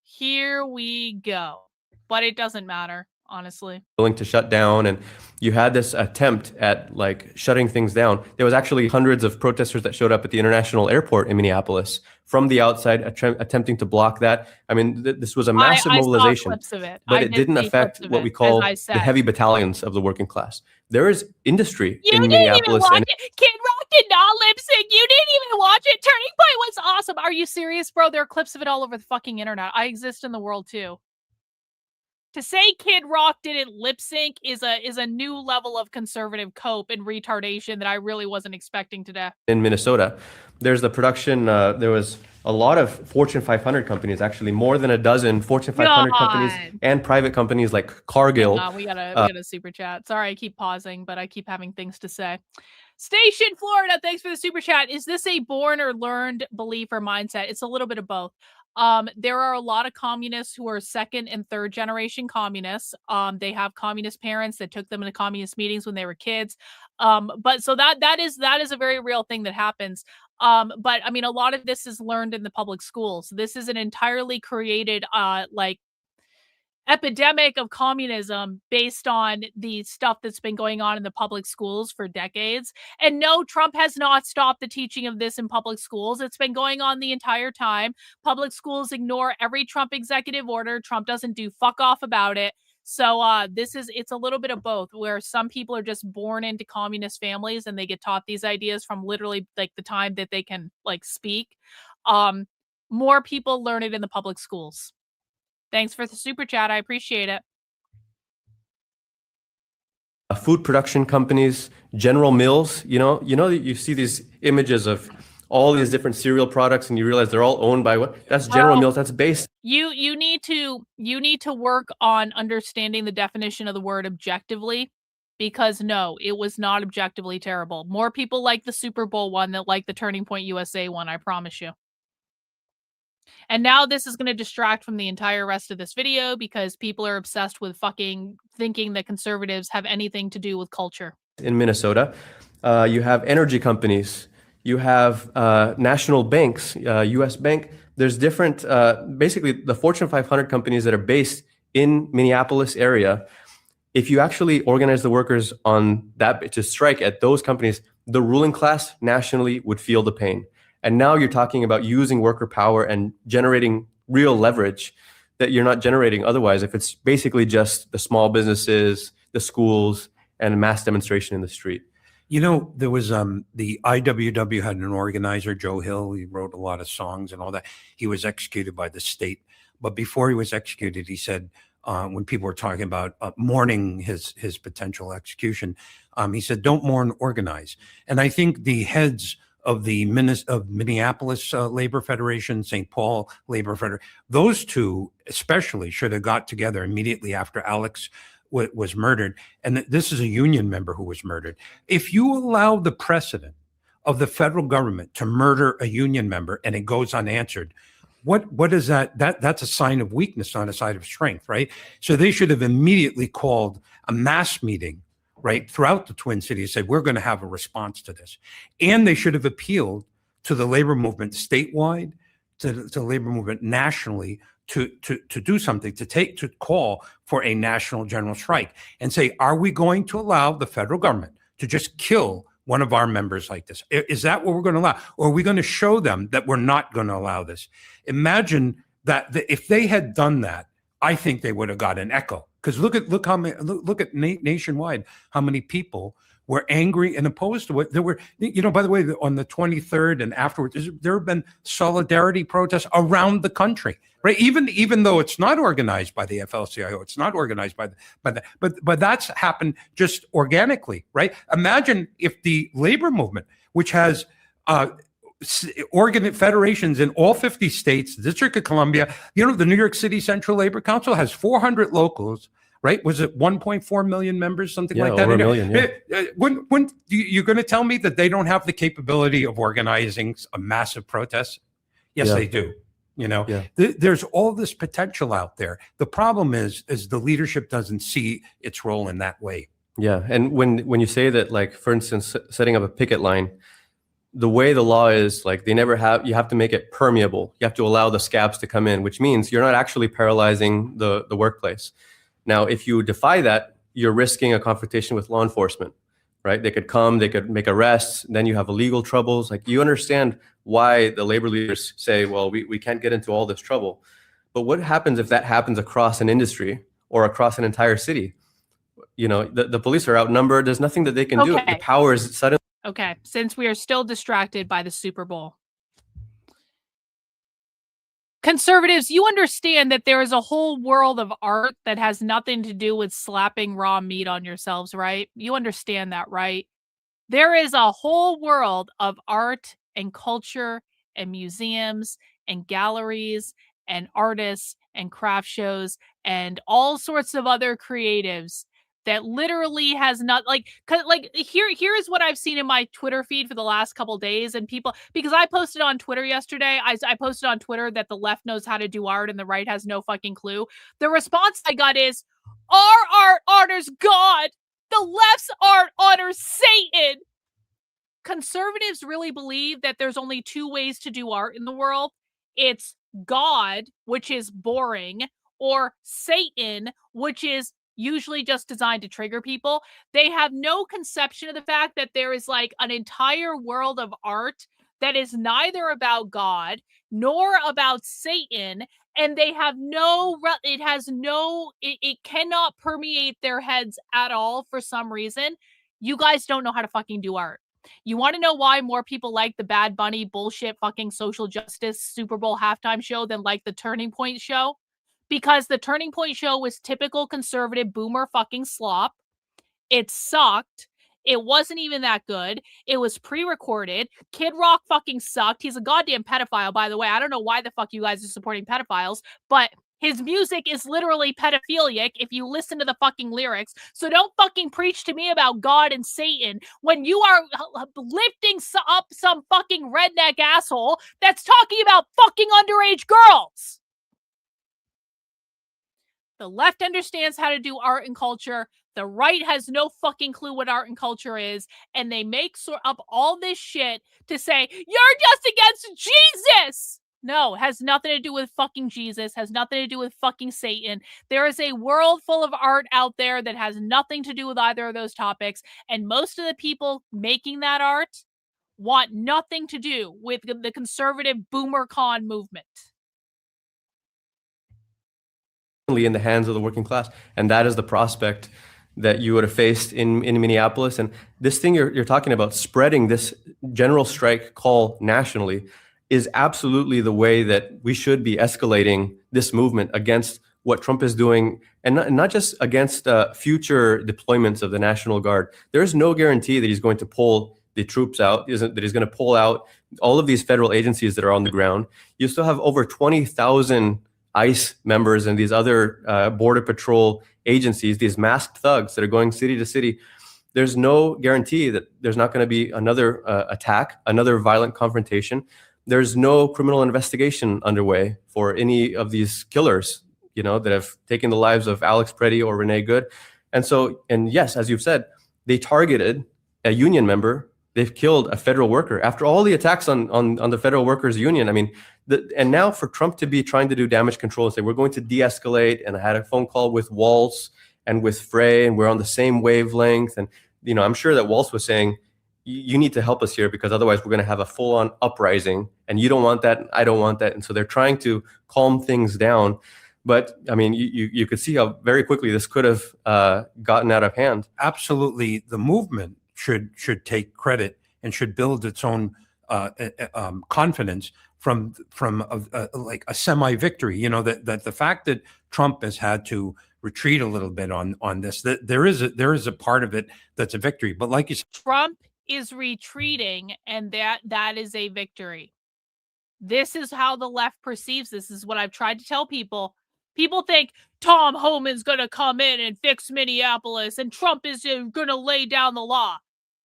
Here we go. But it doesn't matter, honestly. Willing to shut down, and you had this attempt at like shutting things down. There was actually hundreds of protesters that showed up at the international airport in Minneapolis from the outside, attempting to block that. I mean, this was a massive mobilization, saw clips of it. but it didn't affect what we call the heavy battalions of the working class. There is industry in Minneapolis. Kid Rock did not lip sync. You didn't even watch it. Turning Point was awesome. Are you serious, bro? There are clips of it all over the fucking internet. I exist in the world too. To say Kid Rock didn't lip sync is a new level of conservative cope and retardation that I really wasn't expecting today. In Minnesota, there's the production. There was a lot of Fortune 500 companies, actually more than a dozen Fortune 500 companies and private companies like Cargill. We got a super chat. Sorry, I keep pausing, but I keep having things to say. Station Florida, thanks for the super chat. Is this a born or learned belief or mindset? It's a little bit of both. There are a lot of communists who are second and third generation communists. They have communist parents that took them into communist meetings when they were kids. But so that is a very real thing that happens. But I mean, a lot of this is learned in the public schools. This is an entirely created, like, epidemic of communism based on the stuff that's been going on in the public schools for decades. And no, Trump has not stopped the teaching of this in public schools. It's been going on the entire time. Public schools ignore every Trump executive order. Trump doesn't do fuck off about it. So it's a little bit of both, where some people are just born into communist families and they get taught these ideas from literally like the time that they can like speak. More people learn it in the public schools. Thanks for the super chat. I appreciate it. Food production companies, General Mills, you see these images of all these different cereal products, and you realize they're all owned by what? That's General Well, Mills. That's based. You need to work on understanding the definition of the word objectively, because no, it was not objectively terrible. More people like the Super Bowl one than like the Turning Point USA one, I promise you. And now this is going to distract from the entire rest of this video because people are obsessed with fucking thinking that conservatives have anything to do with culture. In Minnesota, you have energy companies, you have national banks, U.S. Bank. There's different, basically the Fortune 500 companies that are based in Minneapolis area. If you actually organize the workers on that to strike at those companies, the ruling class nationally would feel the pain. And now you're talking about using worker power and generating real leverage that you're not generating otherwise if it's basically just the small businesses, the schools, and a mass demonstration in the street. You know, there was the IWW had an organizer, Joe Hill. He wrote a lot of songs and all that. He was executed by the state. But before he was executed, he said, when people were talking about mourning his potential execution, he said, don't mourn, organize. And I think the heads of the Minneapolis Labor Federation, St. Paul Labor Federation, those two especially should have got together immediately after Alex was murdered. And this is a union member who was murdered. If you allow the precedent of the federal government to murder a union member and it goes unanswered, what is that? That's a sign of weakness, not a sign of strength, right? So they should have immediately called a mass meeting, right, throughout the Twin Cities, said, we're going to have a response to this. And they should have appealed to the labor movement statewide, to the labor movement nationally, to do something, to call for a national general strike and say, are we going to allow the federal government to just kill one of our members like this? Is that what we're going to allow? Or are we going to show them that we're not going to allow this? Imagine that if they had done that, I think they would have got an echo. Because look at nationwide how many people were angry and opposed to it. There were, by the way, on the 23rd and afterwards, there have been solidarity protests around the country, right? Even though it's not organized by the AFL-CIO, it's not organized by the, but that's happened just organically, right? Imagine if the labor movement, which has federations in all 50 states, the District of Columbia, the New York City Central Labor Council has 400 locals, right? Was it 1.4 million members, something like that? Over a million, yeah. When you're going to tell me that they don't have the capability of organizing a massive protest? Yes, they do. There's all this potential out there. The problem is the leadership doesn't see its role in that way. Yeah, and when you say that, like, for instance, setting up a picket line, the way the law is, like, you have to make it permeable. You have to allow the scabs to come in, which means you're not actually paralyzing the workplace. Now, if you defy that, you're risking a confrontation with law enforcement, right? They could come, they could make arrests, then you have legal troubles. Like, you understand why the labor leaders say, well, we can't get into all this trouble. But what happens if that happens across an industry or across an entire city? The police are outnumbered. There's nothing that they can do. The power is suddenly. Okay, since we are still distracted by the Super Bowl. Conservatives, you understand that there is a whole world of art that has nothing to do with slapping raw meat on yourselves, right? You understand that, right? There is a whole world of art and culture and museums and galleries and artists and craft shows and all sorts of other creatives that literally has not here is what I've seen in my Twitter feed for the last couple days, and people, because I posted on Twitter yesterday, I posted on Twitter that the left knows how to do art and the right has no fucking clue. The response I got is, our art honors God, the left's art honors Satan. Conservatives really believe that there's only two ways to do art in the world. It's God, which is boring, or Satan, which is usually just designed to trigger people. They have no conception of the fact that there is like an entire world of art that is neither about God nor about Satan, and they have it cannot permeate their heads at all for some reason. You guys don't know how to fucking do art. You want to know why more people like the Bad Bunny bullshit fucking social justice Super Bowl halftime show than like the Turning Point show? Because the Turning Point show was typical conservative boomer fucking slop. It sucked. It wasn't even that good. It was pre-recorded. Kid Rock fucking sucked. He's a goddamn pedophile, by the way. I don't know why the fuck you guys are supporting pedophiles, but his music is literally pedophilic if you listen to the fucking lyrics. So don't fucking preach to me about God and Satan when you are lifting up some fucking redneck asshole that's talking about fucking underage girls. The left understands how to do art and culture. The right has no fucking clue what art and culture is. And they make up all this shit to say, you're just against Jesus. No, has nothing to do with fucking Jesus, has nothing to do with fucking Satan. There is a world full of art out there that has nothing to do with either of those topics. And most of the people making that art want nothing to do with the conservative boomer con movement. In the hands of the working class, and that is the prospect that you would have faced in Minneapolis. And this thing you're talking about, spreading this general strike call nationally, is absolutely the way that we should be escalating this movement against what Trump is doing, and not just against future deployments of the National Guard. There is no guarantee that he's going to pull the troops out, that he's going to pull out all of these federal agencies that are on the ground. You still have over 20,000 ICE members and these other Border Patrol agencies, these masked thugs that are going city to city. There's no guarantee that there's not going to be another attack, another violent confrontation. There's no criminal investigation underway for any of these killers, that have taken the lives of Alex Preddy or Renee Good. And yes, as you've said, they targeted a union member. They've killed a federal worker after all the attacks on the federal workers union. I mean, and now for Trump to be trying to do damage control and say, we're going to de-escalate. And I had a phone call with Waltz and with Frey, and we're on the same wavelength. And, I'm sure that Waltz was saying, you need to help us here because otherwise we're going to have a full-on uprising, and you don't want that, and I don't want that. And so they're trying to calm things down. But I mean, you could see how very quickly this could have gotten out of hand. Absolutely. The movement should take credit and should build its own confidence from like a semi-victory. That the fact that Trump has had to retreat a little bit on this, that there is a part of it that's a victory. But like you said, Trump is retreating, and that is a victory. This is how the left perceives this. Is what I've tried to tell people. People think Tom Homan's going to come in and fix Minneapolis, and Trump is going to lay down the law.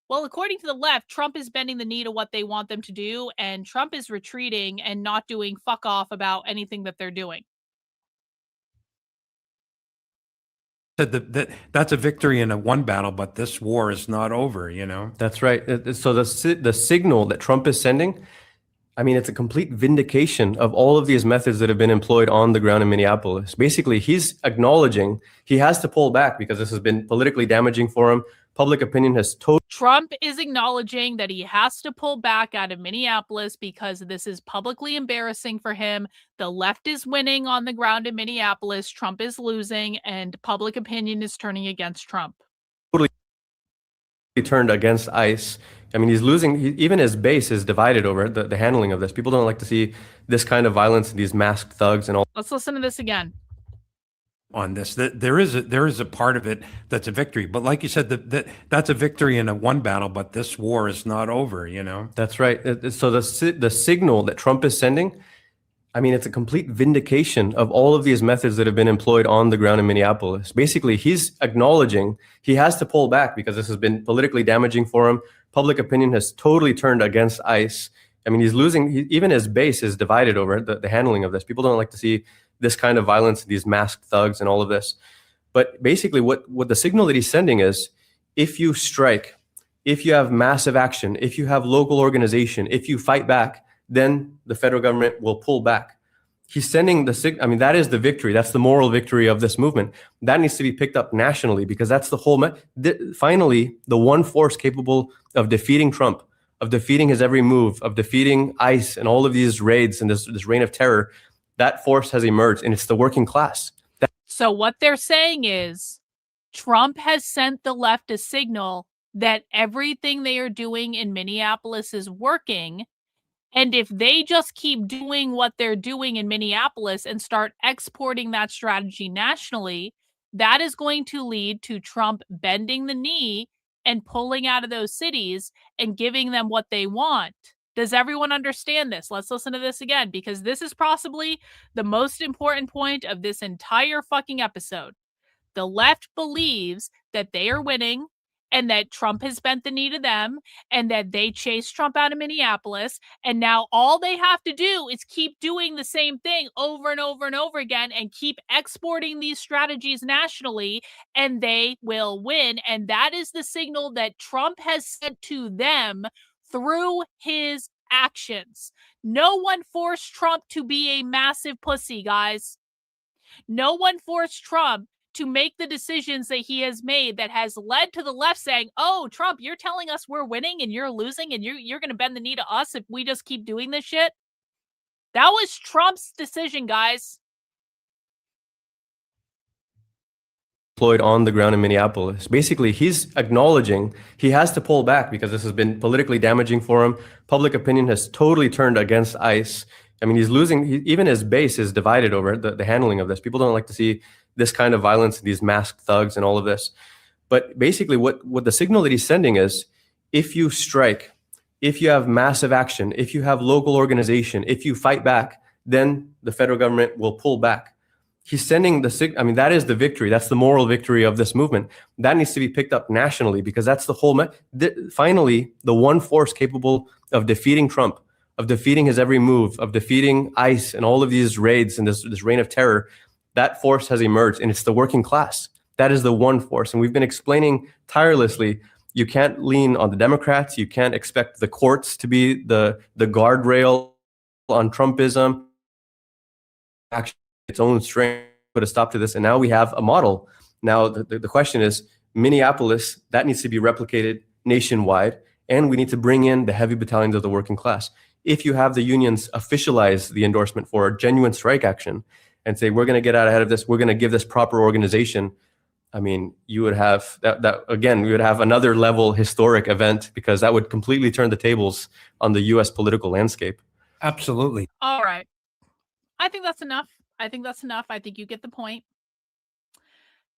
Well, according to the left, Trump is bending the knee to what they want them to do, and Trump is retreating and not doing fuck off about anything that they're doing. That's a victory in one battle, but this war is not over, That's right. So the signal that Trump is sending, I mean, it's a complete vindication of all of these methods that have been employed on the ground in Minneapolis. Basically, he's acknowledging he has to pull back because this has been politically damaging for him. Public opinion has Trump is acknowledging that he has to pull back out of Minneapolis because this is publicly embarrassing for him. The left is winning on the ground in Minneapolis. Trump is losing, and public opinion is turning against Trump. Totally turned against ICE. I mean, he's losing. Even his base is divided over the handling of this. People don't like to see this kind of violence and these masked thugs and all. Let's listen to this again. On this, that there is a part of it that's a victory. But like you said, that's a victory in one battle, but this war is not over, That's right. So the signal that Trump is sending, I mean, it's a complete vindication of all of these methods that have been employed on the ground in Minneapolis. Basically, he's acknowledging he has to pull back because this has been politically damaging for him. Public opinion has totally turned against ICE. I mean, he's losing. Even his base is divided over the handling of this. People don't like to see this kind of violence, these masked thugs and all of this. But basically what the signal that he's sending is, if you strike, if you have massive action, if you have local organization, if you fight back, then the federal government will pull back. He's sending I mean, that is the victory. That's the moral victory of this movement. That needs to be picked up nationally because that's the whole, finally, the one force capable of defeating Trump, of defeating his every move, of defeating ICE and all of these raids and this reign of terror. That force has emerged, and it's the working class. So what they're saying is Trump has sent the left a signal that everything they are doing in Minneapolis is working. And if they just keep doing what they're doing in Minneapolis and start exporting that strategy nationally, that is going to lead to Trump bending the knee and pulling out of those cities and giving them what they want. Does everyone understand this? Let's listen to this again, because this is possibly the most important point of this entire fucking episode. The left believes that they are winning and that Trump has bent the knee to them and that they chased Trump out of Minneapolis. And now all they have to do is keep doing the same thing over and over and over again and keep exporting these strategies nationally, and they will win. And that is the signal that Trump has sent to them through his actions. No one forced Trump to be a massive pussy, guys. No one forced Trump to make the decisions that he has made that has led to the left saying, oh, Trump, you're telling us we're winning and you're losing and you're going to bend the knee to us if we just keep doing this shit. That was Trump's decision, guys. Deployed on the ground in Minneapolis. Basically, he's acknowledging he has to pull back because this has been politically damaging for him. Public opinion has totally turned against ICE. I mean, he's losing, even his base is divided over the handling of this. People don't like to see this kind of violence, these masked thugs and all of this. But basically what the signal that he's sending is, if you strike, if you have massive action, if you have local organization, if you fight back, then the federal government will pull back. He's sending the signal. I mean, that is the victory. That's the moral victory of this movement. That needs to be picked up nationally, because that's the whole, finally, the one force capable of defeating Trump, of defeating his every move, of defeating ICE and all of these raids and this reign of terror. That force has emerged, and it's the working class. That is the one force. And we've been explaining tirelessly, you can't lean on the Democrats. You can't expect the courts to be the guardrail on Trumpism. Actually, its own strength put a stop to this. And now we have a model. Now the question is, Minneapolis, that needs to be replicated nationwide. And we need to bring in the heavy battalions of the working class. If you have the unions officialize the endorsement for a genuine strike action and say, we're going to get out ahead of this, we're going to give this proper organization, I mean, you would have that again, we would have another level historic event, because that would completely turn the tables on the US political landscape. Absolutely. All right. I think that's enough. I think you get the point.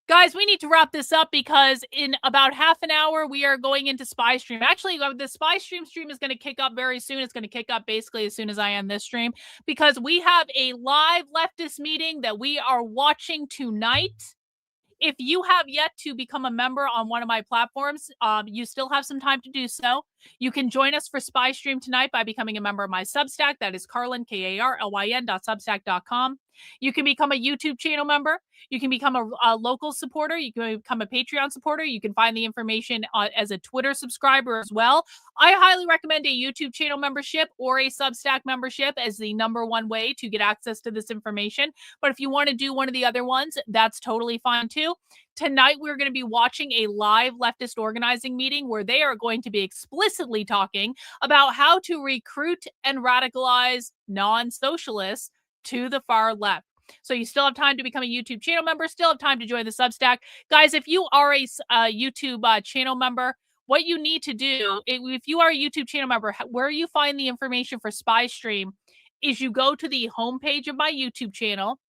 Guys, we need to wrap this up because in about half an hour, we are going into Spy Stream. Actually, the Spy Stream is going to kick up very soon. It's going to kick up basically as soon as I end this stream, because we have a live leftist meeting that we are watching tonight. If you have yet to become a member on one of my platforms, you still have some time to do so. You can join us for Spy Stream tonight by becoming a member of my Substack. That is Karlyn, Karlyn.substack.com. You can become a YouTube channel member. You can become a local supporter. You can become a Patreon supporter. You can find the information as a Twitter subscriber as well. I highly recommend a YouTube channel membership or a Substack membership as the #1 way to get access to this information. But if you want to do one of the other ones, that's totally fine too. Tonight, we're going to be watching a live leftist organizing meeting where they are going to be explicitly talking about how to recruit and radicalize non-socialists to the far left. So you still have time to become a YouTube channel member, still have time to join the Substack. Guys, if you are a YouTube channel member, what you need to do, if you are a YouTube channel member, where you find the information for Spy Stream is you go to the homepage of my YouTube channel.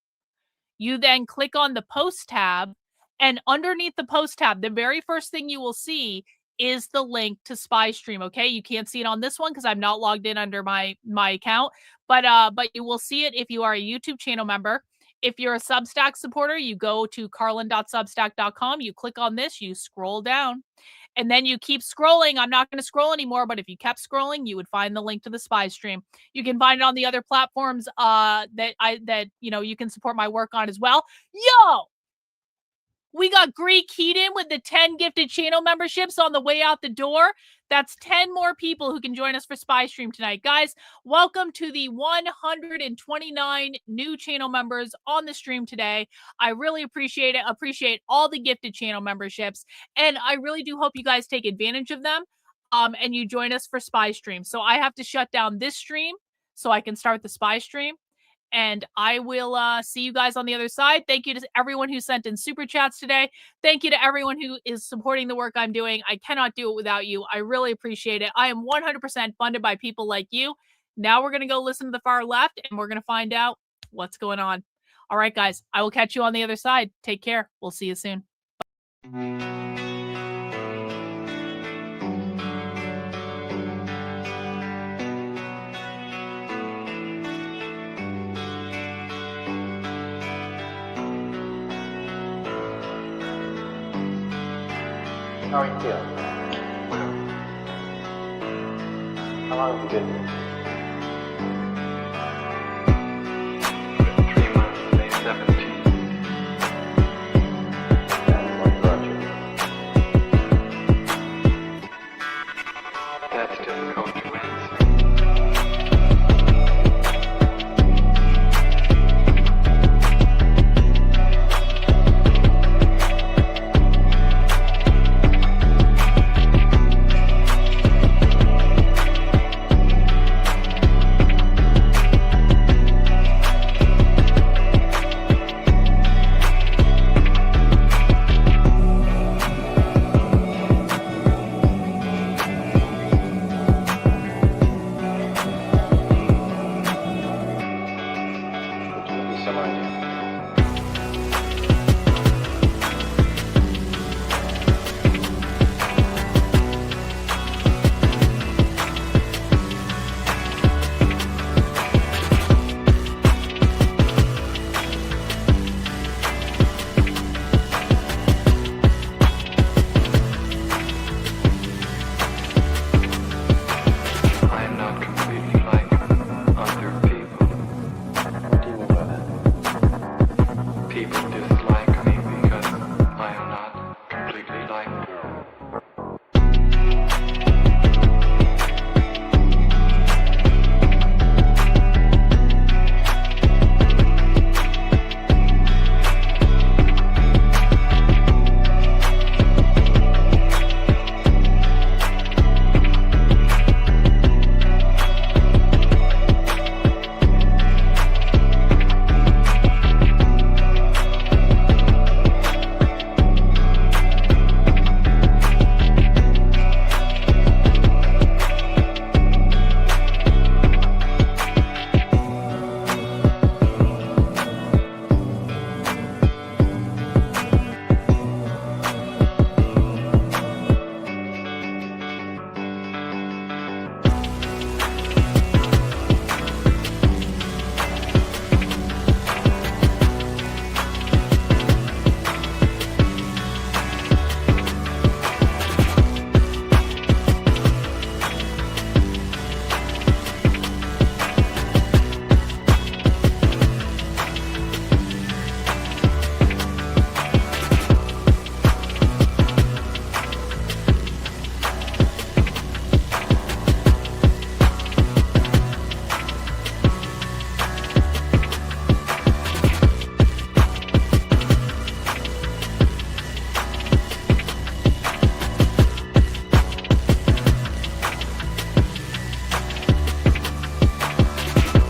You then click on the post tab, and underneath the post tab, the very first thing you will see is the link to Spy Stream. Okay, you can't see it on this one because I'm not logged in under my account, but you will see it if you are a YouTube channel member. If you're a Substack supporter, you go to karlyn.substack.com. You click on this, you scroll down, and then you keep scrolling. I'm not going to scroll anymore, but if you kept scrolling, you would find the link to the Spy Stream. You can find it on the other platforms that you can support my work on as well. Yo! We got Greek Heaton with the 10 gifted channel memberships on the way out the door. That's 10 more people who can join us for Spy Stream tonight. Guys, welcome to the 129 new channel members on the stream today. I really appreciate it. Appreciate all the gifted channel memberships. And I really do hope you guys take advantage of them and you join us for Spy Stream. So I have to shut down this stream so I can start the Spy Stream. And I will see you guys on the other side. Thank you to everyone who sent in super chats today. Thank you to everyone who is supporting the work I'm doing. I cannot do it without you. I really appreciate it. I am 100% funded by people like you. Now we're going to go listen to the far left, and we're going to find out what's going on. All right, guys. I will catch you on the other side. Take care. We'll see you soon. Bye. How are you feeling? How long have you been here? 3 months, May 17th. And what brought you? That's difficult to answer. Some idea. I am not completely like other people. What do you mean by that? People dislike me because I am not completely like them.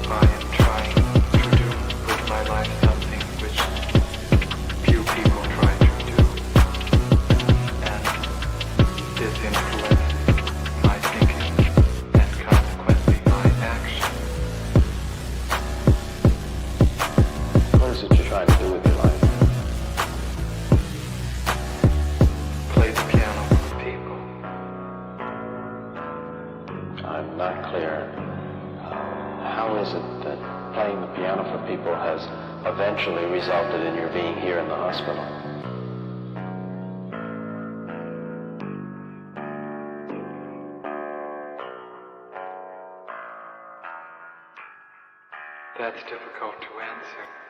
I am trying to do with my life something which few people try to do, and this influences my thinking and consequently my action. What is it you're trying to do with your life? Play the piano for people. I'm not clear. How is it that playing the piano for people has eventually resulted in your being here in the hospital? That's difficult to answer.